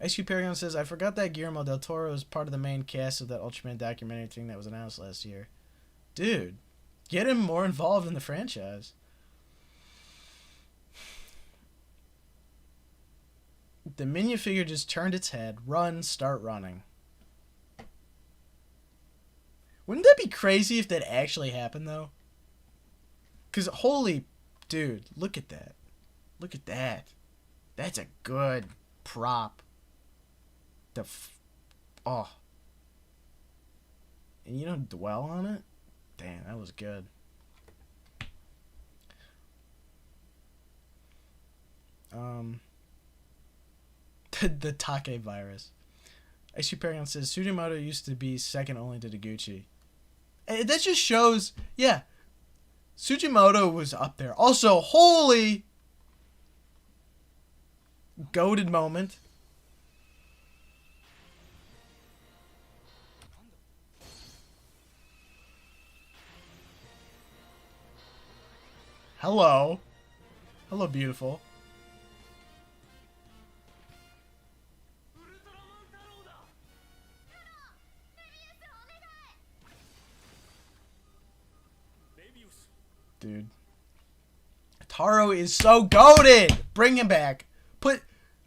XQ Paragon says, I forgot that Guillermo del Toro is part of the main cast of that Ultraman documentary thing that was announced last year. Dude, get him more involved in the franchise. The minion figure just turned its head. Run, start running. Wouldn't that be crazy if that actually happened, though? Because, holy... Dude, look at that. Look at that. That's a good prop. Oh. And you don't dwell on it? Damn, that was good. The Take virus. XQ Paragon says, Sujimoto used to be second only to Taguchi. That just shows, yeah, Sujimoto was up there. Also, holy goated moment. Hello. Hello, beautiful. Dude. Taro is so goated. Bring him back.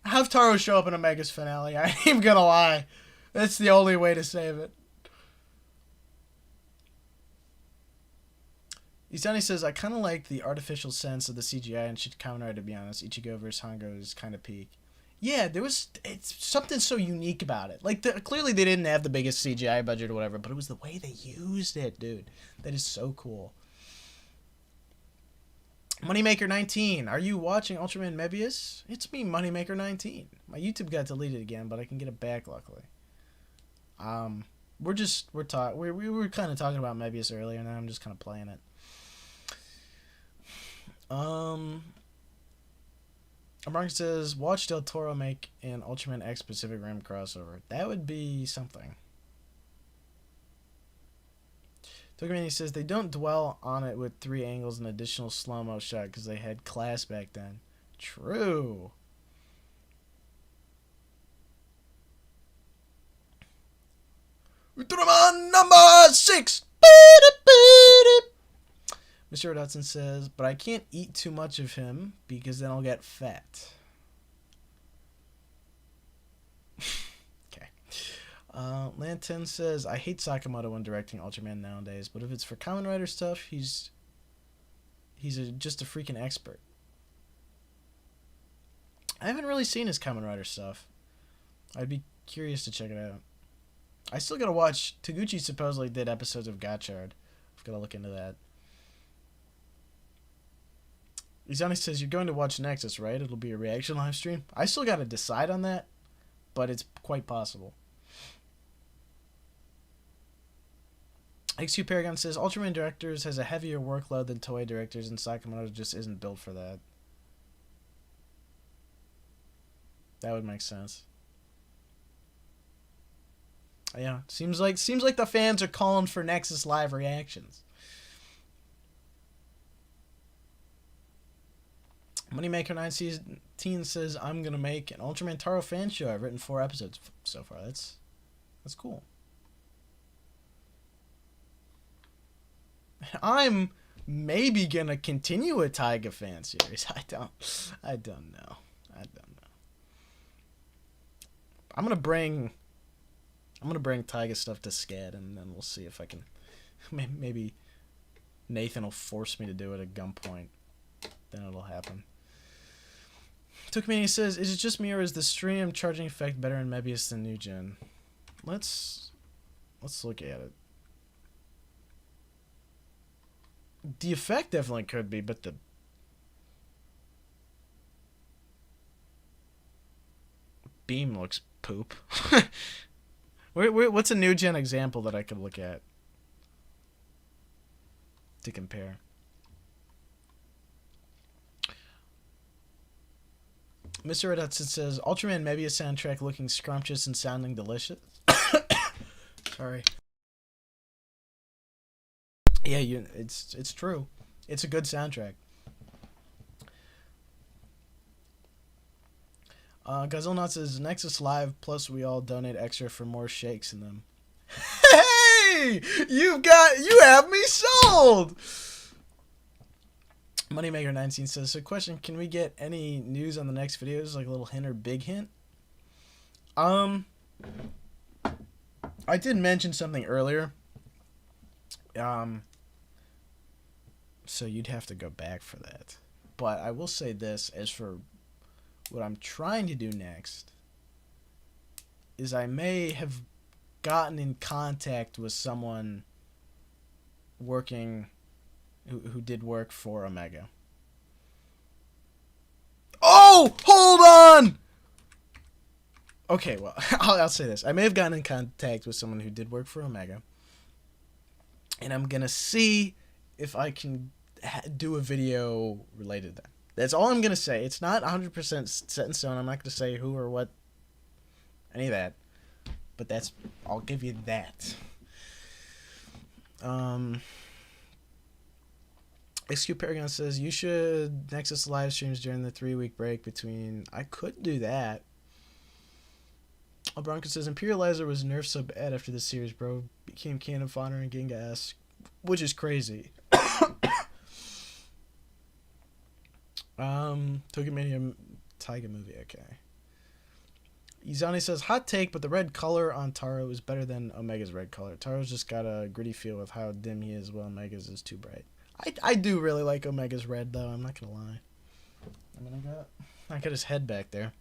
Have Taro show up in Omega's finale. I ain't even gonna lie. That's the only way to save it. Izani says, I kind of like the artificial sense of the CGI in Kamen Rider, to be honest. Ichigo versus Hongo is kind of peak. Yeah, it's something so unique about it. Like, clearly they didn't have the biggest CGI budget or whatever, but it was the way they used it, dude. That is so cool. Moneymaker 19, are you watching Ultraman Mebius? It's me, Moneymaker 19. My YouTube got deleted again, but I can get it back, luckily. We were kind of talking about Mebius earlier, and now I'm just kind of playing it. Mark says, watch Del Toro make an Ultraman X Pacific Rim crossover. That would be something. Tokamani says they don't dwell on it with 3 angles and additional slow-mo shot because they had class back then. True. Ultraman number 6! Mr. Dotson says, but I can't eat too much of him because then I'll get fat. Okay. Lanten says, I hate Sakamoto when directing Ultraman nowadays, but if it's for Kamen Rider stuff, he's just a freaking expert. I haven't really seen his Kamen Rider stuff. I'd be curious to check it out. I still gotta watch. Taguchi supposedly did episodes of Gotchard. I've gotta look into that. Izani says, you're going to watch Nexus, right? It'll be a reaction live stream. I still gotta decide on that, but it's quite possible. XQ Paragon says, Ultraman directors has a heavier workload than Toei directors, and Sakamoto just isn't built for that. That would make sense. Yeah, seems like the fans are calling for Nexus live reactions. Moneymaker917 says, I'm gonna make an Ultraman Taro fan show. I've written 4 episodes so far. That's cool. I'm maybe gonna continue a Taiga fan series. I don't know. I'm gonna bring Taiga stuff to SCAD, and then we'll see if I can. Maybe Nathan will force me to do it at gunpoint. Then it'll happen. Tokamani says, is it just me or is the stream charging effect better in Mebius than New Gen? Let's look at it. The effect definitely could be, but the beam looks poop. What's a New Gen example that I could look at to compare? Mr. Red Hudson says, Ultraman Mebius soundtrack looking scrumptious and sounding delicious. Sorry. Yeah, it's true. It's a good soundtrack. Godzilla says, Nexus Live, plus we all donate extra for more shakes in them. Hey! You have me sold! Moneymaker19 says, so question, can we get any news on the next videos, like a little hint or big hint? I did mention something earlier. So you'd have to go back for that. But I will say this, as for what I'm trying to do next, is I may have gotten in contact with someone working who did work for Omega. Oh, hold on. Okay, well, I'll say this. I may have gotten in contact with someone who did work for Omega, and I'm gonna see if I can do a video related to that. That's all I'm gonna say. It's not 100% set in stone. I'm not gonna say who or what, any of that. But I'll give you that. XQ Paragon says, you should Nexus live streams during the 3-week break between. I could do that. Bronco says, Imperializer was nerfed so bad after this series, bro. Became canon fodder and Gingas, which is crazy. Tokimania Taiga movie, okay. Izani says, hot take, but the red color on Taro is better than Omega's red color. Taro's just got a gritty feel with how dim he is, while Omega's is too bright. I do really like Omega's red, though. I'm not gonna lie. I mean, I got his head back there.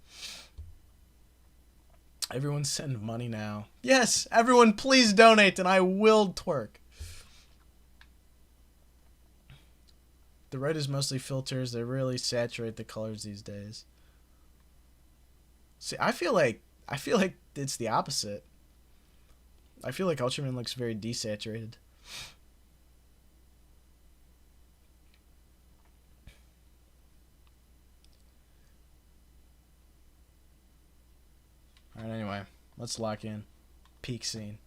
Everyone send money now. Yes, everyone please donate, and I will twerk. The red is mostly filters. They really saturate the colors these days. See, I feel like it's the opposite. I feel like Ultraman looks very desaturated. Alright, anyway, let's lock in. Peak scene.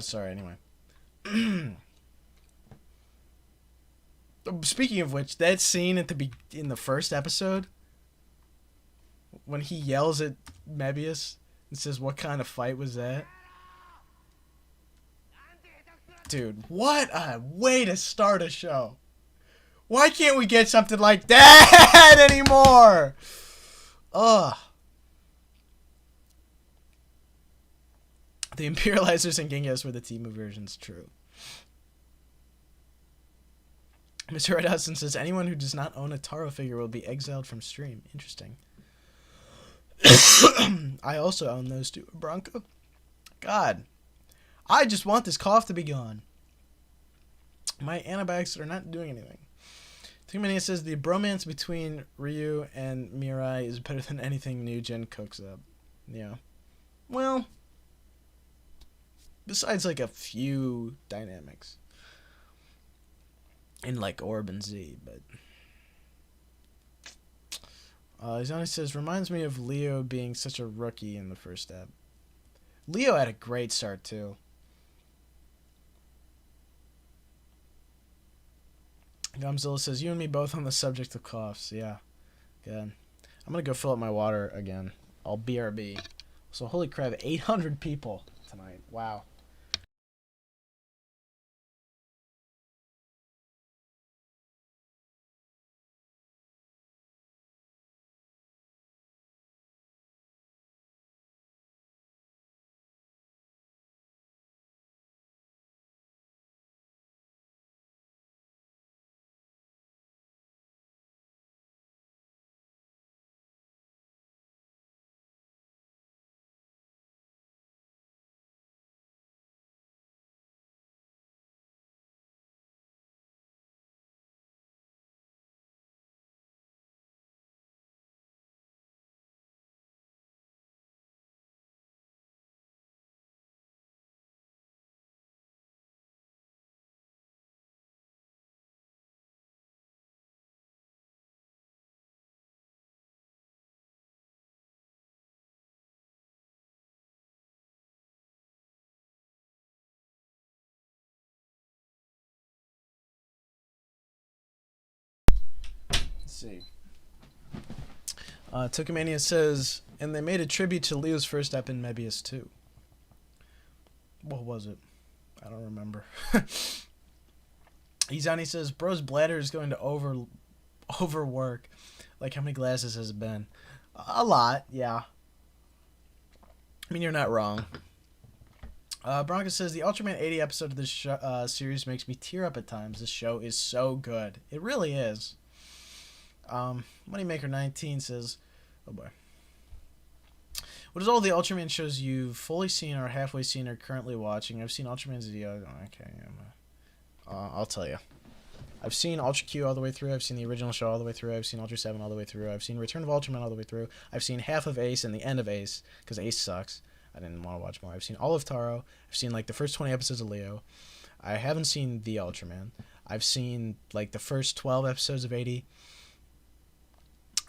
Sorry, anyway. Speaking of which, that scene at in the first episode, when he yells at Mebius and says, "What kind of fight was that?" Dude, what a way to start a show. Why can't we get something like that anymore? Ugh. The Imperializers and Genghis were the Temu versions, true. Mr. Red Hudson says, anyone who does not own a Taro figure will be exiled from stream. Interesting. I also own those two. Bronco. God. I just want this cough to be gone. My antibiotics are not doing anything. Tingmania says, the bromance between Ryu and Mirai is better than anything New Gen cooks up. Yeah. Well, besides like a few dynamics. In like Orb and Z, but Izani says, reminds me of Leo being such a rookie in the first step. Leo had a great start too. Godzilla says, you and me both on the subject of coughs. Yeah, good. I'm gonna go fill up my water again. I'll BRB. So holy crap, 800 people tonight. Wow. See. Tokamania says, and they made a tribute to Leo's first ep in Mebius 2. What was it? I don't remember. Izani says, bro's bladder is going to overwork. Like, how many glasses has it been? A lot, yeah. I mean, you're not wrong. Bronco says, the Ultraman 80 episode of this series makes me tear up at times. This show is so good. It really is. Moneymaker19 says, oh boy. What is all the Ultraman shows you've fully seen or halfway seen or currently watching? I've seen Ultraman Z. Okay, I'll tell you. I've seen Ultra Q all the way through. I've seen the original show all the way through. I've seen Ultra 7 all the way through. I've seen Return of Ultraman all the way through. I've seen half of Ace and the end of Ace, because Ace sucks. I didn't want to watch more. I've seen all of Taro. I've seen like the first 20 episodes of Leo. I haven't seen the Ultraman. I've seen like the first 12 episodes of 80.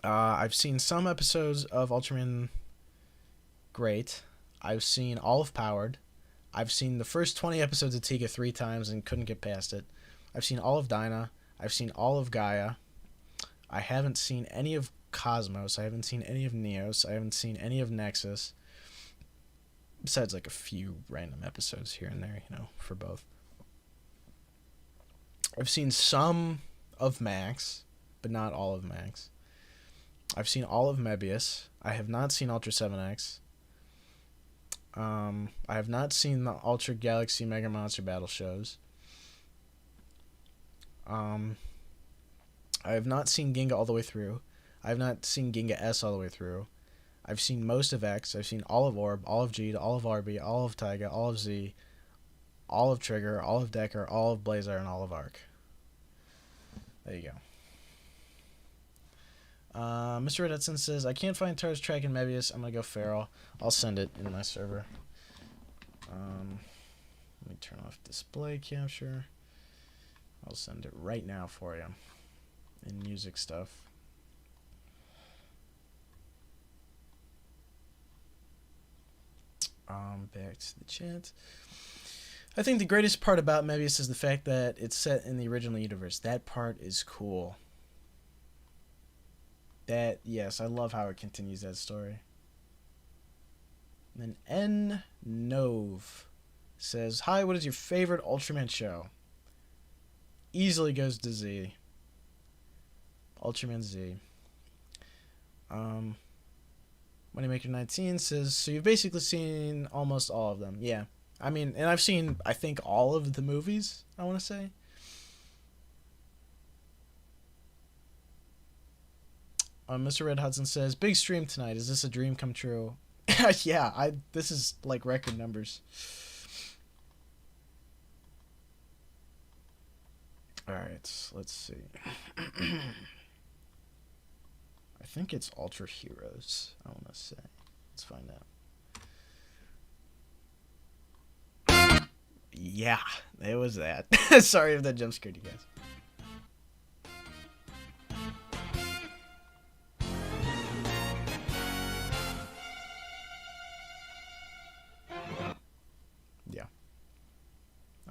I've seen some episodes of Ultraman Great. I've seen all of Powered. I've seen the first 20 episodes of Tiga 3 times and couldn't get past it. I've seen all of Dyna. I've seen all of Gaia. I haven't seen any of Cosmos. I haven't seen any of Neos. I haven't seen any of Nexus. Besides like a few random episodes here and there, you know, for both. I've seen some of Max, but not all of Max. I've seen all of Mebius. I have not seen Ultra 7X. I have not seen the Ultra Galaxy Mega Monster Battle shows. I have not seen Ginga all the way through. I have not seen Ginga S all the way through. I've seen most of X. I've seen all of Orb, all of G, all of RB, all of Taiga, all of Z, all of Trigger, all of Decker, all of Blazar, and all of Arc. There you go. Mr. Red Hudson says, I can't find Taro's track in Mebius. I'm going to go Feral. I'll send it in my server. Let me turn off display capture. I'll send it right now for you in music stuff. Back to the chat. I think the greatest part about Mebius is the fact that it's set in the original universe. That part is cool. That, yes, I love how it continues that story. And then N Nove says, "Hi, what is your favorite Ultraman show?" Easily goes to Z. Ultraman Z. Moneymaker19 says, "So you've basically seen almost all of them." Yeah. I mean, and I've seen, I think, all of the movies, I want to say. Mr. Red Hudson says, "Big stream tonight. Is this a dream come true?" Yeah, this is like record numbers. Alright, let's see. I think it's Ultra Heroes, I want to say. Let's find out. Yeah, it was that. Sorry if that jump scared you guys. Yeah.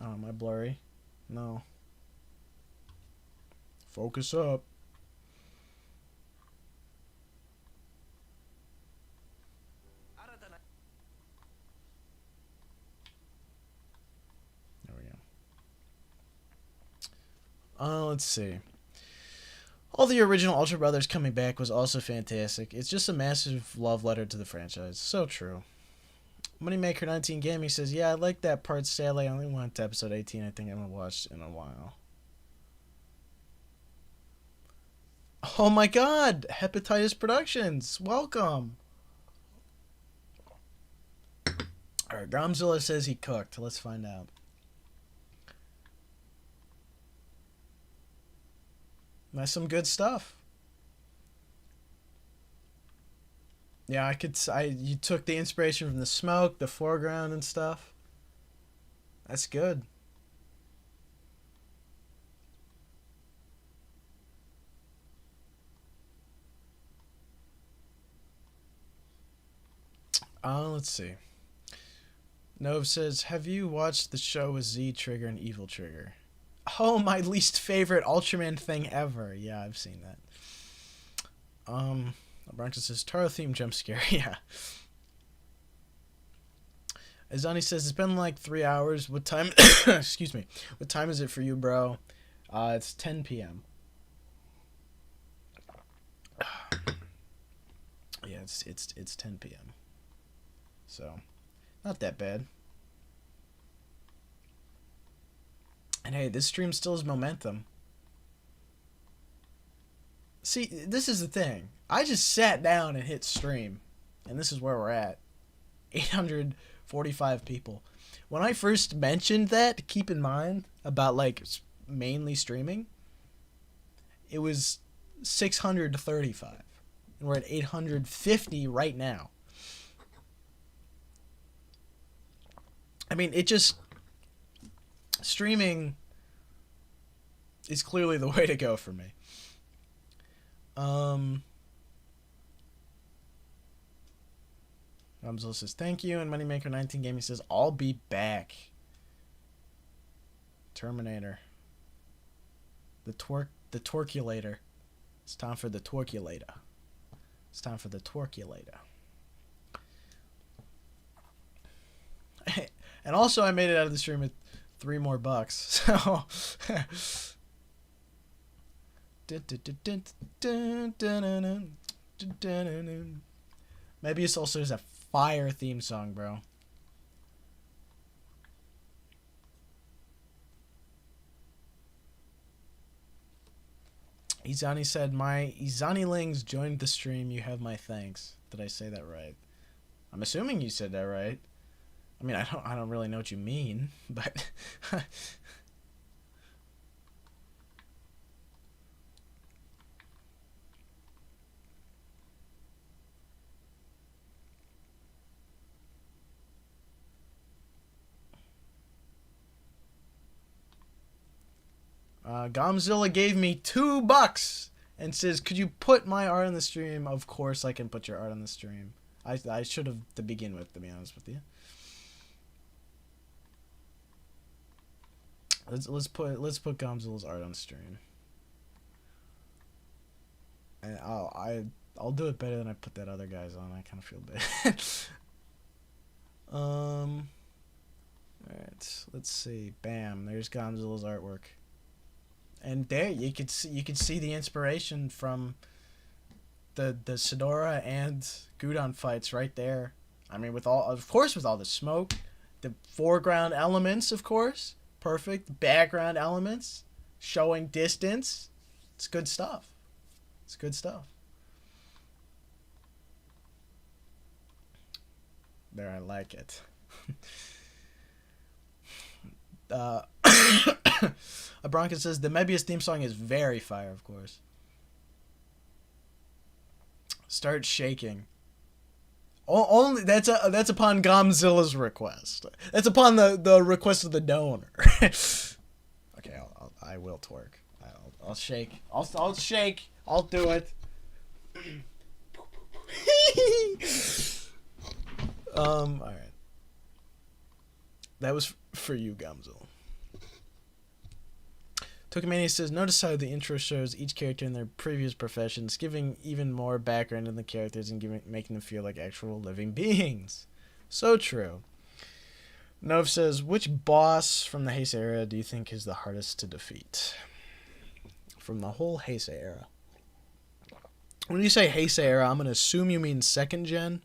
Oh, am I blurry? No. Focus up. There we go. Let's see. All the original Ultra Brothers coming back was also fantastic. It's just a massive love letter to the franchise. So true. Moneymaker19 Gaming says, "Yeah, I like that part. Sadly, I only went to episode 18. I think I haven't watched in a while." Oh my god! Hepatitis Productions! Welcome! Alright, Godzilla says he cooked. Let's find out. That's some good stuff. Yeah, you took the inspiration from the smoke, the foreground and stuff. That's good. Let's see. Nove says, "Have you watched the show with Z Trigger and Evil Trigger?" Oh, my least favorite Ultraman thing ever. Yeah, I've seen that. Bronco says, "Taro theme jump scare." Yeah. Azani says, "It's been like 3 hours. What time?" Excuse me. What time is it for you, bro? It's 10 p.m. Yeah, it's 10 p.m. So, not that bad. And hey, this stream still has momentum. See, this is the thing. I just sat down and hit stream, and this is where we're at. 845 people. When I first mentioned that, keep in mind, about like mainly streaming, it was 635. And we're at 850 right now. I mean, it just... streaming is clearly the way to go for me. Ramsel says, "Thank you," and Moneymaker19 Gaming says, "I'll be back." Terminator. The Torculator. It's time for the Torculator. It's time for the Torculator. And also, I made it out of the stream with $3 more. So, maybe it's also a fire theme song, bro. Izani said, "My Izanilings joined the stream. You have my thanks." Did I say that right? I'm assuming you said that right. I mean, I don't really know what you mean, but Godzilla gave me $2 and says, "Could you put my art on the stream?" Of course I can put your art on the stream. I should have to begin with, to be honest with you. Let's put Godzilla's art on stream. And I'll do it better than I put that other guy's on. I kind of feel bad. Alright, let's see. Bam, there's Godzilla's artwork. And there you could see the inspiration from the Sidora and Gudon fights right there. I mean, with all the smoke, the foreground elements, of course, perfect background elements, showing distance. It's good stuff. It's good stuff. There, I like it. A Bronco says the Mebius theme song is very fire, of course. Start shaking. Only that's upon Godzilla's request. That's upon the request of the donor. Okay, I will twerk. I'll shake. I'll shake. I'll do it. All right. That was for you, Godzilla. Tokimania says, notice how the intro shows each character in their previous professions, giving even more background in the characters and making them feel like actual living beings. So true. Nov says, which boss from the Heisei era do you think is the hardest to defeat? From the whole Heisei era. When you say Heisei era, I'm going to assume you mean second gen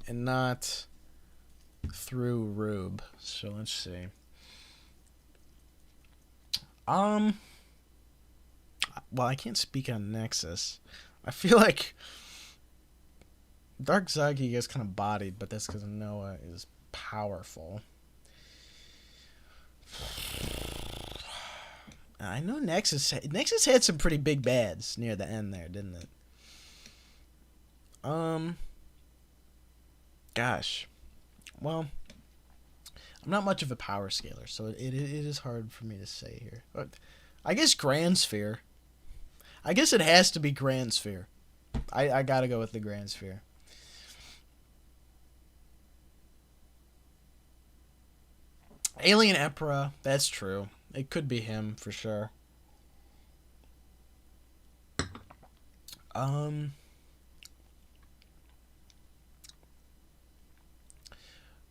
and not through Rube. So let's see. Well, I can't speak on Nexus. I feel like Dark Zagi gets kind of bodied, but that's because Noah is powerful. I know Nexus had some pretty big bads near the end there, didn't it? Gosh. Well, I'm not much of a power scaler, so it is hard for me to say here. But I guess Grand Sphere. I guess it has to be Grand Sphere. I gotta go with the Grand Sphere. Alien Emperor, that's true. It could be him for sure.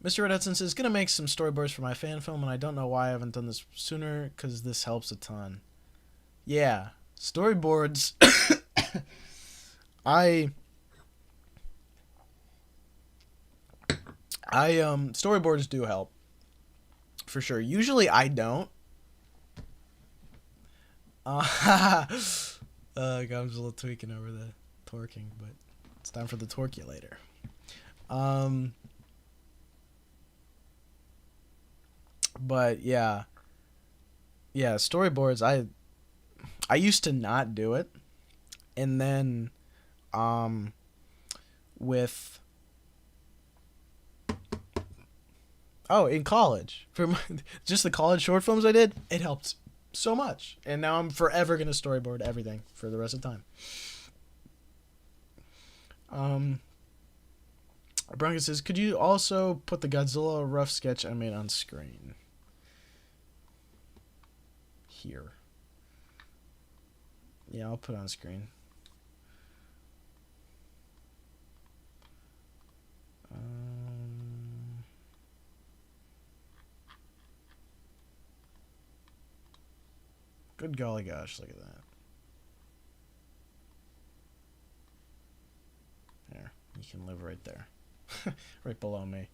Mr. Red Hudson says, gonna make some storyboards for my fan film, and I don't know why I haven't done this sooner, because this helps a ton. Yeah, storyboards. Storyboards do help. For sure. Usually I don't. Godzilla tweaking over the torquing, but it's time for the torculator. But yeah, storyboards. I used to not do it, and then, in college, for just the college short films I did, it helped so much, and now I'm forever gonna storyboard everything for the rest of the time. Bronco says, could you also put the Godzilla rough sketch I made on screen? Here. Yeah, I'll put it on screen. Good golly gosh, look at that. There, you can live right there. Right below me.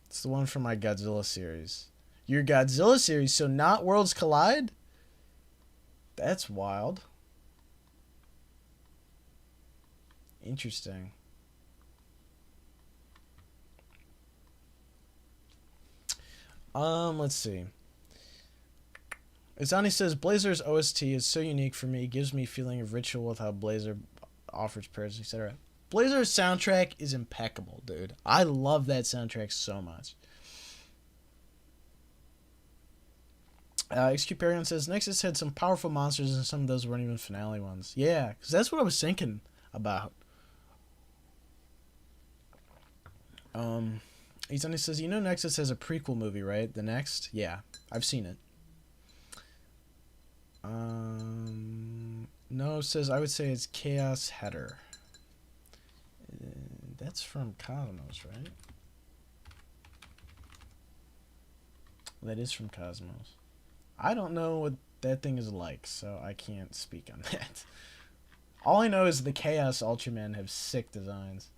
It's the one from my Godzilla series. Your Godzilla series, so not Worlds Collide? That's wild. Interesting. Let's see. Izani says, Blazer's OST is so unique for me. It gives me a feeling of ritual with how Blazer offers prayers, etc. Blazer's soundtrack is impeccable, dude. I love that soundtrack so much. XQ Perion says, Nexus had some powerful monsters and some of those weren't even finale ones. Yeah, because that's what I was thinking about. He says, you know Nexus has a prequel movie, right? The Next? Yeah, I've seen it. No, says, I would say it's Chaos Header. That's from Cosmos, right? That is from Cosmos. I don't know what that thing is like, so I can't speak on that. All I know is the Chaos Ultraman have sick designs.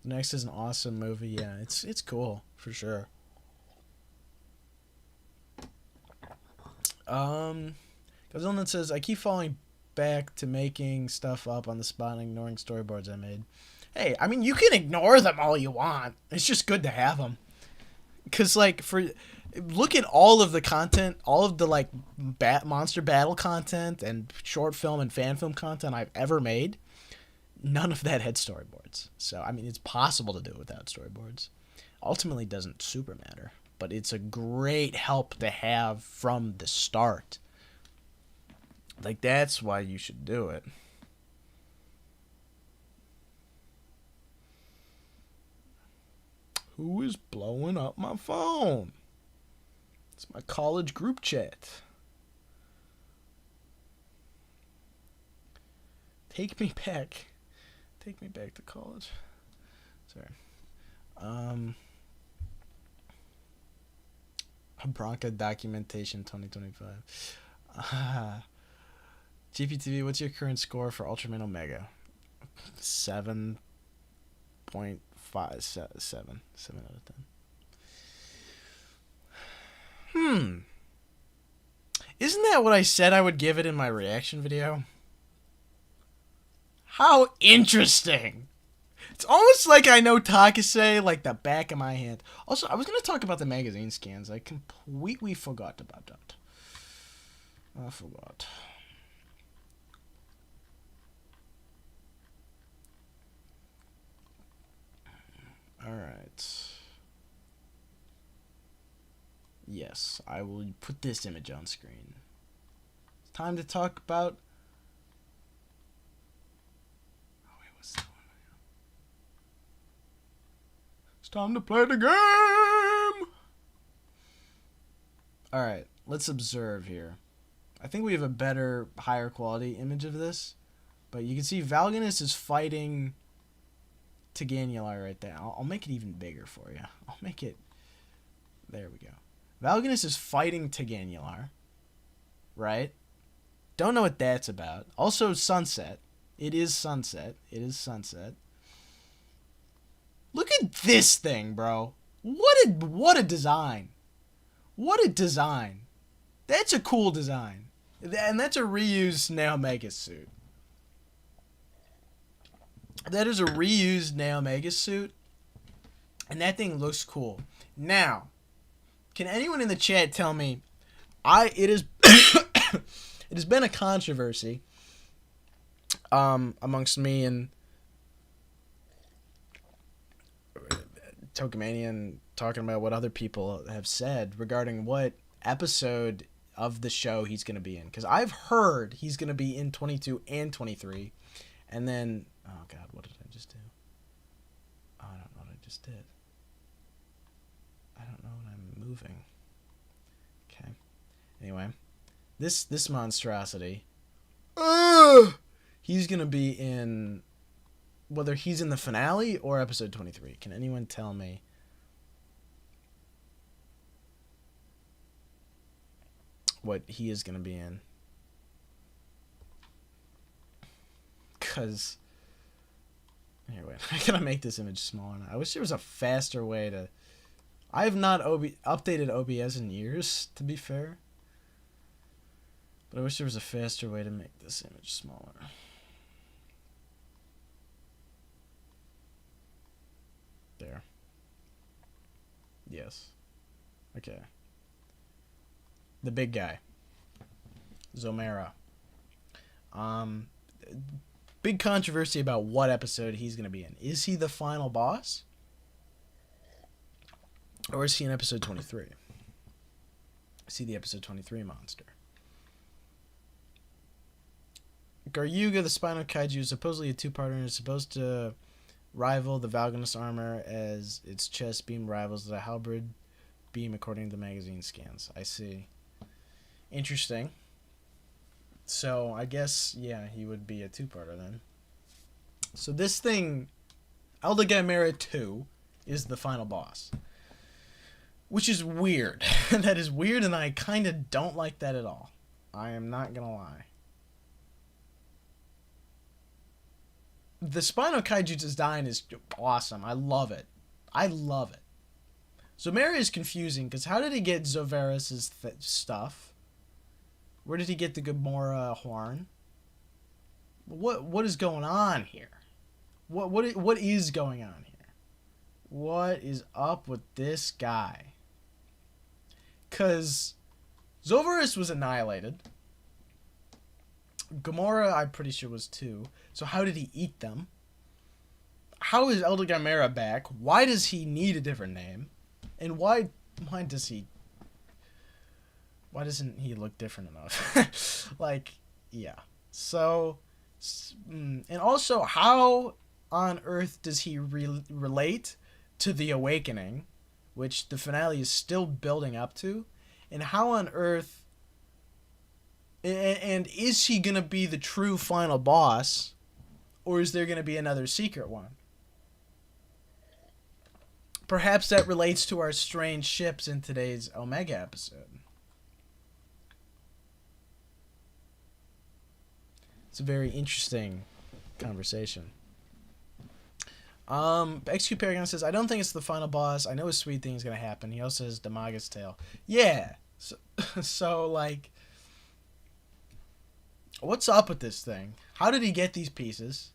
Next is an awesome movie. Yeah, it's cool for sure. Godzilla says, I keep falling back to making stuff up on the spot and ignoring storyboards I made. Hey, I mean, you can ignore them all you want. It's just good to have them. Cause like look at all of the content, all of the like monster battle content and short film and fan film content I've ever made. None of that had storyboards. So, I mean, it's possible to do it without storyboards. Ultimately, it doesn't super matter. But it's a great help to have from the start. Like, that's why you should do it. Who is blowing up my phone? It's my college group chat. Take me back. Take me back to college. Sorry. Bronca documentation 2025. GPTV, what's your current score for Ultraman Omega? 7.57. 7 out of 10. Isn't that what I said I would give it in my reaction video? How interesting. It's almost like I know Takase like the back of my hand. Also, I was going to talk about the magazine scans. I completely forgot about that. I forgot. Alright. Yes, I will put this image on screen. It's time to talk about... Oh, wait, what's that one? It's time to play the game! Alright, let's observe here. I think we have a better, higher quality image of this. But you can see Valganus is fighting Tegannular right there. I'll make it even bigger for you. I'll make it... There we go. Valganus is fighting Tegannular. Right? Don't know what that's about. Also, Sunset. It is Sunset. It is Sunset. Look at this thing, bro. What a design. What a design. That's a cool design. And that's a reused Naomega's suit. That is a reused Naomega's suit. And that thing looks cool. Now, can anyone in the chat tell me, it is it has been a controversy amongst me and Tokimania and talking about what other people have said regarding what episode of the show he's going to be in. Because I've heard he's going to be in 22 and 23. And then, oh God, what did I just do? Oh, I don't know what I just did. I don't know what I'm moving. Okay. Anyway, this monstrosity. He's going to be in... Whether he's in the finale or episode 23. Can anyone tell me? What he is going to be in? Because... Here, wait. I gotta make this image smaller now. I wish there was a faster way to... I have not updated OBS in years, to be fair. But I wish there was a faster way to make this image smaller. There. Yes. Okay. The big guy. Zomera. Big controversy about what episode he's going to be in. Is he the final boss? Or is he in episode 23? Is he the episode 23 monster? Garyuga, the Spinal Kaiju, is supposedly a two-parter and is supposed to rival the Valganus armor as its chest beam rivals the halberd beam according to the magazine scans. I see. Interesting. So, I guess, yeah, he would be a two-parter then. So this thing, Elder Chimera 2, is the final boss. Which is weird. That is weird, and I kind of don't like that at all. I am not gonna lie. The Spinal Kaiju design is awesome. I love it. I love it. Zomera is confusing, because how did he get Zovarus' stuff? Where did he get the Gamora horn? What is going on here? What is going on here? What is up with this guy? Because Zovarus was annihilated. Gamora, I'm pretty sure, was too. So how did he eat them? How is Elder Chimera back? Why does he need a different name? And why doesn't he look different enough? Like, yeah. So, and also, how on earth does he relate to the Awakening, which the finale is still building up to? And how on earth, and is he going to be the true final boss, or is there going to be another secret one? Perhaps that relates to our strange ships in today's Omega episode. It's a very interesting conversation. XQ Paragon says, I don't think it's the final boss. I know a sweet thing is going to happen. He also says Damaga's tail. Yeah. So, like, what's up with this thing? How did he get these pieces?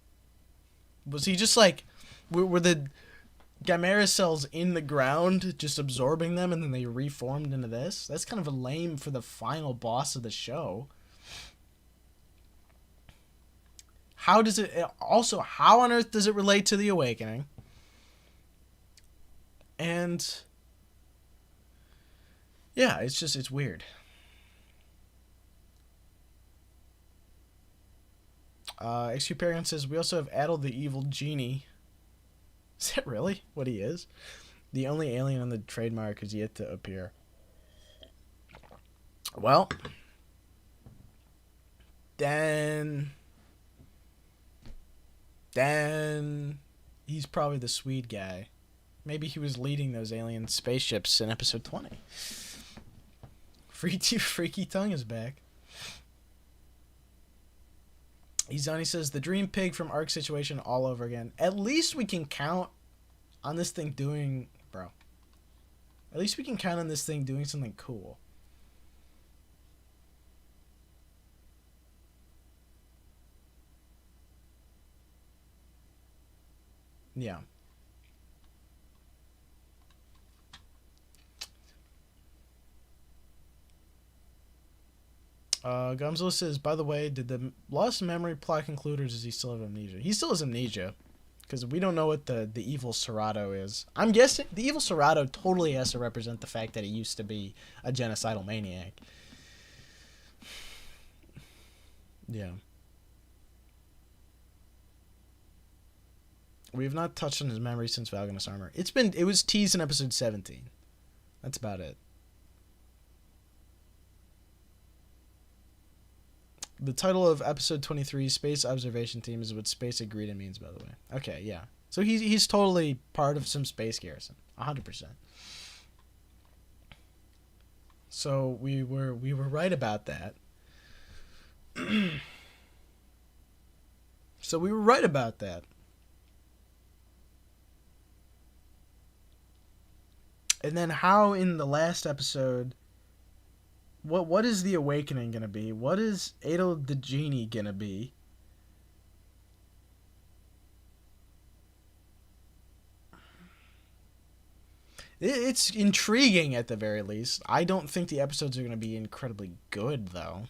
Was he just like, were the Chimera cells in the ground just absorbing them and then they reformed into this? That's kind of a lame for the final boss of the show. How does it... Also, how on earth does it relate to the Awakening? And... yeah, it's weird. XQ Paragon says, we also have Adel the Evil Genie. Is that really what he is? The only alien on the trademark is yet to appear. Well... Then he's probably the Swede guy. Maybe he was leading those alien spaceships in episode 20. Freaky Tongue is back. Izani says, the Dream Pig from Arc Situation all over again. At least we can count on this thing doing... Bro. At least we can count on this thing doing something cool. Yeah. Gumzilla says, by the way, did the lost memory plot conclude, or does he still have amnesia? He still has amnesia, because we don't know what the evil Serato is. I'm guessing the evil Serato totally has to represent the fact that he used to be a genocidal maniac. Yeah. We have not touched on his memory since Valganus Armor. It was teased in episode 17. That's about it. The title of episode 23, Space Observation Team, is what Space Agrita means, by the way. Okay, yeah. So he's totally part of some space garrison. 100%. So we were right about that. So we were right about that. And then how in the last episode, what is the Awakening going to be? What is Adel the Genie going to be? It's intriguing at the very least. I don't think the episodes are going to be incredibly good, though.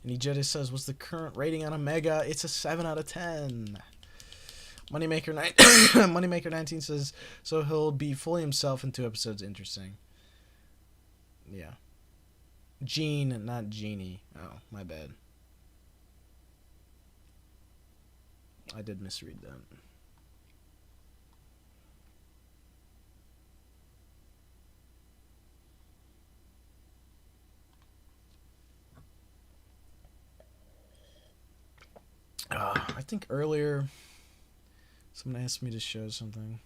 And Ejetta says, what's the current rating on Omega? It's a 7 out of 10. Moneymaker 19 says, so he'll be fully himself in 2 episodes. Interesting. Yeah. Gene, not Genie. Oh, my bad. I did misread that. I think earlier someone asked me to show something.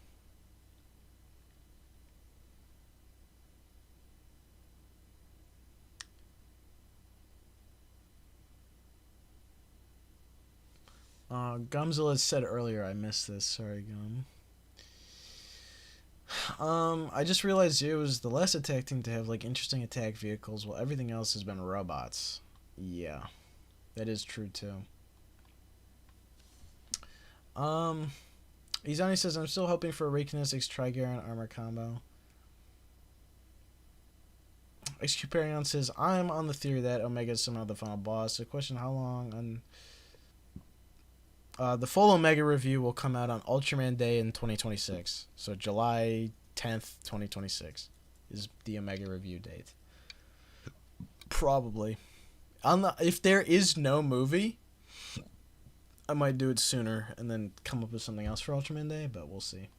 Gumzilla said earlier, I missed this. Sorry, Gum. I just realized it was the last attack team to have like interesting attack vehicles, while everything else has been robots. Yeah, that is true too. Izani says, I'm still hoping for a Rekinetics Trigaron armor combo. XQperion says, I'm on the theory that Omega is somehow the final boss. The question, how long? The full Omega review will come out on Ultraman Day in 2026. So July 10th, 2026 is the Omega review date. Probably. If there is no movie, I might do it sooner and then come up with something else for Ultraman Day, but we'll see.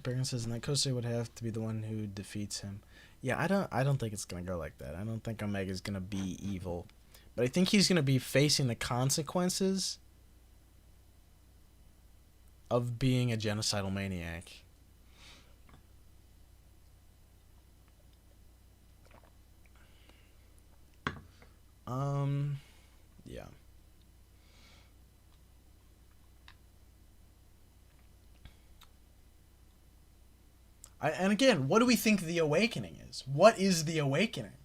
Parent says, and that Kosei would have to be the one who defeats him. Yeah, I don't think it's gonna go like that. I don't think Omega's gonna be evil, but I think he's gonna be facing the consequences of being a genocidal maniac. Yeah. And again, what do we think the awakening is? What is the awakening?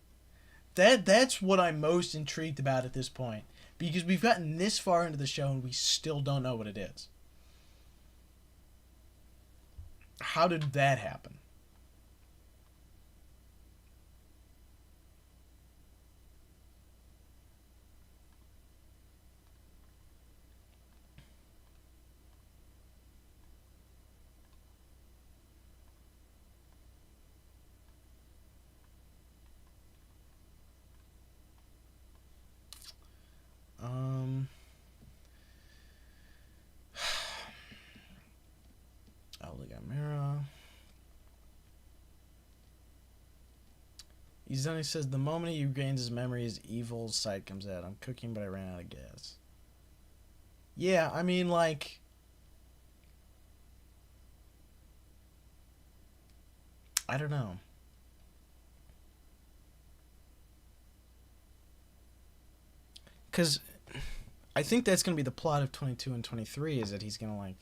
That's what I'm most intrigued about at this point, because we've gotten this far into the show and we still don't know what it is. How did that happen? Izani says, the moment he regains his memory, his evil side comes out. I'm cooking, but I ran out of gas. Yeah, I mean, like, I don't know. Because I think that's going to be the plot of 22 and 23, is that he's going to, like,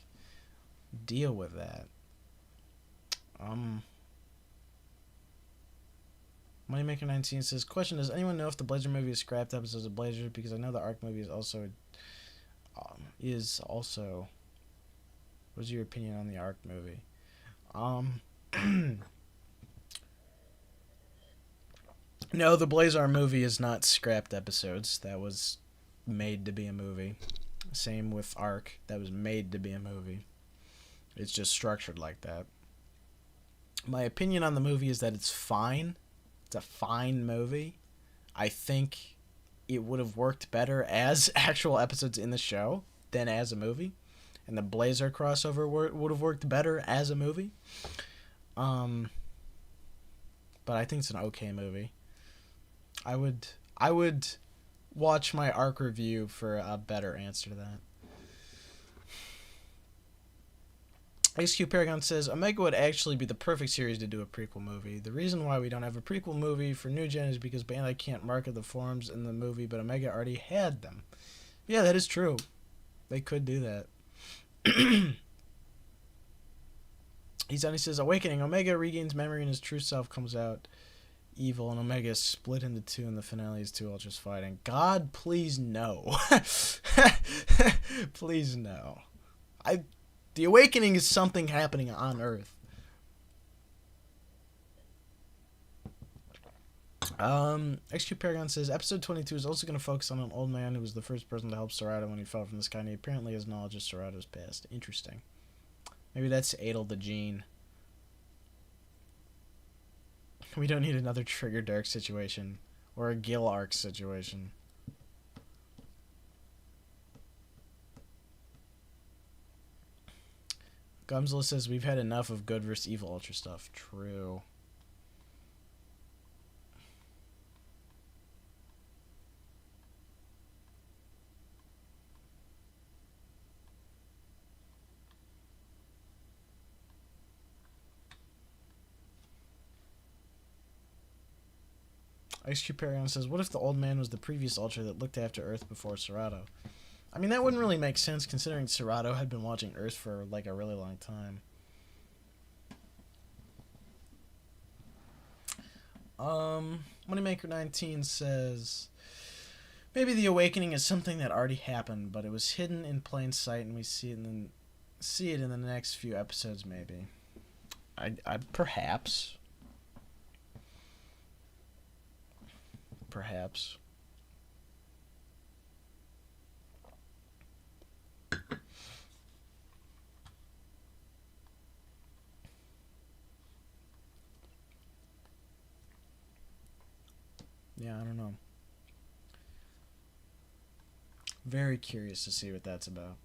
deal with that. Moneymaker 19 says, question, does anyone know if the Blazer movie is scrapped episodes of Blazer? Because I know the Arc movie is also... What's your opinion on the Arc movie? No, the Blazer movie is not scrapped episodes. That was made to be a movie. Same with Arc. That was made to be a movie. It's just structured like that. My opinion on the movie is that it's fine. It's a fine movie. I think it would have worked better as actual episodes in the show than as a movie. And the Blazer crossover would have worked better as a movie. But I think it's an okay movie. I would watch my Arc review for a better answer to that. XQ Paragon says, Omega would actually be the perfect series to do a prequel movie. The reason why we don't have a prequel movie for New Gen is because Bandai can't market the forms in the movie, but Omega already had them. Yeah, that is true. They could do that. Izani says, Awakening. Omega regains memory and his true self comes out evil, and Omega is split into two, and the finale is two Ultras fighting. God, please no. Please no. The awakening is something happening on Earth. XQ Paragon says episode 22 is also going to focus on an old man who was the first person to help Sarada when he fell from the sky, and he apparently has knowledge of Sarada's past. Interesting. Maybe that's Adel the Gene. We don't need another Trigger Dark situation or a Gil Arc situation. Gumzilla says we've had enough of good versus evil Ultra stuff. True. XQ Paragon says, what if the old man was the previous Ultra that looked after Earth before Serato? I mean, that wouldn't really make sense considering Serato had been watching Earth for like a really long time. Moneymaker19 says, maybe the awakening is something that already happened, but it was hidden in plain sight and we see it in the next few episodes maybe. I perhaps. Perhaps. Yeah, I don't know. Very curious to see what that's about.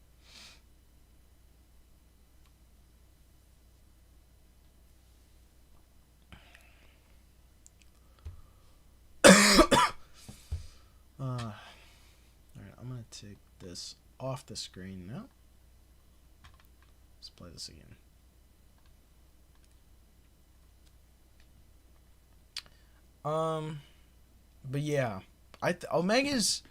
Alright, I'm going to take this off the screen now. Let's play this again. But yeah, Omega's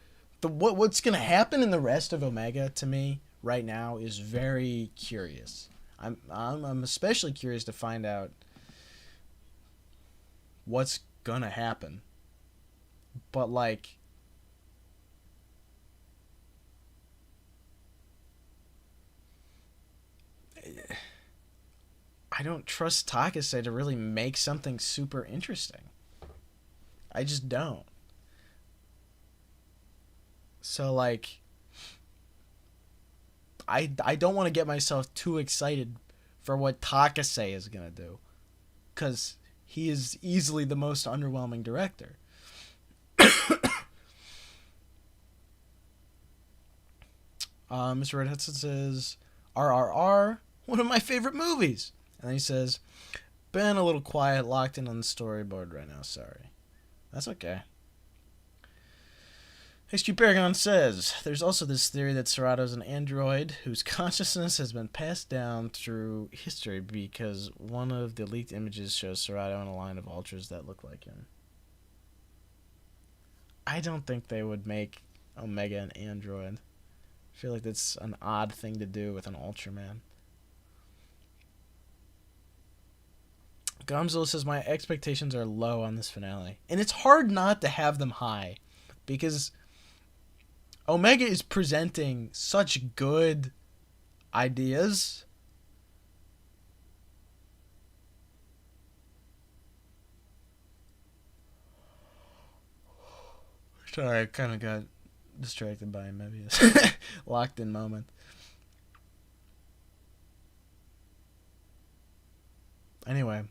what's gonna happen in the rest of Omega to me right now is very curious. I'm especially curious to find out what's gonna happen. But like, I don't trust Takase to really make something super interesting. I just don't. So like, I don't want to get myself too excited for what Takase is gonna do, because he is easily the most underwhelming director. Mr. Red Hudson says, RRR, one of my favorite movies. And then he says, been a little quiet, locked in on the storyboard right now, sorry. That's okay. HQ Paragon says, there's also this theory that Serato's an android whose consciousness has been passed down through history because one of the leaked images shows Serato in a line of Ultras that look like him. I don't think they would make Omega an android. I feel like that's an odd thing to do with an Ultraman. Godzilla says, my expectations are low on this finale. And it's hard not to have them high, because Omega is presenting such good ideas. Sorry, I kind of got distracted by Mebius. Locked in moment. Anyway,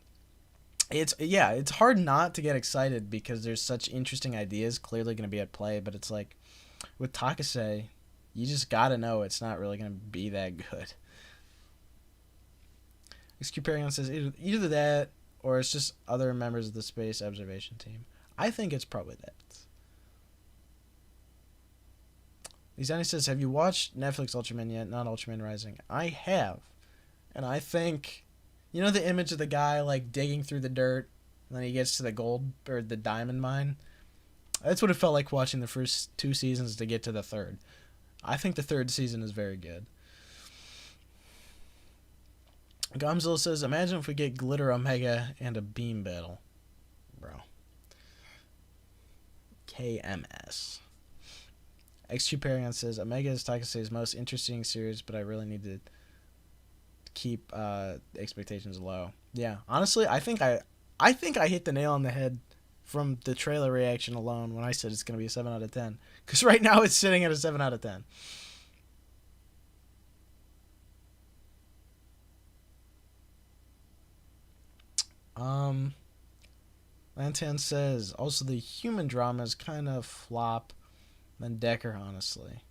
it's hard not to get excited because there's such interesting ideas clearly going to be at play, but it's like with Takase, you just got to know it's not really going to be that good. XQ Paragon says either that or it's just other members of the space observation team. I think it's probably that. Lizani says, have you watched Netflix Ultraman yet? Not Ultraman Rising. I have. And I think, you know the image of the guy like digging through the dirt and then he gets to the gold or the diamond mine? That's what it felt like watching the first 2 seasons to get to the third. I think the third season is very good. Godzilla says, imagine if we get Glitter Omega and a beam battle. Bro. KMS. XQ Paragon says, Omega is Takase's most interesting series, but I really need to keep expectations low. Yeah, honestly, I think I hit the nail on the head from the trailer reaction alone when I said it's gonna be a 7 out of 10. Because right now it's sitting at a 7 out of 10. Lantan says, also the human drama is kind of flop than Decker, honestly.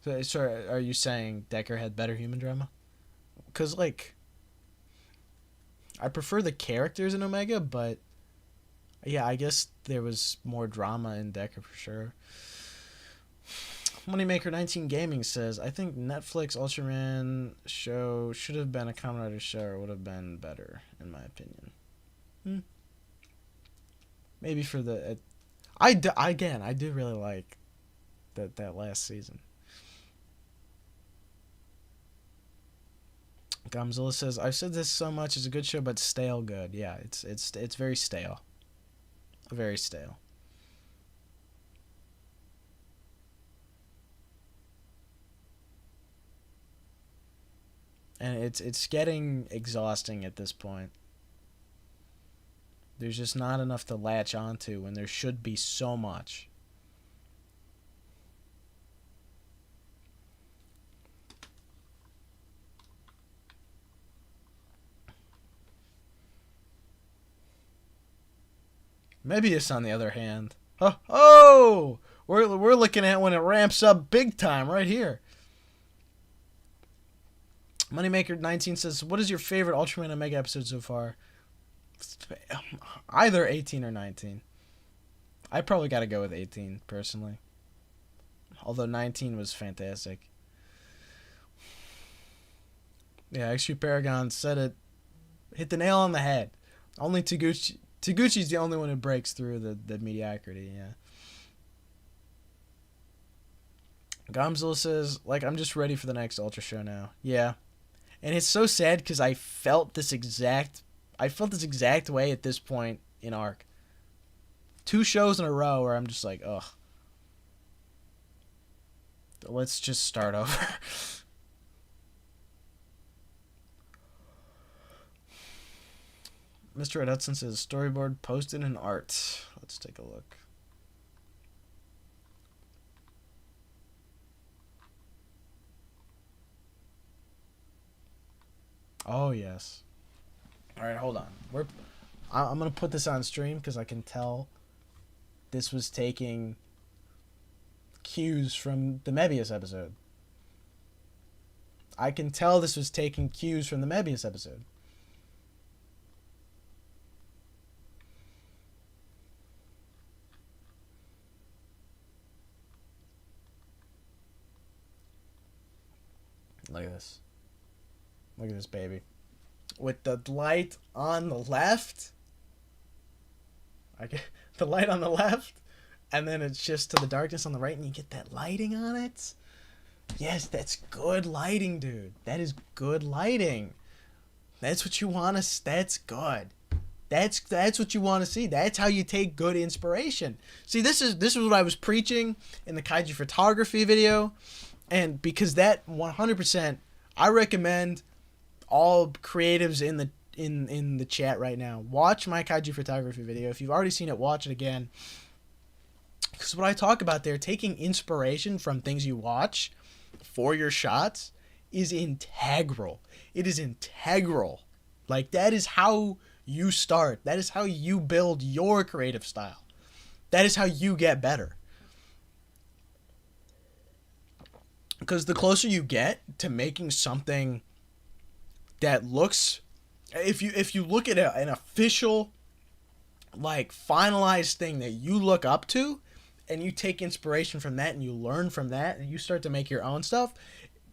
So, sorry, are you saying Decker had better human drama? Because, like, I prefer the characters in Omega, but yeah, I guess there was more drama in Decker for sure. Moneymaker19 Gaming says, I think Netflix Ultraman show should have been a Kamen Rider show or would have been better, in my opinion. Maybe for the... I do really like that last season. Godzilla says, I've said this so much, it's a good show, but stale good. Yeah, it's very stale. Very stale. And it's getting exhausting at this point. There's just not enough to latch onto when there should be so much. Mebius, on the other hand, we're looking at when it ramps up big time right here. Moneymaker19 says, what is your favorite Ultraman Omega episode so far? Either 18 or 19. I probably got to go with 18, personally. Although 19 was fantastic. Yeah, XU Paragon said it. Hit the nail on the head. Only Taguchi's the only one who breaks through the mediocrity, yeah. Godzilla says, like, I'm just ready for the next Ultra show now. Yeah. And it's so sad because I felt this exact way at this point in ARC. 2 shows in a row where I'm just like, ugh. Let's just start over. Mr. Ed Hudson says, storyboard posted in art. Let's take a look. Oh, yes. All right, hold on. I'm going to put this on stream because I can tell this was taking cues from the Mebius episode. I can tell this was taking cues from the Mebius episode. Look at this. Look at this baby. With the light on the left. I get the light on the left. And then it's just to the darkness on the right. And you get that lighting on it. Yes, that's good lighting, dude. That is good lighting. That's what you want to... That's good. That's what you want to see. That's how you take good inspiration. See, this is what I was preaching in the Kaiju photography video. And because that 100%, I recommend all creatives in the chat right now, watch my Kaiju photography video. If you've already seen it, watch it again. Because what I talk about there, taking inspiration from things you watch for your shots, is integral. It is integral. Like, that is how you start. That is how you build your creative style. That is how you get better. Because the closer you get to making something that looks, if you look at an official, like, finalized thing that you look up to, and you take inspiration from that and you learn from that and you start to make your own stuff,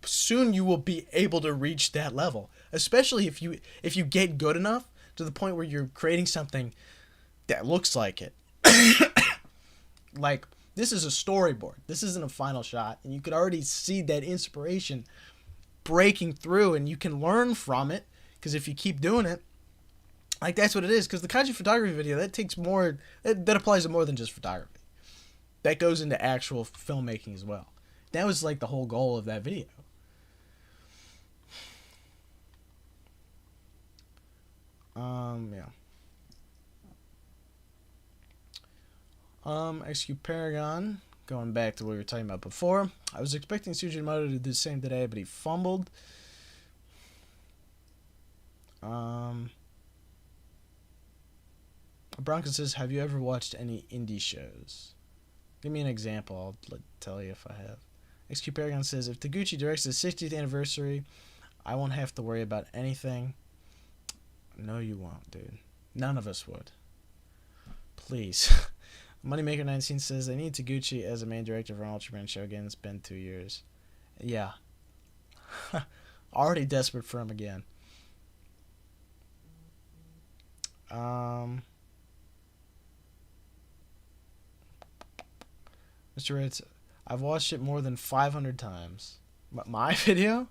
soon you will be able to reach that level. Especially if you get good enough to the point where you're creating something that looks like it. Like, this is a storyboard. This isn't a final shot. And you could already see that inspiration breaking through, and you can learn from it. Because if you keep doing it, like, that's what it is. Because the Kaiju photography video, that takes more, that applies to more than just photography. That goes into actual filmmaking as well. That was, like, the whole goal of that video. Yeah. XQ Paragon, going back to what we were talking about before. I was expecting Sujimoto to do the same today, but he fumbled. Bronco says, have you ever watched any indie shows? Give me an example. I'll tell you if I have. XQ Paragon says, if Taguchi directs the 60th anniversary, I won't have to worry about anything. No, you won't, dude. None of us would. Please. Moneymaker19 says, they need Taguchi as a main director for an Ultraman show again. It's been 2 years. Yeah. Already desperate for him again. Mr. Ritz, I've watched it more than 500 times. My video?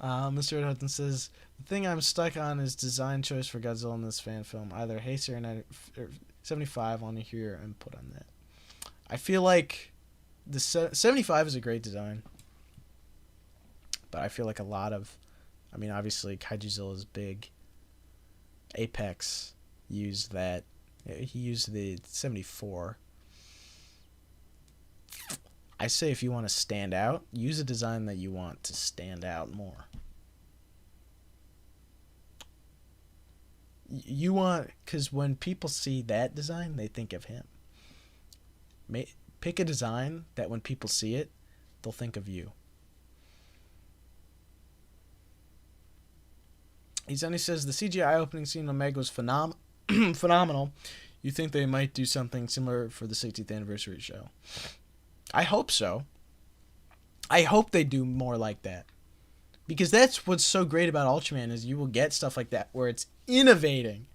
Mr. Red Hudson says, the thing I'm stuck on is design choice for Godzilla in this fan film. Either Heisei or 75. I want to hear your input on that. I feel like the 75 is a great design. But I feel like a lot of, I mean, obviously Kaijuzilla is big. Apex used that. He used the 74. I say if you want to stand out, use a design that you want to stand out more. You want, because when people see that design, they think of him. Pick a design that when people see it, they'll think of you. He says, the CGI opening scene in Omega was phenomenal. You think they might do something similar for the 60th anniversary show? I hope so. I hope they do more like that. Because that's what's so great about Ultraman is you will get stuff like that where it's innovating.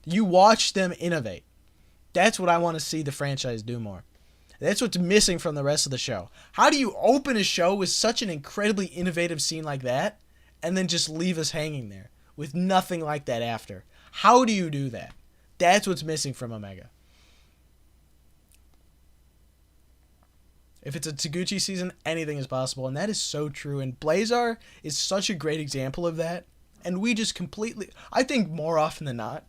You watch them innovate. That's what I want to see the franchise do more. That's what's missing from the rest of the show. How do you open a show with such an incredibly innovative scene like that and then just leave us hanging there with nothing like that after? How do you do that? That's what's missing from Omega. If it's a Taguchi season, anything is possible, and that is so true. And Blazar is such a great example of that. And we just completely, I think more often than not,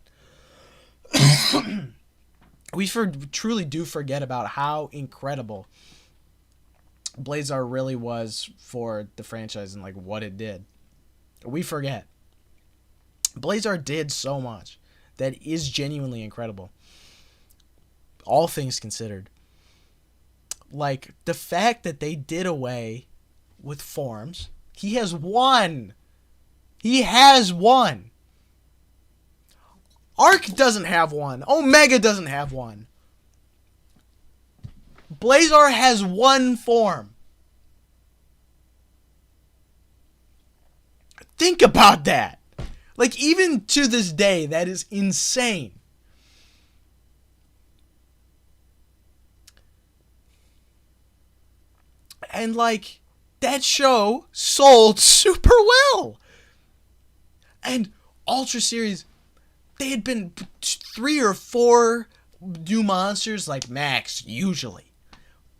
we truly do forget about how incredible Blazar really was for the franchise and like what it did. We forget. Blazar did so much that is genuinely incredible. All things considered. Like, the fact that they did away with forms. He has one. He has one. Arc doesn't have one. Omega doesn't have one. Blazar has one form. Think about that. Like, even to this day, that is insane. And, like, that show sold super well. And Ultra Series, they had been 3 or 4 new monsters, like, max, usually.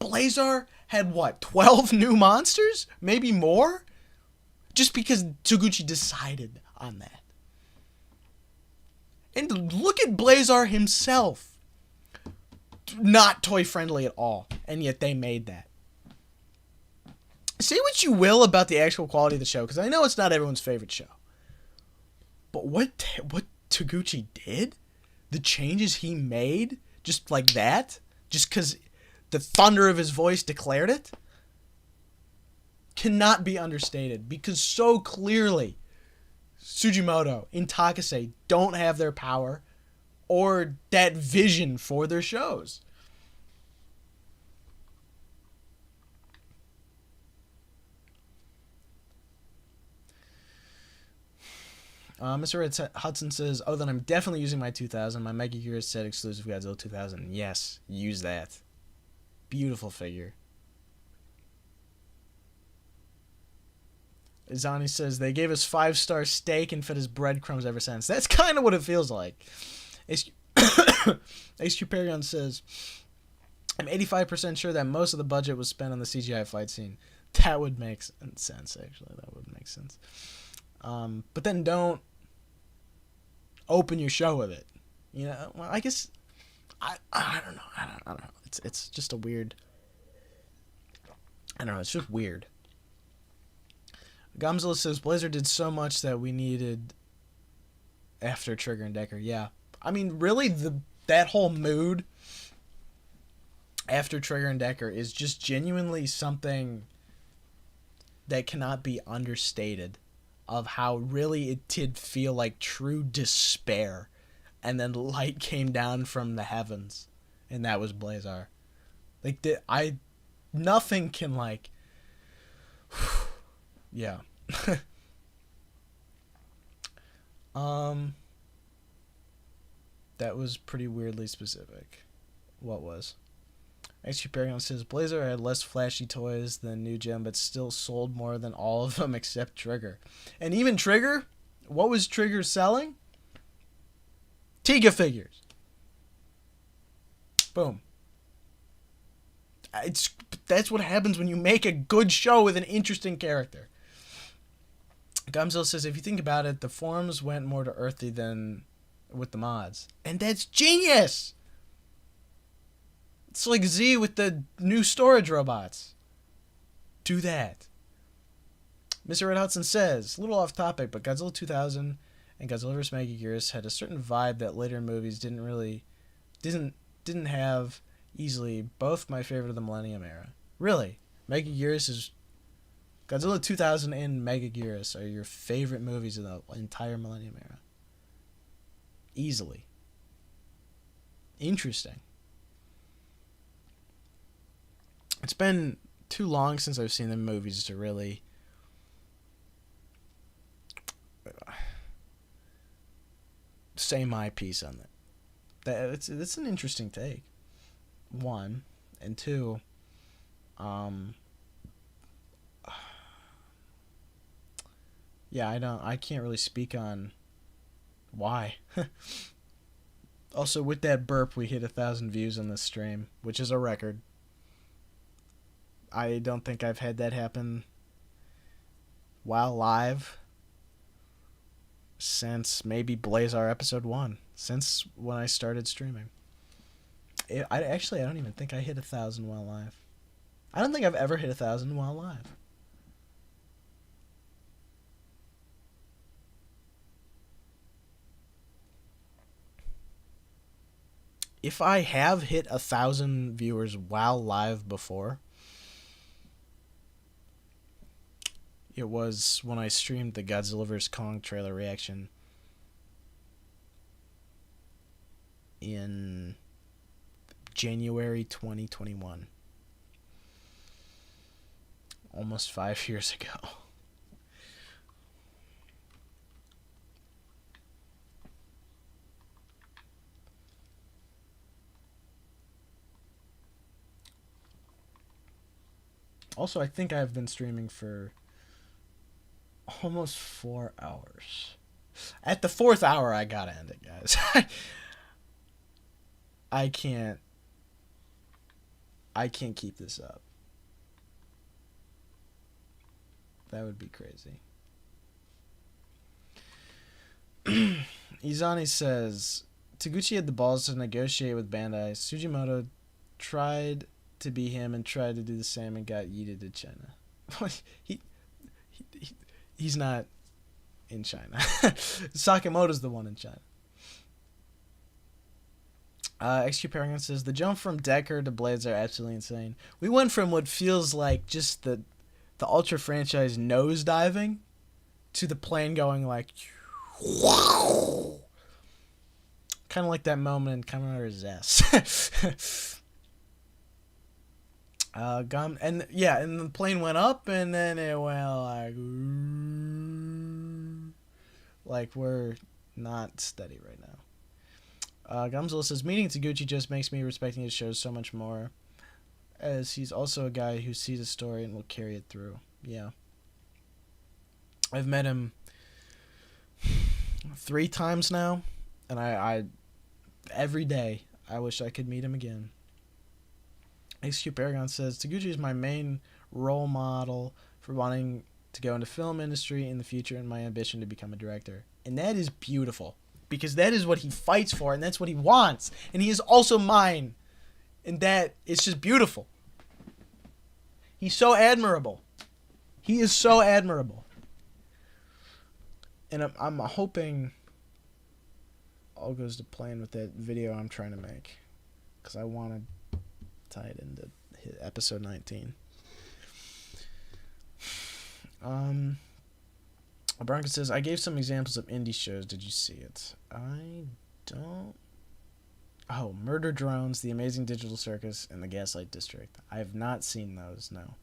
Blazar had, what, 12 new monsters? Maybe more? Just because Taguchi decided on that. And look at Blazar himself. Not toy-friendly at all. And yet they made that. Say what you will about the actual quality of the show, because I know it's not everyone's favorite show. But what Taguchi did, the changes he made, just like that, just because the thunder of his voice declared it, cannot be understated. Because so clearly, Sujimoto and Takase don't have their power or that vision for their shows. Mr. Red Hudson says, oh, then I'm definitely using my 2000. My Mega Gear set exclusive Godzilla 2000. Yes, use that. Beautiful figure. Zani says, they gave us 5-star steak and fed us breadcrumbs ever since. That's kind of what it feels like. HQ Paragon says, I'm 85% sure that most of the budget was spent on the CGI fight scene. That would make sense, actually. That would make sense. But then don't open your show with it. You know, well, I guess I don't know. I don't know. It's just a weird. I don't know. It's just weird. Godzilla says Blazer did so much that we needed after Trigger and Decker. Yeah, I mean, really, that whole mood after Trigger and Decker is just genuinely something that cannot be understated. Of how really it did feel like true despair, and then light came down from the heavens, and that was Blazar. Like nothing can like, yeah. That was pretty weirdly specific. What was? XQ Paragon says Blazer had less flashy toys than New Gem, but still sold more than all of them except Trigger. And even Trigger, what was Trigger selling? Tiga figures. Boom. That's what happens when you make a good show with an interesting character. Gumzilla says, if you think about it, the forms went more to earthy than with the mods. And that's genius! It's like Z with the new storage robots. Do that. Mr. Red Hudson says, a little off topic, but Godzilla 2000 and Godzilla vs. Megaguirus had a certain vibe that later movies didn't have easily. Both my favorite of the Millennium era. Really? Megaguirus is... Godzilla 2000 and Megaguirus are your favorite movies of the entire Millennium era. Easily. Interesting. It's been too long since I've seen the movies to really say my piece on that. It's an interesting take. One, and two, yeah, I can't really speak on why. Also, with that burp, we hit 1,000 views on this stream, which is a record. I don't think I've had that happen while live since maybe Blazar episode 1, since when I started streaming. I don't even think I hit 1,000 while live. I don't think I've ever hit 1,000 while live. If I have hit 1,000 viewers while live before, it was when I streamed the Godzilla vs. Kong trailer reaction in January 2021. Almost 5 years ago. Also, I think I've been streaming for almost 4 hours. At the 4th hour, I gotta end it, guys. I can't keep this up. That would be crazy. Izani says, Taguchi had the balls to negotiate with Bandai. Sugimoto tried to be him and tried to do the same and got yeeted to China. He's not in China. Sakamoto's the one in China. XQ Paragon says, the jump from Decker to Blades are absolutely insane. We went from what feels like just the Ultra franchise nosediving to the plane going like kind of like that moment in Kamen Rider Zest. And the plane went up and then it went like we're not steady right now. Gumzilla says, meeting Taguchi just makes me respecting his shows so much more, as he's also a guy who sees a story and will carry it through. Yeah. I've met him 3 times now, and I every day I wish I could meet him again. XQ Paragon says, Taguchi is my main role model for wanting to go into film industry in the future and my ambition to become a director. And that is beautiful. because that is what he fights for, and that's what he wants, and he is also mine, and that is just beautiful. He's so admirable. He is so admirable. And I'm hoping all goes to plan with that video I'm trying to make, because I want to tie it into episode 19. Bronco says, I gave some examples of indie shows. Did you see it? I don't. Oh, Murder Drones, The Amazing Digital Circus, and The Gaslight District. I have not seen those, no.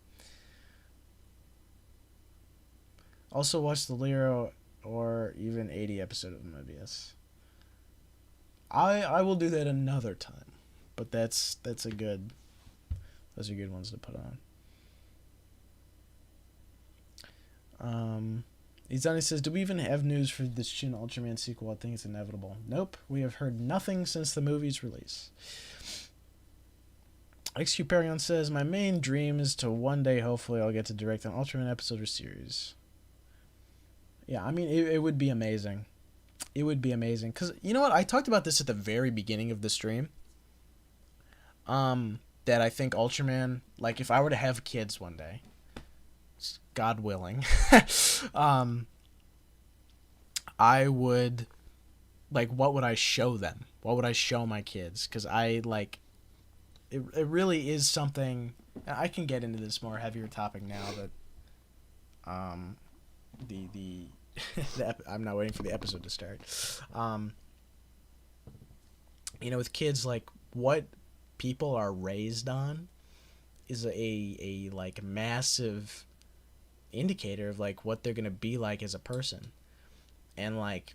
Also watch the Lero or even 80 episode of Mobius. I will do that another time, but those are good ones to put on. Izani says, do we even have news for this Shin Ultraman sequel? I think it's inevitable. Nope, we have heard nothing since the movie's release. XQ Paragon says, my main dream is to one day, hopefully, I'll get to direct an Ultraman episode or series. Yeah, I mean, it would be amazing. It would be amazing. Because, you know what? I talked about this at the very beginning of the stream. That I think Ultraman, like, if I were to have kids one day, God willing, I would, like, what would I show them? What would I show my kids? Because I, like, it really is something, I can get into this more heavier topic now that, I'm not waiting for the episode to start. You know, with kids, like, what people are raised on is a like massive indicator of like what they're gonna be like as a person. And like,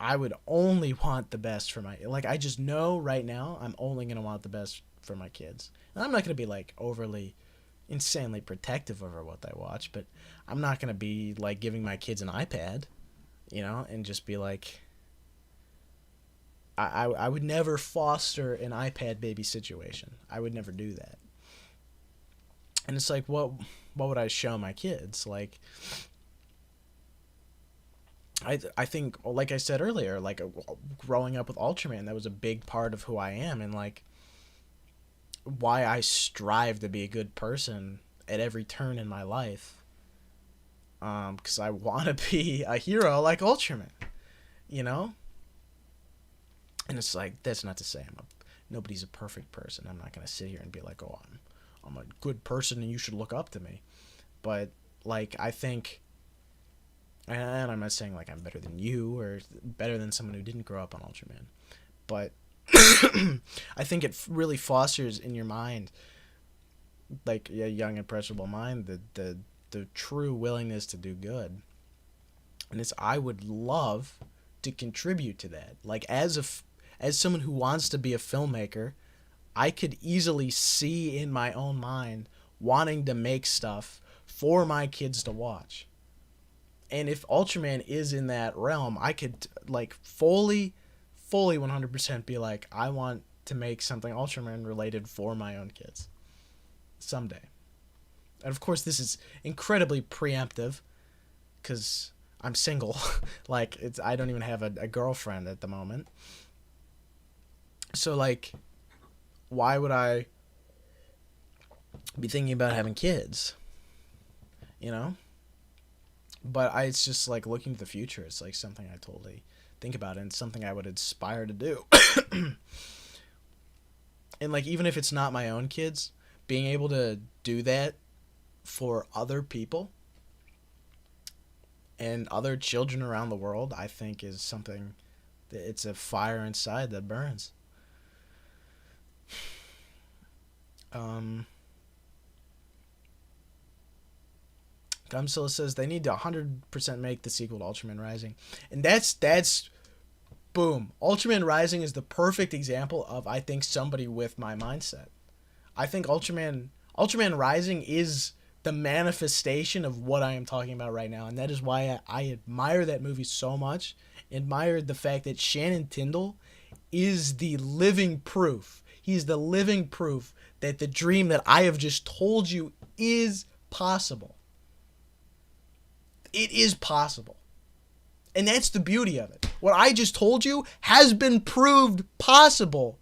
I would only want the best for my, like, I just know right now I'm only gonna want the best for my kids. And I'm not gonna be like overly insanely protective over what they watch, but I'm not gonna be like giving my kids an iPad, you know, and just be like, I would never foster an iPad baby situation. I would never do that. And it's like, what would I show my kids? Like, I think, like I said earlier, like, growing up with Ultraman, that was a big part of who I am, and like why I strive to be a good person at every turn in my life. Because I want to be a hero like Ultraman, you know? And it's like, that's not to say nobody's a perfect person. I'm not going to sit here and be like, oh, I'm a good person and you should look up to me. But like, I think, and I'm not saying like I'm better than you or better than someone who didn't grow up on Ultraman, but I think it really fosters in your mind, like a young impressionable mind, the true willingness to do good. And I would love to contribute to that. Like, as someone who wants to be a filmmaker, I could easily see in my own mind wanting to make stuff for my kids to watch. And if Ultraman is in that realm, I could like fully 100% be like, I want to make something Ultraman related for my own kids someday. And of course, this is incredibly preemptive because I'm single. Like, I don't even have a girlfriend at the moment. So like, why would I be thinking about having kids? You know? But it's just like looking to the future. It's like something I totally think about, and it's something I would aspire to do. And like, even if it's not my own kids, being able to do that for other people and other children around the world, I think is something that it's a fire inside that burns. Gumzilla says they need to 100% make the sequel to Ultraman Rising. And that's boom. Ultraman Rising is the perfect example of, I think, somebody with my mindset. I think Ultraman Rising is the manifestation of what I am talking about right now. And that is why I admire that movie so much. Admire the fact that Shannon Tyndall is the living proof. He's the living proof that the dream that I have just told you is possible. It is possible. And that's the beauty of it. What I just told you has been proved possible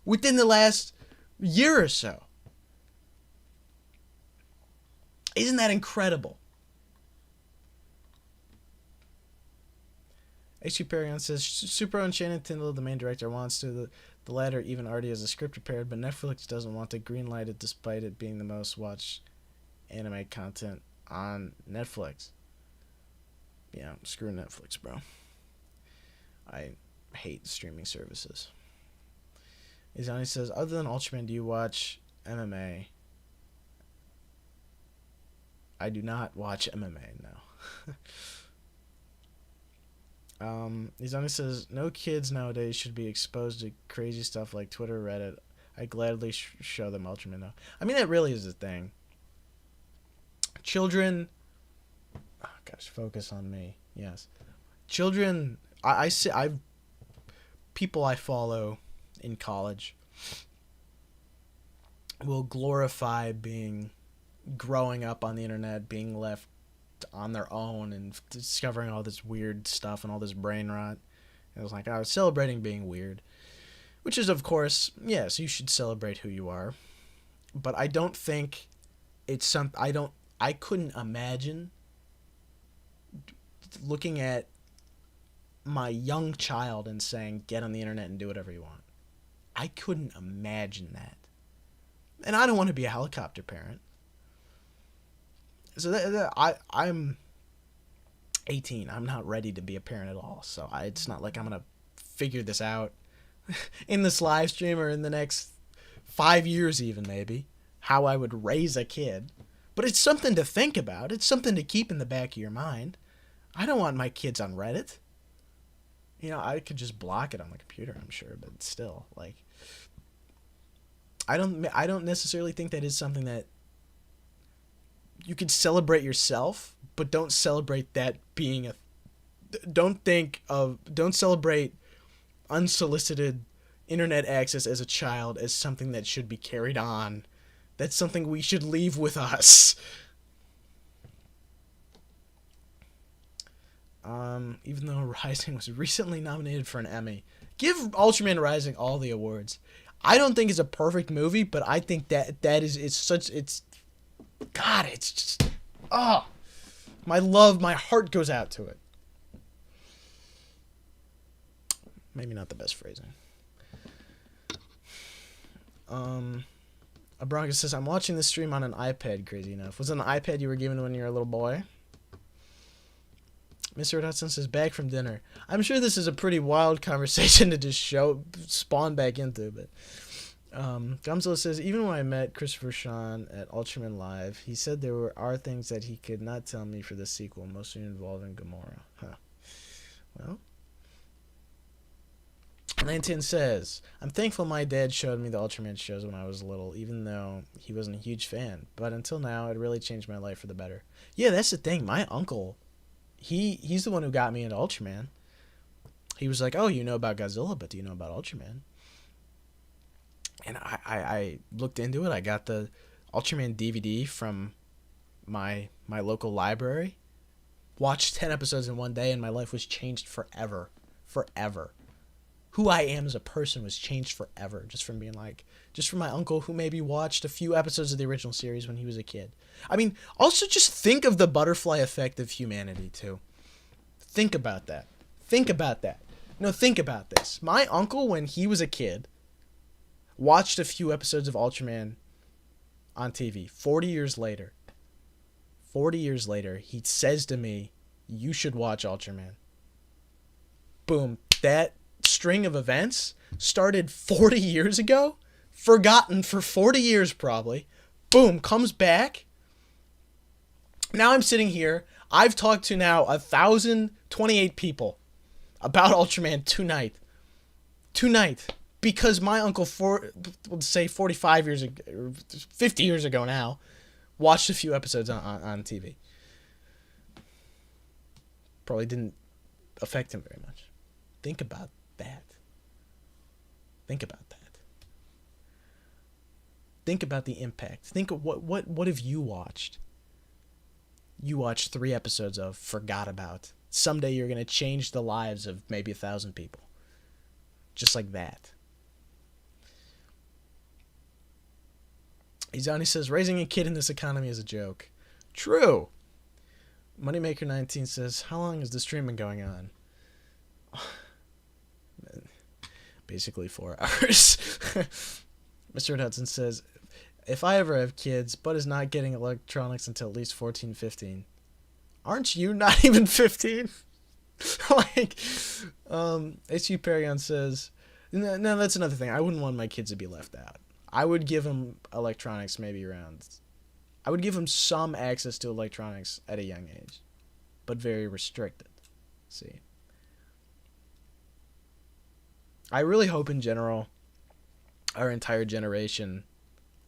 within the last year or so. Isn't that incredible? H.G. Paragon says, Super Enchanted Tyndall, the main director, wants to the latter even already has a script prepared, but Netflix doesn't want to greenlight it despite it being the most watched anime content on Netflix. Yeah, screw Netflix, bro. I hate streaming services. Izani says, other than Ultraman, do you watch MMA? I do not watch MMA, no. Izani says, no kids nowadays should be exposed to crazy stuff like Twitter, Reddit. I gladly show them Ultraman now. I mean, that really is the thing. Children... Oh, gosh, focus on me. Yes. Children... People I follow in college will glorify growing up on the internet, being left on their own and discovering all this weird stuff and all this brain rot. It was like, I was celebrating being weird, which is, of course, yes, you should celebrate who you are, but I don't think it's I couldn't imagine looking at my young child and saying, get on the internet and do whatever you want. I couldn't imagine that. And I don't want to be a helicopter parent. So I'm 18. I'm not ready to be a parent at all. So it's not like I'm going to figure this out in this live stream or in the next 5 years even, maybe, how I would raise a kid. But it's something to think about. It's something to keep in the back of your mind. I don't want my kids on Reddit. You know, I could just block it on the computer, I'm sure, but still, like, I don't necessarily think that is something that you can celebrate yourself, but don't celebrate that being don't celebrate unsolicited internet access as a child as something that should be carried on. That's something we should leave with us. Even though Rising was recently nominated for an Emmy. Give Ultraman Rising all the awards. I don't think it's a perfect movie, but I think it's just, my heart goes out to it. Maybe not the best phrasing. Abronka says, I'm watching this stream on an iPad, crazy enough. Was it an iPad you were given when you were a little boy? Mr. Hudson says, back from dinner. I'm sure this is a pretty wild conversation to just spawn back into, but Godzilla says, even when I met Christopher Sean at Ultraman Live, he said there are things that he could not tell me for the sequel, mostly involving Gamora. Huh. Well, Lantin says, I'm thankful my dad showed me the Ultraman shows when I was little, even though he wasn't a huge fan. But until now, it really changed my life for the better. Yeah, that's the thing. My uncle, he's the one who got me into Ultraman. He was like, oh, you know about Godzilla, but do you know about Ultraman? And I looked into it. I got the Ultraman DVD from my local library. Watched 10 episodes in one day, and my life was changed forever. Forever. Who I am as a person was changed forever. Just from my uncle who maybe watched a few episodes of the original series when he was a kid. I mean, also just think of the butterfly effect of humanity, too. Think about that. Think about that. No, think about this. My uncle, when he was a kid, watched a few episodes of Ultraman on TV. 40 years later, he says to me, you should watch Ultraman. Boom. That string of events started 40 years ago, forgotten for 40 years probably. Boom, comes back. Now I'm sitting here. I've talked to now 1,028 people about Ultraman tonight. Because my uncle, let's say 45 years ago, or 50 years ago now, watched a few episodes on TV. Probably didn't affect him very much. Think about that. Think about that. Think about the impact. Think of what have you watched? you watched 3 episodes of, forgot about. Someday you're going to change the lives of maybe 1,000 people. Just like that. Izani says, raising a kid in this economy is a joke. True. Moneymaker19 says, how long has the stream been going on? Basically 4 hours. Mr. Hudson says, if I ever have kids, Bud is not getting electronics until at least 14, 15. Aren't you not even 15? Like, H.U. Paragon says, no, that's another thing. I wouldn't want my kids to be left out. I would give them electronics maybe around. I would give them some access to electronics at a young age, but very restricted. See, I really hope in general our entire generation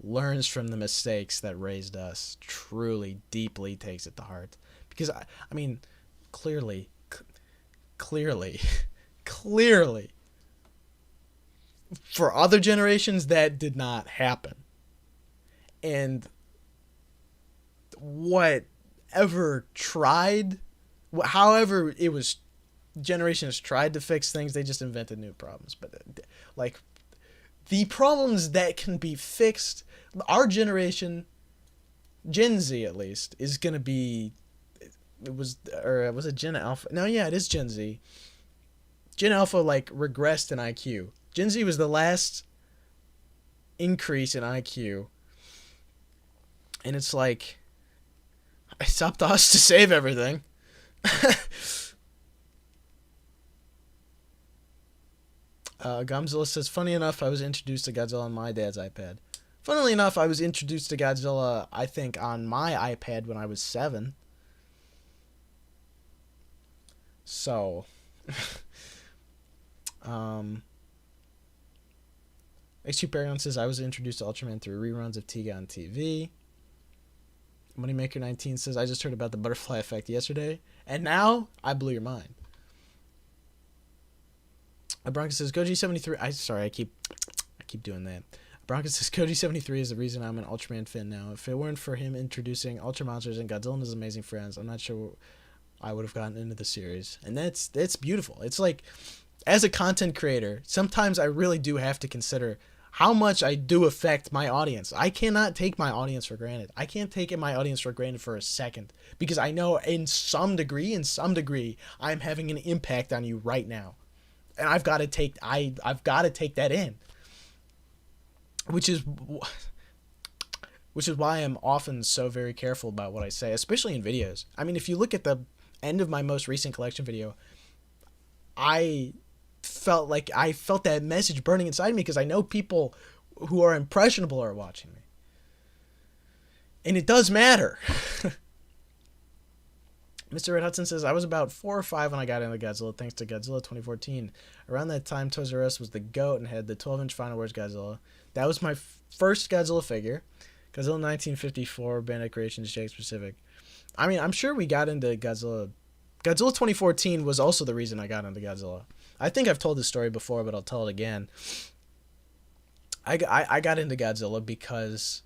learns from the mistakes that raised us, truly, deeply takes it to heart. Because, I mean, clearly, for other generations, that did not happen. And whatever tried, however it was, generations tried to fix things, they just invented new problems. But, like, the problems that can be fixed, our generation, Gen Z at least, is going to be, was it Gen Alpha? No, yeah, it is Gen Z. Gen Alpha, like, regressed in IQ. Gen Z was the last increase in IQ. And it's like, it's up to us to save everything. Godzilla says, funny enough, I was introduced to Godzilla on my dad's iPad. Funnily enough, I was introduced to Godzilla, I think, on my iPad when I was 7. So, H2 Paragon says, I was introduced to Ultraman through reruns of Tiga on TV. Moneymaker19 says, I just heard about the butterfly effect yesterday, and now I blew your mind. Bronco says, Goji73, I keep doing that. Bronco says, Goji73 is the reason I'm an Ultraman fan now. If it weren't for him introducing Ultra Monsters and Godzilla and his amazing friends, I'm not sure I would have gotten into the series. And that's beautiful. It's like, as a content creator, sometimes I really do have to consider how much I do affect my audience. I cannot take my audience for granted. I can't take my audience for granted for a second, because I know in some degree, I'm having an impact on you right now. And I've got to take that in. Which is why I'm often so very careful about what I say, especially in videos. I mean, if you look at the end of my most recent collection video, I felt that message burning inside me, because I know people who are impressionable are watching me. And it does matter. Mr. Red Hudson says, I was about 4 or 5 when I got into Godzilla, thanks to Godzilla 2014. Around that time, Toys R Us was the GOAT and had the 12-inch Final Wars Godzilla. That was my first Godzilla figure. Godzilla 1954, Bandai Creations, Jake Specific. I mean, I'm sure we got into Godzilla. Godzilla 2014 was also the reason I got into Godzilla. I think I've told this story before, but I'll tell it again. I got into Godzilla because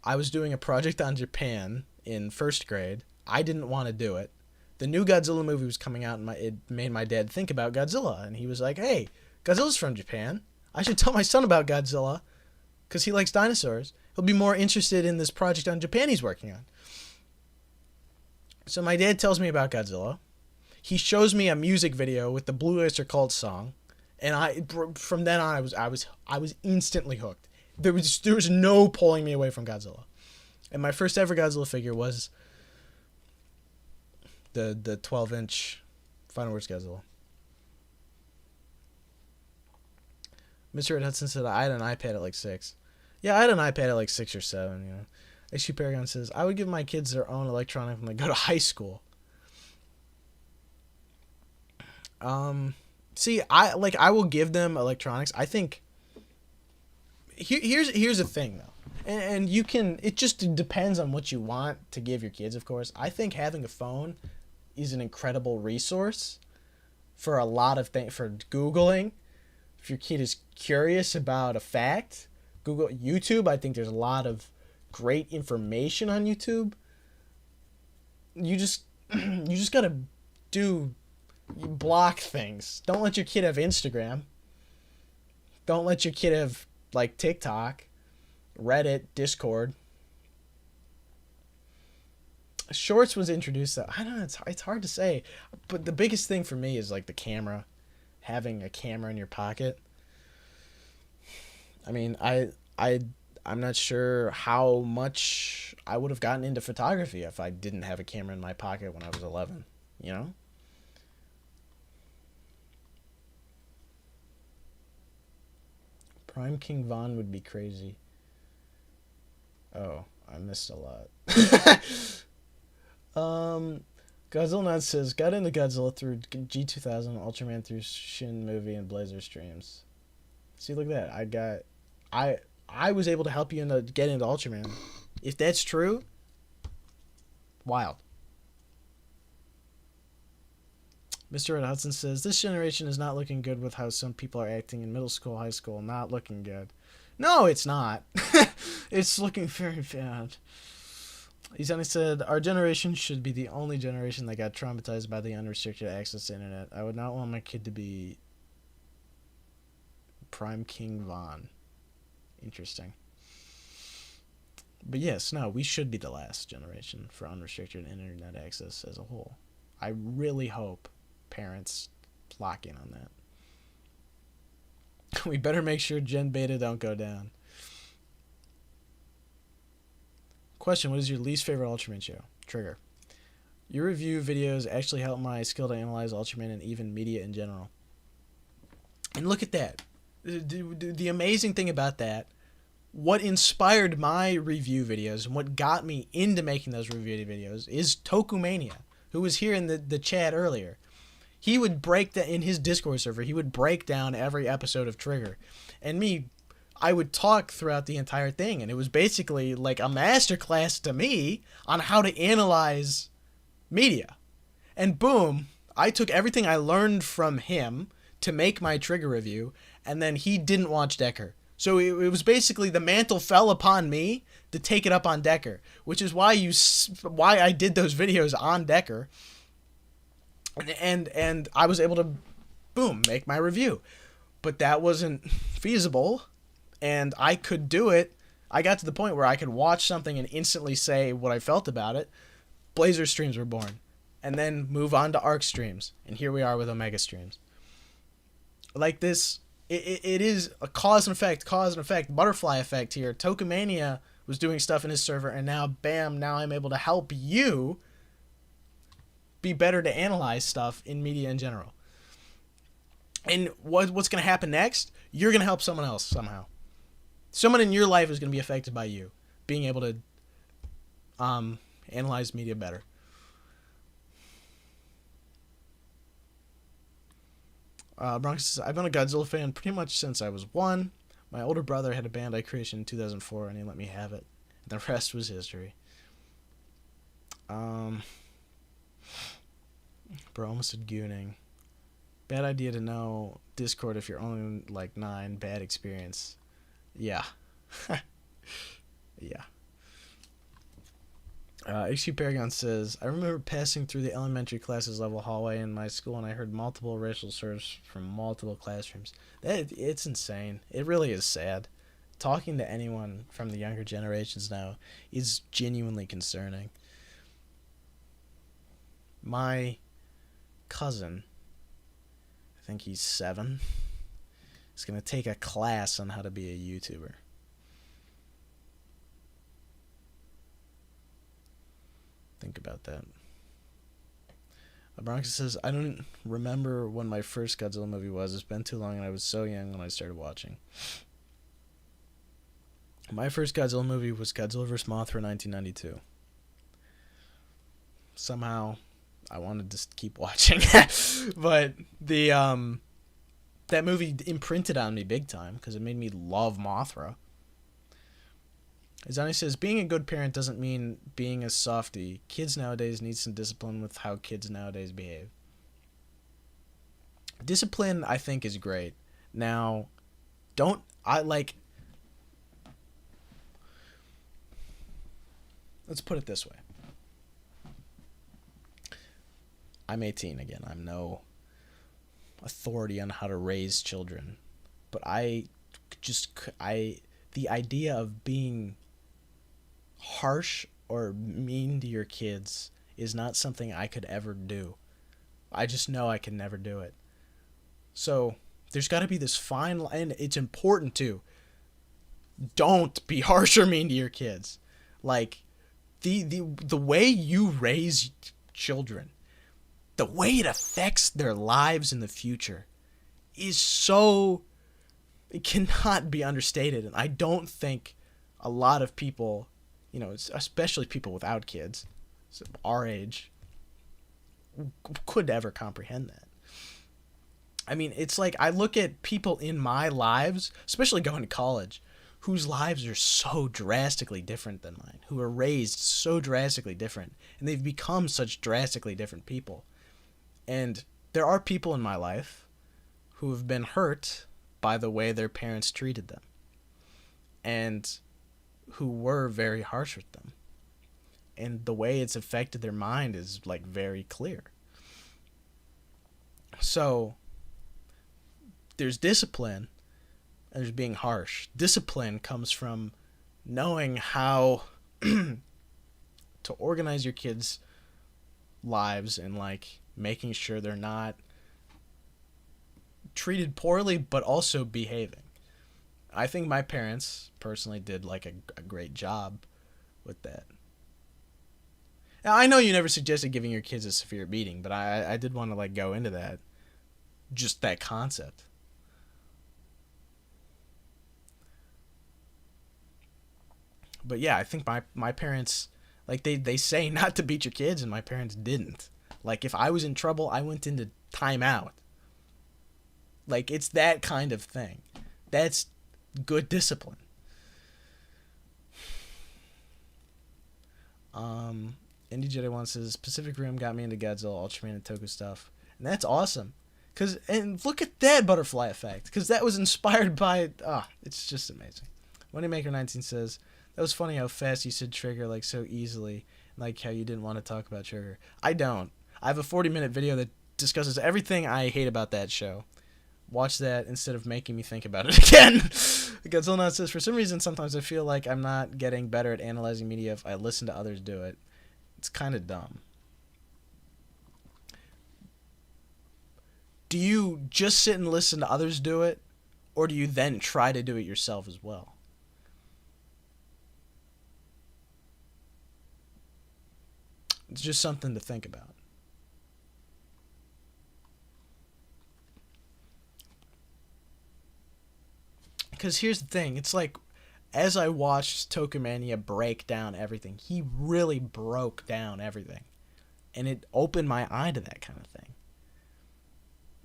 I was doing a project on Japan in 1st grade. I didn't want to do it. The new Godzilla movie was coming out, and it made my dad think about Godzilla. And he was like, hey, Godzilla's from Japan. I should tell my son about Godzilla, because he likes dinosaurs. He'll be more interested in this project on Japan he's working on. So my dad tells me about Godzilla. He shows me a music video with the Blue Oyster Cult song, and from then on I was instantly hooked. There was no pulling me away from Godzilla. And my first ever Godzilla figure was the 12-inch Final Wars Godzilla. Mr. Red Hudson said, I had an iPad at like 6. Yeah, I had an iPad at like 6 or 7, you know. H.P. Paragon says, I would give my kids their own electronic when they go to high school. See, I will give them electronics. I think here's the thing though. And you can, it just depends on what you want to give your kids, of course. I think having a phone is an incredible resource for a lot of things, for Googling. If your kid is curious about a fact, Google YouTube. I think there's a lot of great information on YouTube. you just gotta block things. Don't let your kid have Instagram. Don't let your kid have like TikTok, Reddit, Discord. Shorts was introduced. I don't know. It's hard to say, but the biggest thing for me is like the camera, having a camera in your pocket. I mean, I'm not sure how much I would have gotten into photography if I didn't have a camera in my pocket when I was 11. You know. Prime King Von would be crazy. Oh, I missed a lot. Godzilla Nut says, got into Godzilla through G2000, Ultraman through Shin movie, and Blazer streams. See, look at that. I was able to help you get into Ultraman. If that's true, wild. Mr. Red Hudson says, this generation is not looking good with how some people are acting in middle school, high school. Not looking good. No, it's not. It's looking very bad. He's only said, our generation should be the only generation that got traumatized by the unrestricted access to internet. I would not want my kid to be Prime King Von. Interesting. But yes, no, we should be the last generation for unrestricted internet access as a whole. I really hope parents lock in on that. We better make sure Gen Beta don't go down. Question, what is your least favorite Ultraman show? Trigger. Your review videos actually help my skill to analyze Ultraman and even media in general. And look at that. The amazing thing about that, what inspired my review videos and what got me into making those review videos is Tokumania, who was here in the chat earlier. He would break that in his Discord server. He would break down every episode of Trigger. And me, I would talk throughout the entire thing, and it was basically like a masterclass to me on how to analyze media. And boom, I took everything I learned from him to make my Trigger review, and then he didn't watch Decker. So it was basically the mantle fell upon me to take it up on Decker, which is why I did those videos on Decker. And I was able to, boom, make my review. But that wasn't feasible, and I could do it. I got to the point where I could watch something and instantly say what I felt about it. Blazer streams were born. And then move on to ARC streams. And here we are with Omega streams. Like this, it is a cause and effect, butterfly effect here. Tokumania was doing stuff in his server, and now, bam, now I'm able to help you be better to analyze stuff in media in general. And what's going to happen next? You're going to help someone else somehow. Someone in your life is going to be affected by you being able to analyze media better. Bronx says, I've been a Godzilla fan pretty much since I was 1. My older brother had a band I created in 2004, and he let me have it. The rest was history. Bro, almost said gooning. Bad idea to know Discord if you're only like 9. Bad experience. Yeah. Yeah. HQ Paragon says, I remember passing through the elementary classes level hallway in my school, and I heard multiple racial slurs from multiple classrooms. It's insane. It really is sad. Talking to anyone from the younger generations now is genuinely concerning. My cousin, I think he's 7, is going to take a class on how to be a YouTuber. Think about that. Bronx says, I don't remember when my first Godzilla movie was. It's been too long, and I was so young when I started watching. My first Godzilla movie was Godzilla vs. Mothra 1992. Somehow, I wanted to keep watching. But that movie imprinted on me big time because it made me love Mothra. Azani says, being a good parent doesn't mean being a softie. Kids nowadays need some discipline with how kids nowadays behave. Discipline, I think, is great. Now, let's put it this way. I'm 18 again. I'm no authority on how to raise children. But the idea of being harsh or mean to your kids is not something I could ever do. I just know I can never do it. So there's got to be this fine line, and it's important too. Don't be harsh or mean to your kids. Like the way you raise children, the way it affects their lives in the future is so, it cannot be understated. And I don't think a lot of people, especially people without kids, our age, could ever comprehend that. I mean, it's like I look at people in my lives, especially going to college, whose lives are so drastically different than mine, who are raised so drastically different, and they've become such drastically different people. And there are people in my life who have been hurt by the way their parents treated them, and who were very harsh with them. And the way it's affected their mind is like very clear. So there's discipline and there's being harsh. Discipline comes from knowing how to organize your kids' lives and like making sure they're not treated poorly but also behaving. I think my parents personally did like a great job with that. Now, I know you never suggested giving your kids a severe beating, but I did want to like go into that, just that concept. But yeah, I think my parents, like they say not to beat your kids, and my parents didn't. Like if I was in trouble, I went into timeout. Like it's that kind of thing. That's good discipline. Indie Jedi One says Pacific Rim got me into Godzilla, Ultraman, and Toku stuff, and that's awesome. And look at that butterfly effect, because that was inspired by it's just amazing. Moneymaker19 says that was funny how fast you said trigger like so easily, like how you didn't want to talk about trigger. I don't. I have a 40-minute video that discusses everything I hate about that show. Watch that instead of making me think about it again. Godzilla Not says, for some reason, sometimes I feel like I'm not getting better at analyzing media if I listen to others do it. It's kind of dumb. Do you just sit and listen to others do it, or do you then try to do it yourself as well? It's just something to think about. Because here's the thing, it's like, as I watched Tokumania break down everything, he really broke down everything. And it opened my eye to that kind of thing.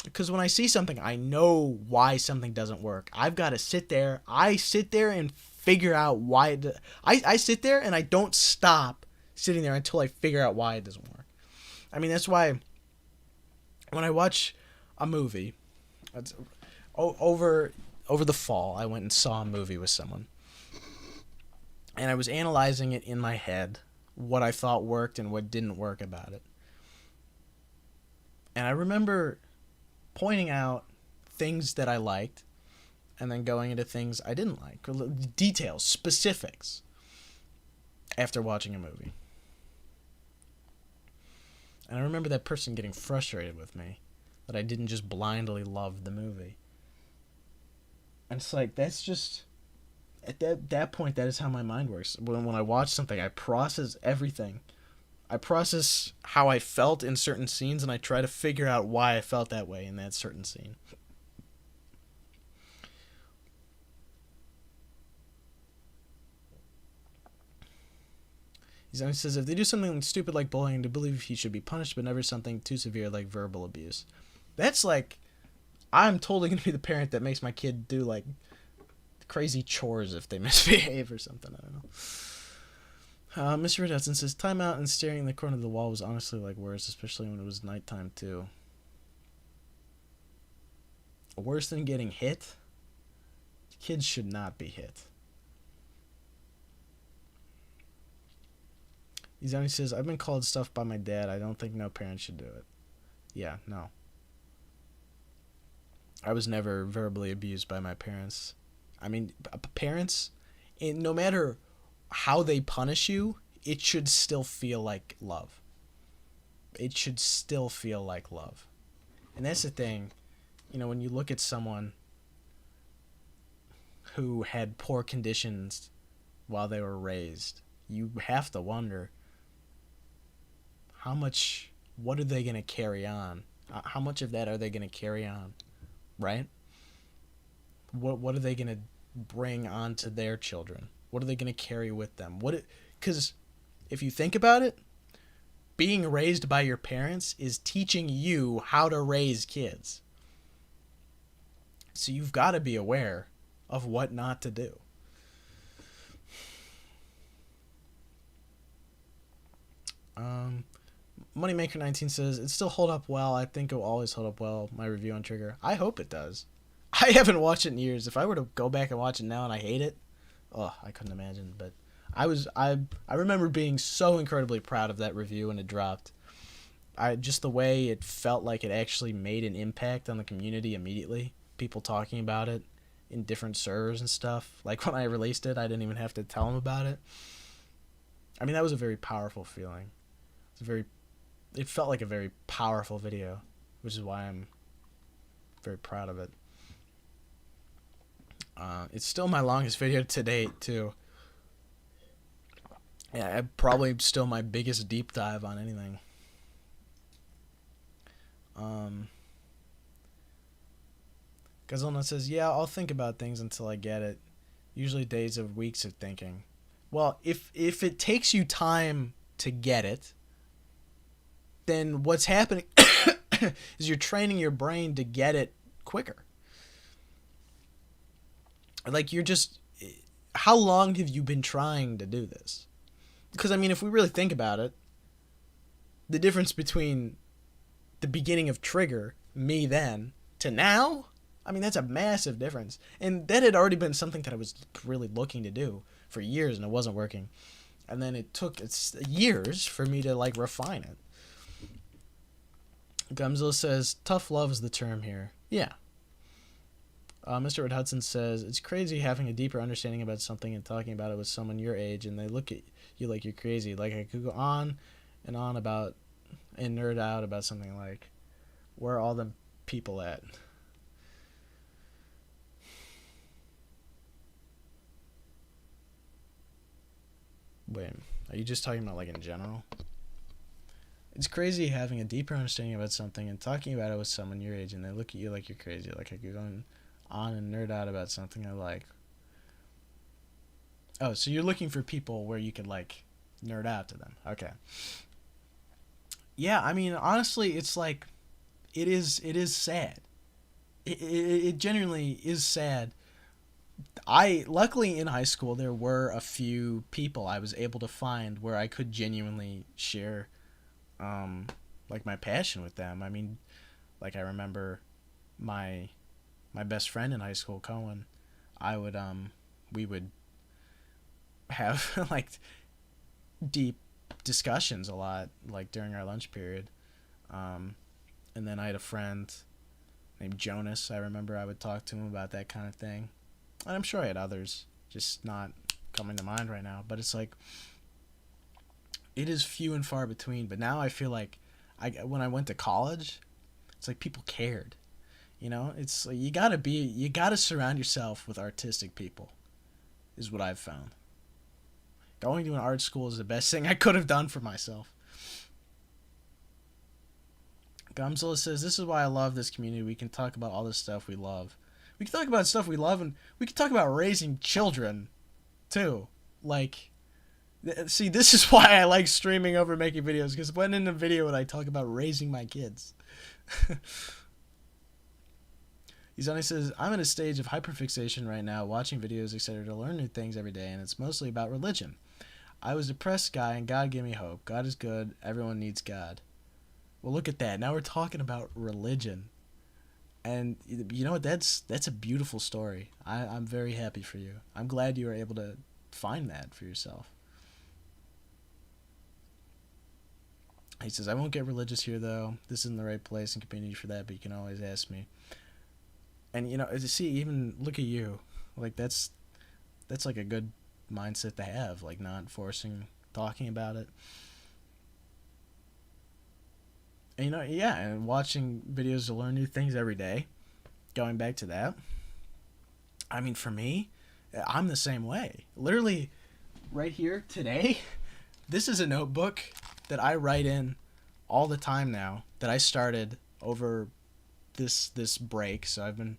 Because when I see something, I know why something doesn't work. I've got to sit there. I sit there and figure out why I sit there and I don't stop sitting there until I figure out why it doesn't work. I mean, that's why when I watch a movie, over the fall, I went and saw a movie with someone. And I was analyzing it in my head, what I thought worked and what didn't work about it. And I remember pointing out things that I liked and then going into things I didn't like. Details, specifics, after watching a movie. And I remember that person getting frustrated with me that I didn't just blindly love the movie. And it's like, that's just, at that point, that is how my mind works. When I watch something, I process everything. I process how I felt in certain scenes, and I try to figure out why I felt that way in that certain scene. He says, if they do something stupid like bullying, to believe he should be punished, but never something too severe like verbal abuse. That's like, I'm totally going to be the parent that makes my kid do, like, crazy chores if they misbehave or something. I don't know. Mr. Red Hudson says, time out and staring in the corner of the wall was honestly, like, worse, especially when it was nighttime, too. Worse than getting hit? Kids should not be hit. He says, I've been called stuff by my dad. I don't think no parent should do it. Yeah, no. I was never verbally abused by my parents. I mean, parents, no matter how they punish you, it should still feel like love. It should still feel like love. And that's the thing, you know, when you look at someone who had poor conditions while they were raised, you have to wonder what are they going to carry on? How much of that are they going to carry on, right? What are they going to bring on to their children? What are they going to carry with them? Because if you think about it, being raised by your parents is teaching you how to raise kids. So you've got to be aware of what not to do. Moneymaker19 says, it still hold up well. I think it will always hold up well, my review on Trigger. I hope it does. I haven't watched it in years. If I were to go back and watch it now and I hate it, I couldn't imagine. But I remember being so incredibly proud of that review when it dropped. Just the way it felt like it actually made an impact on the community immediately. People talking about it in different servers and stuff. Like when I released it, I didn't even have to tell them about it. I mean, that was a very powerful feeling. It felt like a very powerful video, which is why I'm very proud of it. It's still my longest video to date, too. Yeah, probably still my biggest deep dive on anything. Godzilla says, yeah, I'll think about things until I get it. Usually days of weeks of thinking. Well, if it takes you time to get it, then what's happening is you're training your brain to get it quicker. Like, how long have you been trying to do this? Because, I mean, if we really think about it, the difference between the beginning of Trigger, me then, to now, I mean, that's a massive difference. And that had already been something that I was really looking to do for years, and it wasn't working. And then it took years for me to, like, refine it. Gumzilla says, tough love is the term here. Yeah. Mr. Red Hudson says, it's crazy having a deeper understanding about something and talking about it with someone your age, and they look at you like you're crazy. Like, I could go on and on about and nerd out about something like, where are all them people at? Wait, are you just talking about, like, in general? It's crazy having a deeper understanding about something and talking about it with someone your age, and they look at you like you're crazy. Like, I could go on and nerd out about something I like. Oh, so you're looking for people where you could, like, nerd out to them. Okay. Yeah, I mean, honestly, it's like, it is sad. It genuinely is sad. Luckily in high school, there were a few people I was able to find where I could genuinely share, like, my passion with them. I mean, like, I remember my best friend in high school, Cohen, we would have, like, deep discussions a lot, like, during our lunch period. And then I had a friend named Jonas. I remember I would talk to him about that kind of thing. And I'm sure I had others, just not coming to mind right now. But it's like, it is few and far between. But now I feel like, when I went to college, it's like people cared. You know, it's like you gotta surround yourself with artistic people, is what I've found. Going to an art school is the best thing I could have done for myself. Gumzilla says, this is why I love this community. We can talk about all this stuff we love. We can talk about stuff we love, and we can talk about raising children, too. Like, see, this is why I like streaming over making videos, because when in the video would I talk about raising my kids? Izani says, I'm in a stage of hyperfixation right now, watching videos, etc., to learn new things every day, and it's mostly about religion. I was a depressed guy, and God gave me hope. God is good. Everyone needs God. Well, look at that. Now we're talking about religion. And you know what? That's a beautiful story. I'm very happy for you. I'm glad you were able to find that for yourself. He says, I won't get religious here, though. This isn't the right place and community for that, but you can always ask me. And, you know, see, even look at you. Like, that's like a good mindset to have. Like, not forcing talking about it. And, you know, yeah, and watching videos to learn new things every day. Going back to that. I mean, for me, I'm the same way. Literally, right here, today, this is a notebook that I write in all the time now, that I started over this break. So I've been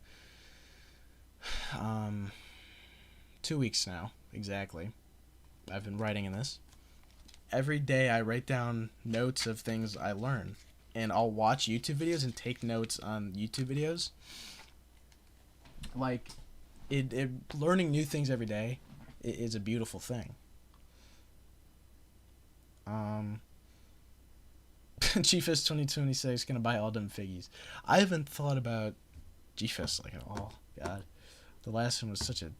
2 weeks now, exactly. I've been writing in this. Every day I write down notes of things I learn. And I'll watch YouTube videos and take notes on YouTube videos. Like, learning new things every day is a beautiful thing. G-Fest 2026 gonna buy all them figgies. I haven't thought about G-Fest like at all. God, the last one was such a.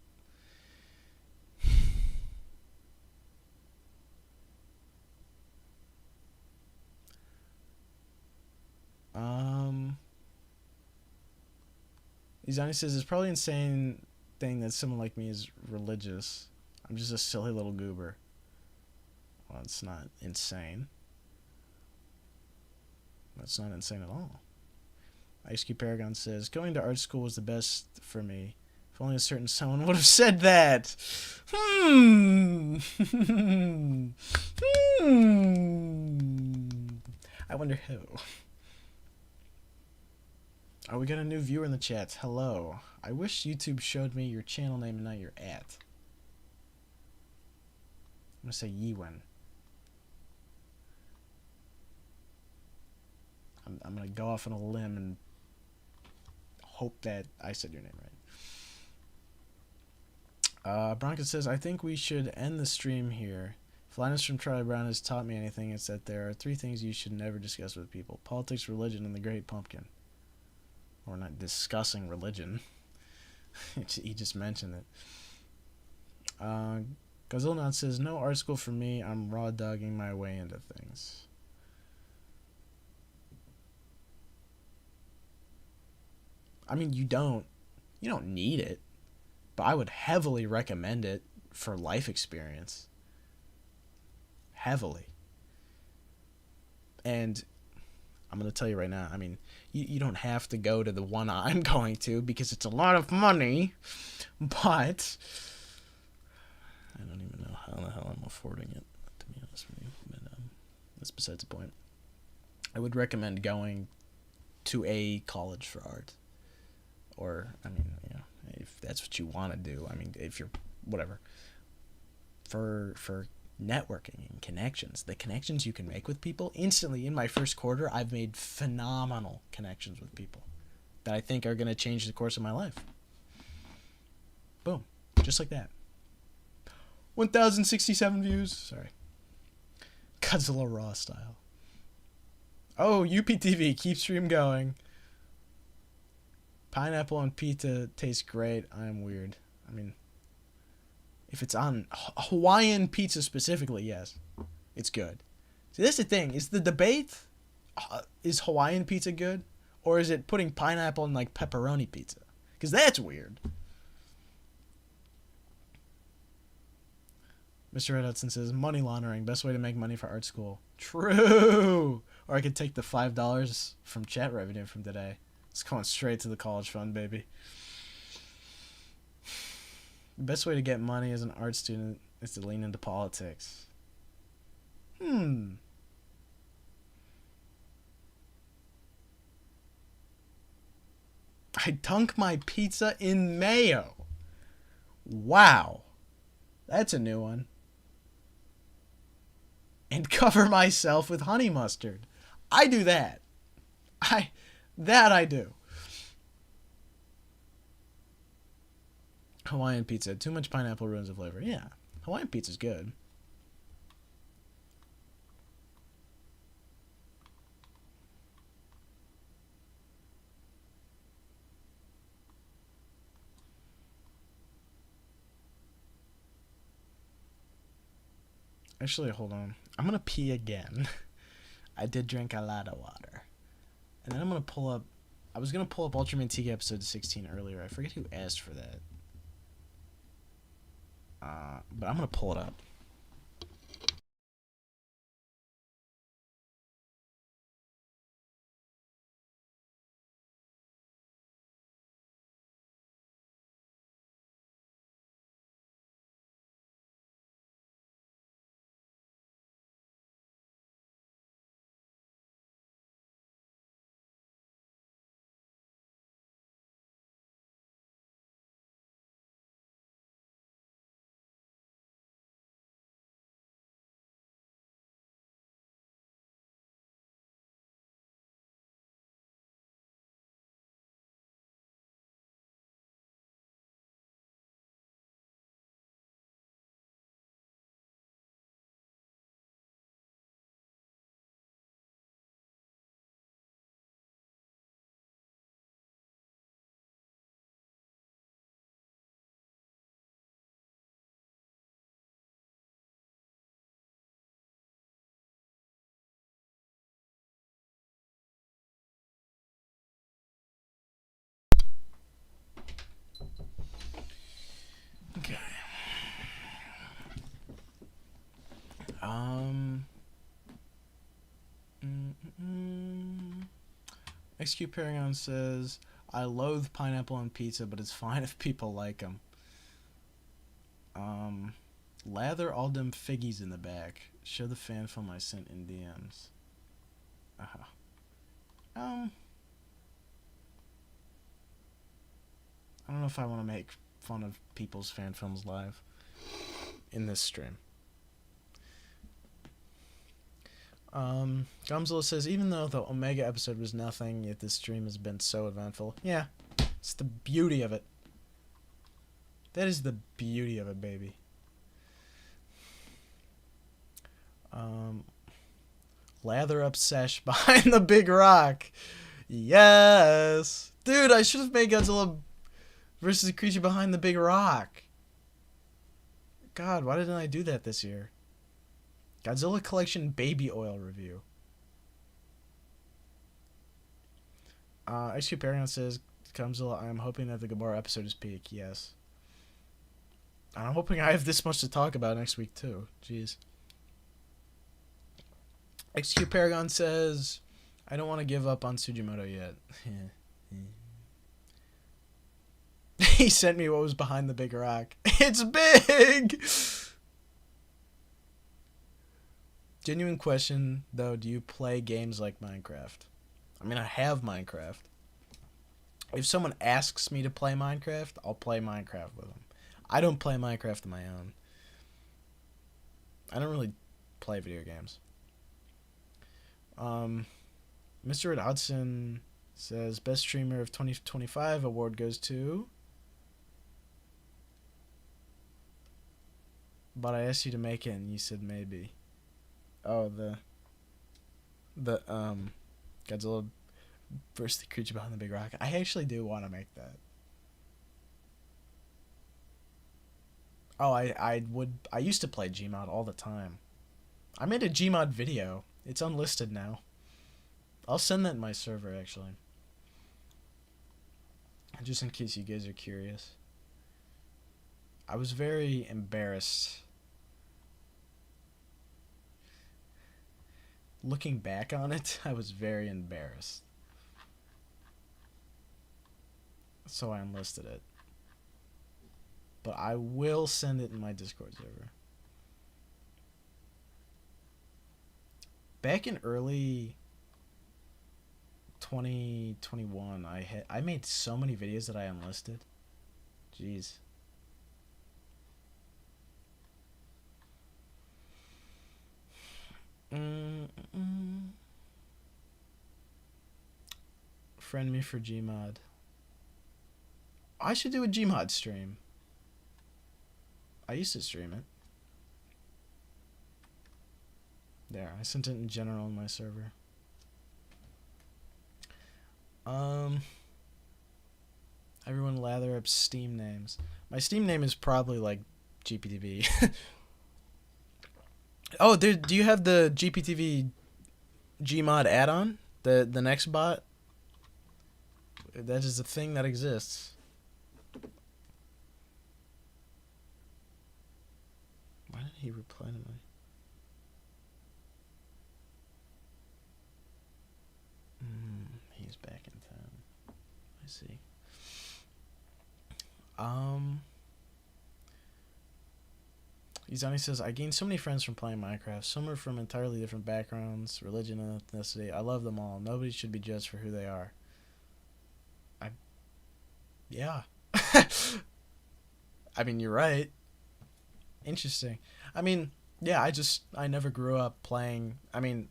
Izani says it's probably insane thing that someone like me is religious. I'm just a silly little goober. Well, it's not insane. That's not insane at all. Ice Cube Paragon says, going to art school was the best for me. If only a certain someone would have said that. I wonder who. Oh, we got a new viewer in the chat. Hello. I wish YouTube showed me your channel name and not your @ I'm going to say Yiwen. I'm going to go off on a limb and hope that I said your name right. Bronca says, I think we should end the stream here. If Linus from Charlie Brown has taught me anything, it's that there are 3 things you should never discuss with people. Politics, religion, and the Great Pumpkin. We're not discussing religion. He just mentioned it. Godzilla says, no art school for me. I'm raw dogging my way into things. I mean, you don't need it, but I would heavily recommend it for life experience. Heavily. And I'm going to tell you right now, I mean, you don't have to go to the one I'm going to because it's a lot of money, but I don't even know how the hell I'm affording it, to be honest with you, but that's besides the point. I would recommend going to a college for art, or, I mean, you know, if that's what you want to do, I mean, if you're, whatever, for networking and connections, the connections you can make with people instantly. In my first quarter, I've made phenomenal connections with people that I think are going to change the course of my life. Boom. Just like that. 1,067 views. Sorry. Godzilla Raw style. Oh, UPTV. Keep stream going. Pineapple on pizza tastes great. I'm weird. I mean, if it's on Hawaiian pizza specifically, yes, it's good. See, that's the thing. Is the debate, is Hawaiian pizza good? Or is it putting pineapple in, like, pepperoni pizza? Because that's weird. Mr. Red Hudson says, money laundering. Best way to make money for art school. True! Or I could take the $5 from chat revenue from today. It's going straight to the college fund, baby. The best way to get money as an art student is to lean into politics. I dunk my pizza in mayo. Wow. That's a new one. And cover myself with honey mustard. I do that. I do. Hawaiian pizza. Too much pineapple ruins the flavor. Yeah. Hawaiian pizza's good. Actually, hold on. I'm gonna pee again. I did drink a lot of water. And then I'm going to pull up... I was going to pull up Ultraman Tiga episode 16 earlier. I forget who asked for that. But I'm going to pull it up. Okay. XQ Paragon says, I loathe pineapple on pizza, but it's fine if people like them. Lather all them figgies in the back. Show the fan film I sent in DMs. I don't know if I want to make fun of people's fan films live in this stream. Godzilla says, even though the Omega episode was nothing, yet this stream has been so eventful. Yeah, it's the beauty of it. That is the beauty of it, baby. Lather up sesh behind the big rock. Yes! Dude, I should have made Godzilla versus a creature behind the big rock. God, why didn't I do that this year? Godzilla Collection Baby Oil Review. XQ Paragon says, Godzilla, I am hoping that the Gamora episode is peak. Yes. I'm hoping I have this much to talk about next week, too. Jeez. XQ Paragon says, I don't want to give up on Sujimoto yet. He sent me what was behind the big rock. It's big! Genuine question, though, do you play games like Minecraft? I mean, I have Minecraft. If someone asks me to play Minecraft, I'll play Minecraft with them. I don't play Minecraft on my own. I don't really play video games. Mr. Red Hudson says, best streamer of 2025 award goes to... But I asked you to make it and you said maybe. Oh, the Godzilla versus the creature behind the big rock. I actually do want to make that. Oh, I used to play Gmod all the time. I made a Gmod video. It's unlisted now. I'll send that in my server, actually. Just in case you guys are curious. I was very embarrassed. Looking back on it, I was very embarrassed. So I unlisted it. But I will send it in my Discord server. Back in early 2021, I made so many videos that I unlisted. Jeez. Friend me for Gmod. I should do a Gmod stream. I used to stream it. There, I sent it in general in my server. Everyone lather up Steam names. My Steam name is probably like GPTV. Oh, do you have the GPTV Gmod add-on, the next bot. That is a thing that exists. Why did he reply to my? He's back in town. I see. Izani says, I gained so many friends from playing Minecraft. Some are from entirely different backgrounds, religion, and ethnicity. I love them all. Nobody should be judged for who they are. Yeah. I mean, you're right. Interesting. I mean, yeah, I never grew up playing. I mean,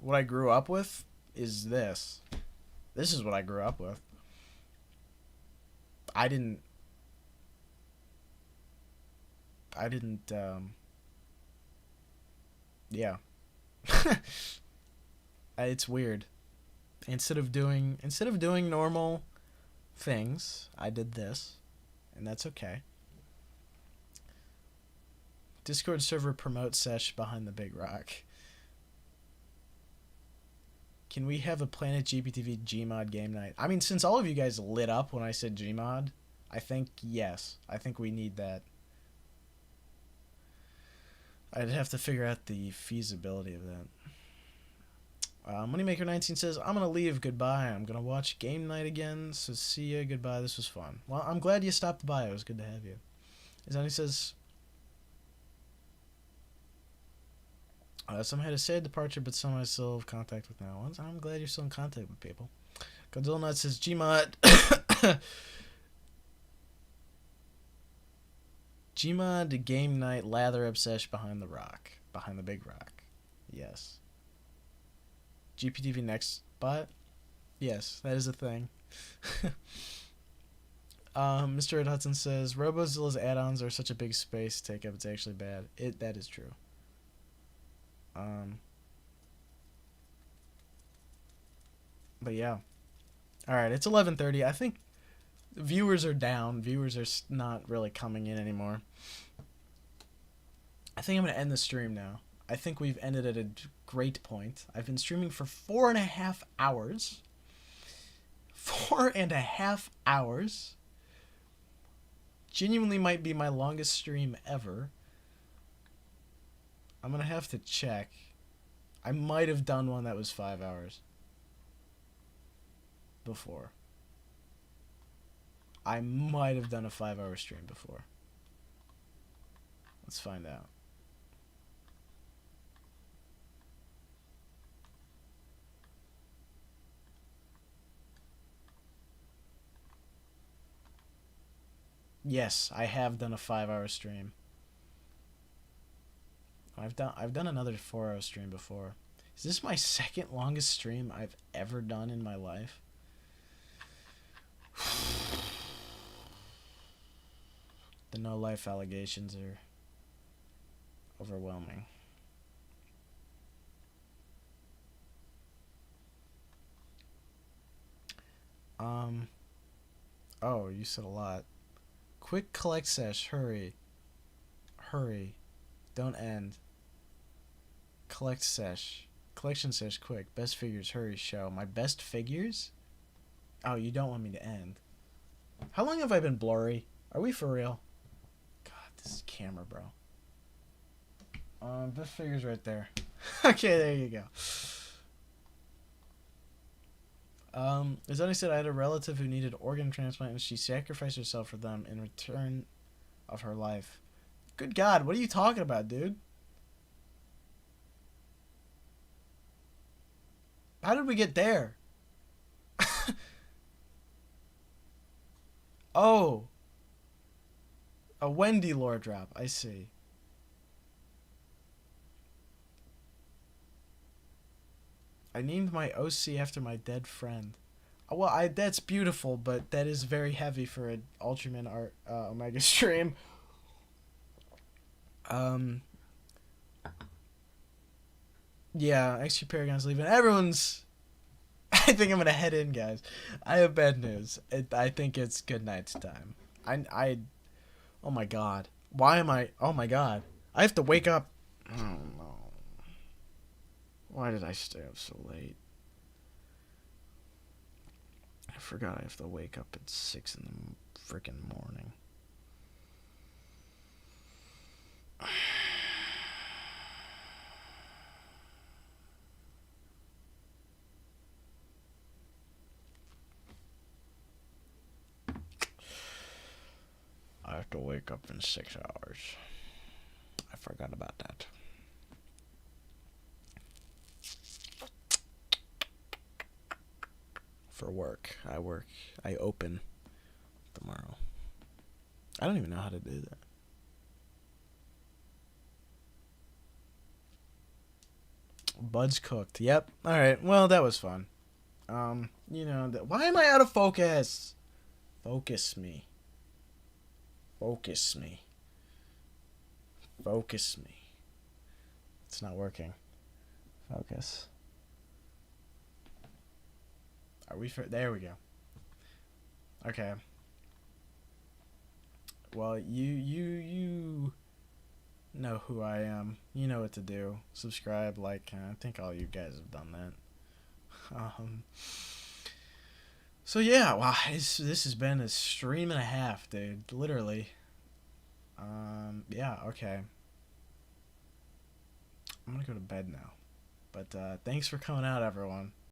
what I grew up with is this. This is what I grew up with. I didn't, yeah. It's weird. Instead of doing normal things, I did this, and that's okay. Discord server promote sesh behind the big rock. Can we have a Planet GPTV Gmod game night? I mean, since all of you guys lit up when I said Gmod, I think yes. I think we need that. I'd have to figure out the feasibility of that. Moneymaker19 says, I'm going to leave. Goodbye. I'm going to watch game night again. So see ya. Goodbye. This was fun. Well, I'm glad you stopped by. It was good to have you. Izani says, some had a sad departure, but some I still have contact with now. I'm glad you're still in contact with people. Godzilla Nut says, Gmod. Gmod game night lather up sesh behind the rock. Behind the big rock. Yes. GPTV next bot? Yes, that is a thing. Mr. Ed Hudson says, Robozilla's add-ons are such a big space take-up, it's actually bad. That is true. But yeah. Alright, it's 11:30. I think viewers are down. Viewers are not really coming in anymore. I think I'm going to end the stream now. I think we've ended at a great point. I've been streaming for 4.5 hours. 4.5 hours. Genuinely might be my longest stream ever. I'm going to have to check. I might have done one that was 5 hours before. I might have done a 5-hour stream before. Let's find out. Yes, I have done a 5-hour stream. I've done another 4-hour stream before. Is this my second longest stream I've ever done in my life? The no life allegations are overwhelming. Oh, you said a lot. Quick collect sesh, hurry. Hurry. Don't end. Collect sesh. Collection sesh, quick. Best figures, hurry, show. My best figures? Oh, you don't want me to end. How long have I been blurry? Are we for real? God, this is camera, bro. Best figures right there. Okay, there you go. As Annie said, I had a relative who needed organ transplant and she sacrificed herself for them in return of her life. Good God, what are you talking about, dude? How did we get there? Oh. A Wendy lore drop, I see. I named my OC after my dead friend. Well, that's beautiful, but that is very heavy for an Ultraman Omega stream. Yeah, XG Paragon's leaving. Everyone's... I think I'm gonna head in, guys. I have bad news. I think it's good night time. Oh my God. Why am I... Oh my God. I have to wake up... Oh no. Why did I stay up so late? I forgot I have to wake up at 6 in the freaking morning. I have to wake up in 6 hours. I forgot about that. For work. I open tomorrow. I don't even know how to do that. Bud's cooked. Yep. Alright. Well, that was fun. Why am I out of focus? Focus me. Focus me. Focus me. It's not working. Focus. Are we there we go. Okay. Well, you know who I am. You know what to do. Subscribe, like, I think all you guys have done that. So yeah, wow, this has been a stream and a half, dude. Literally. Yeah, okay. I'm gonna go to bed now. But thanks for coming out, everyone.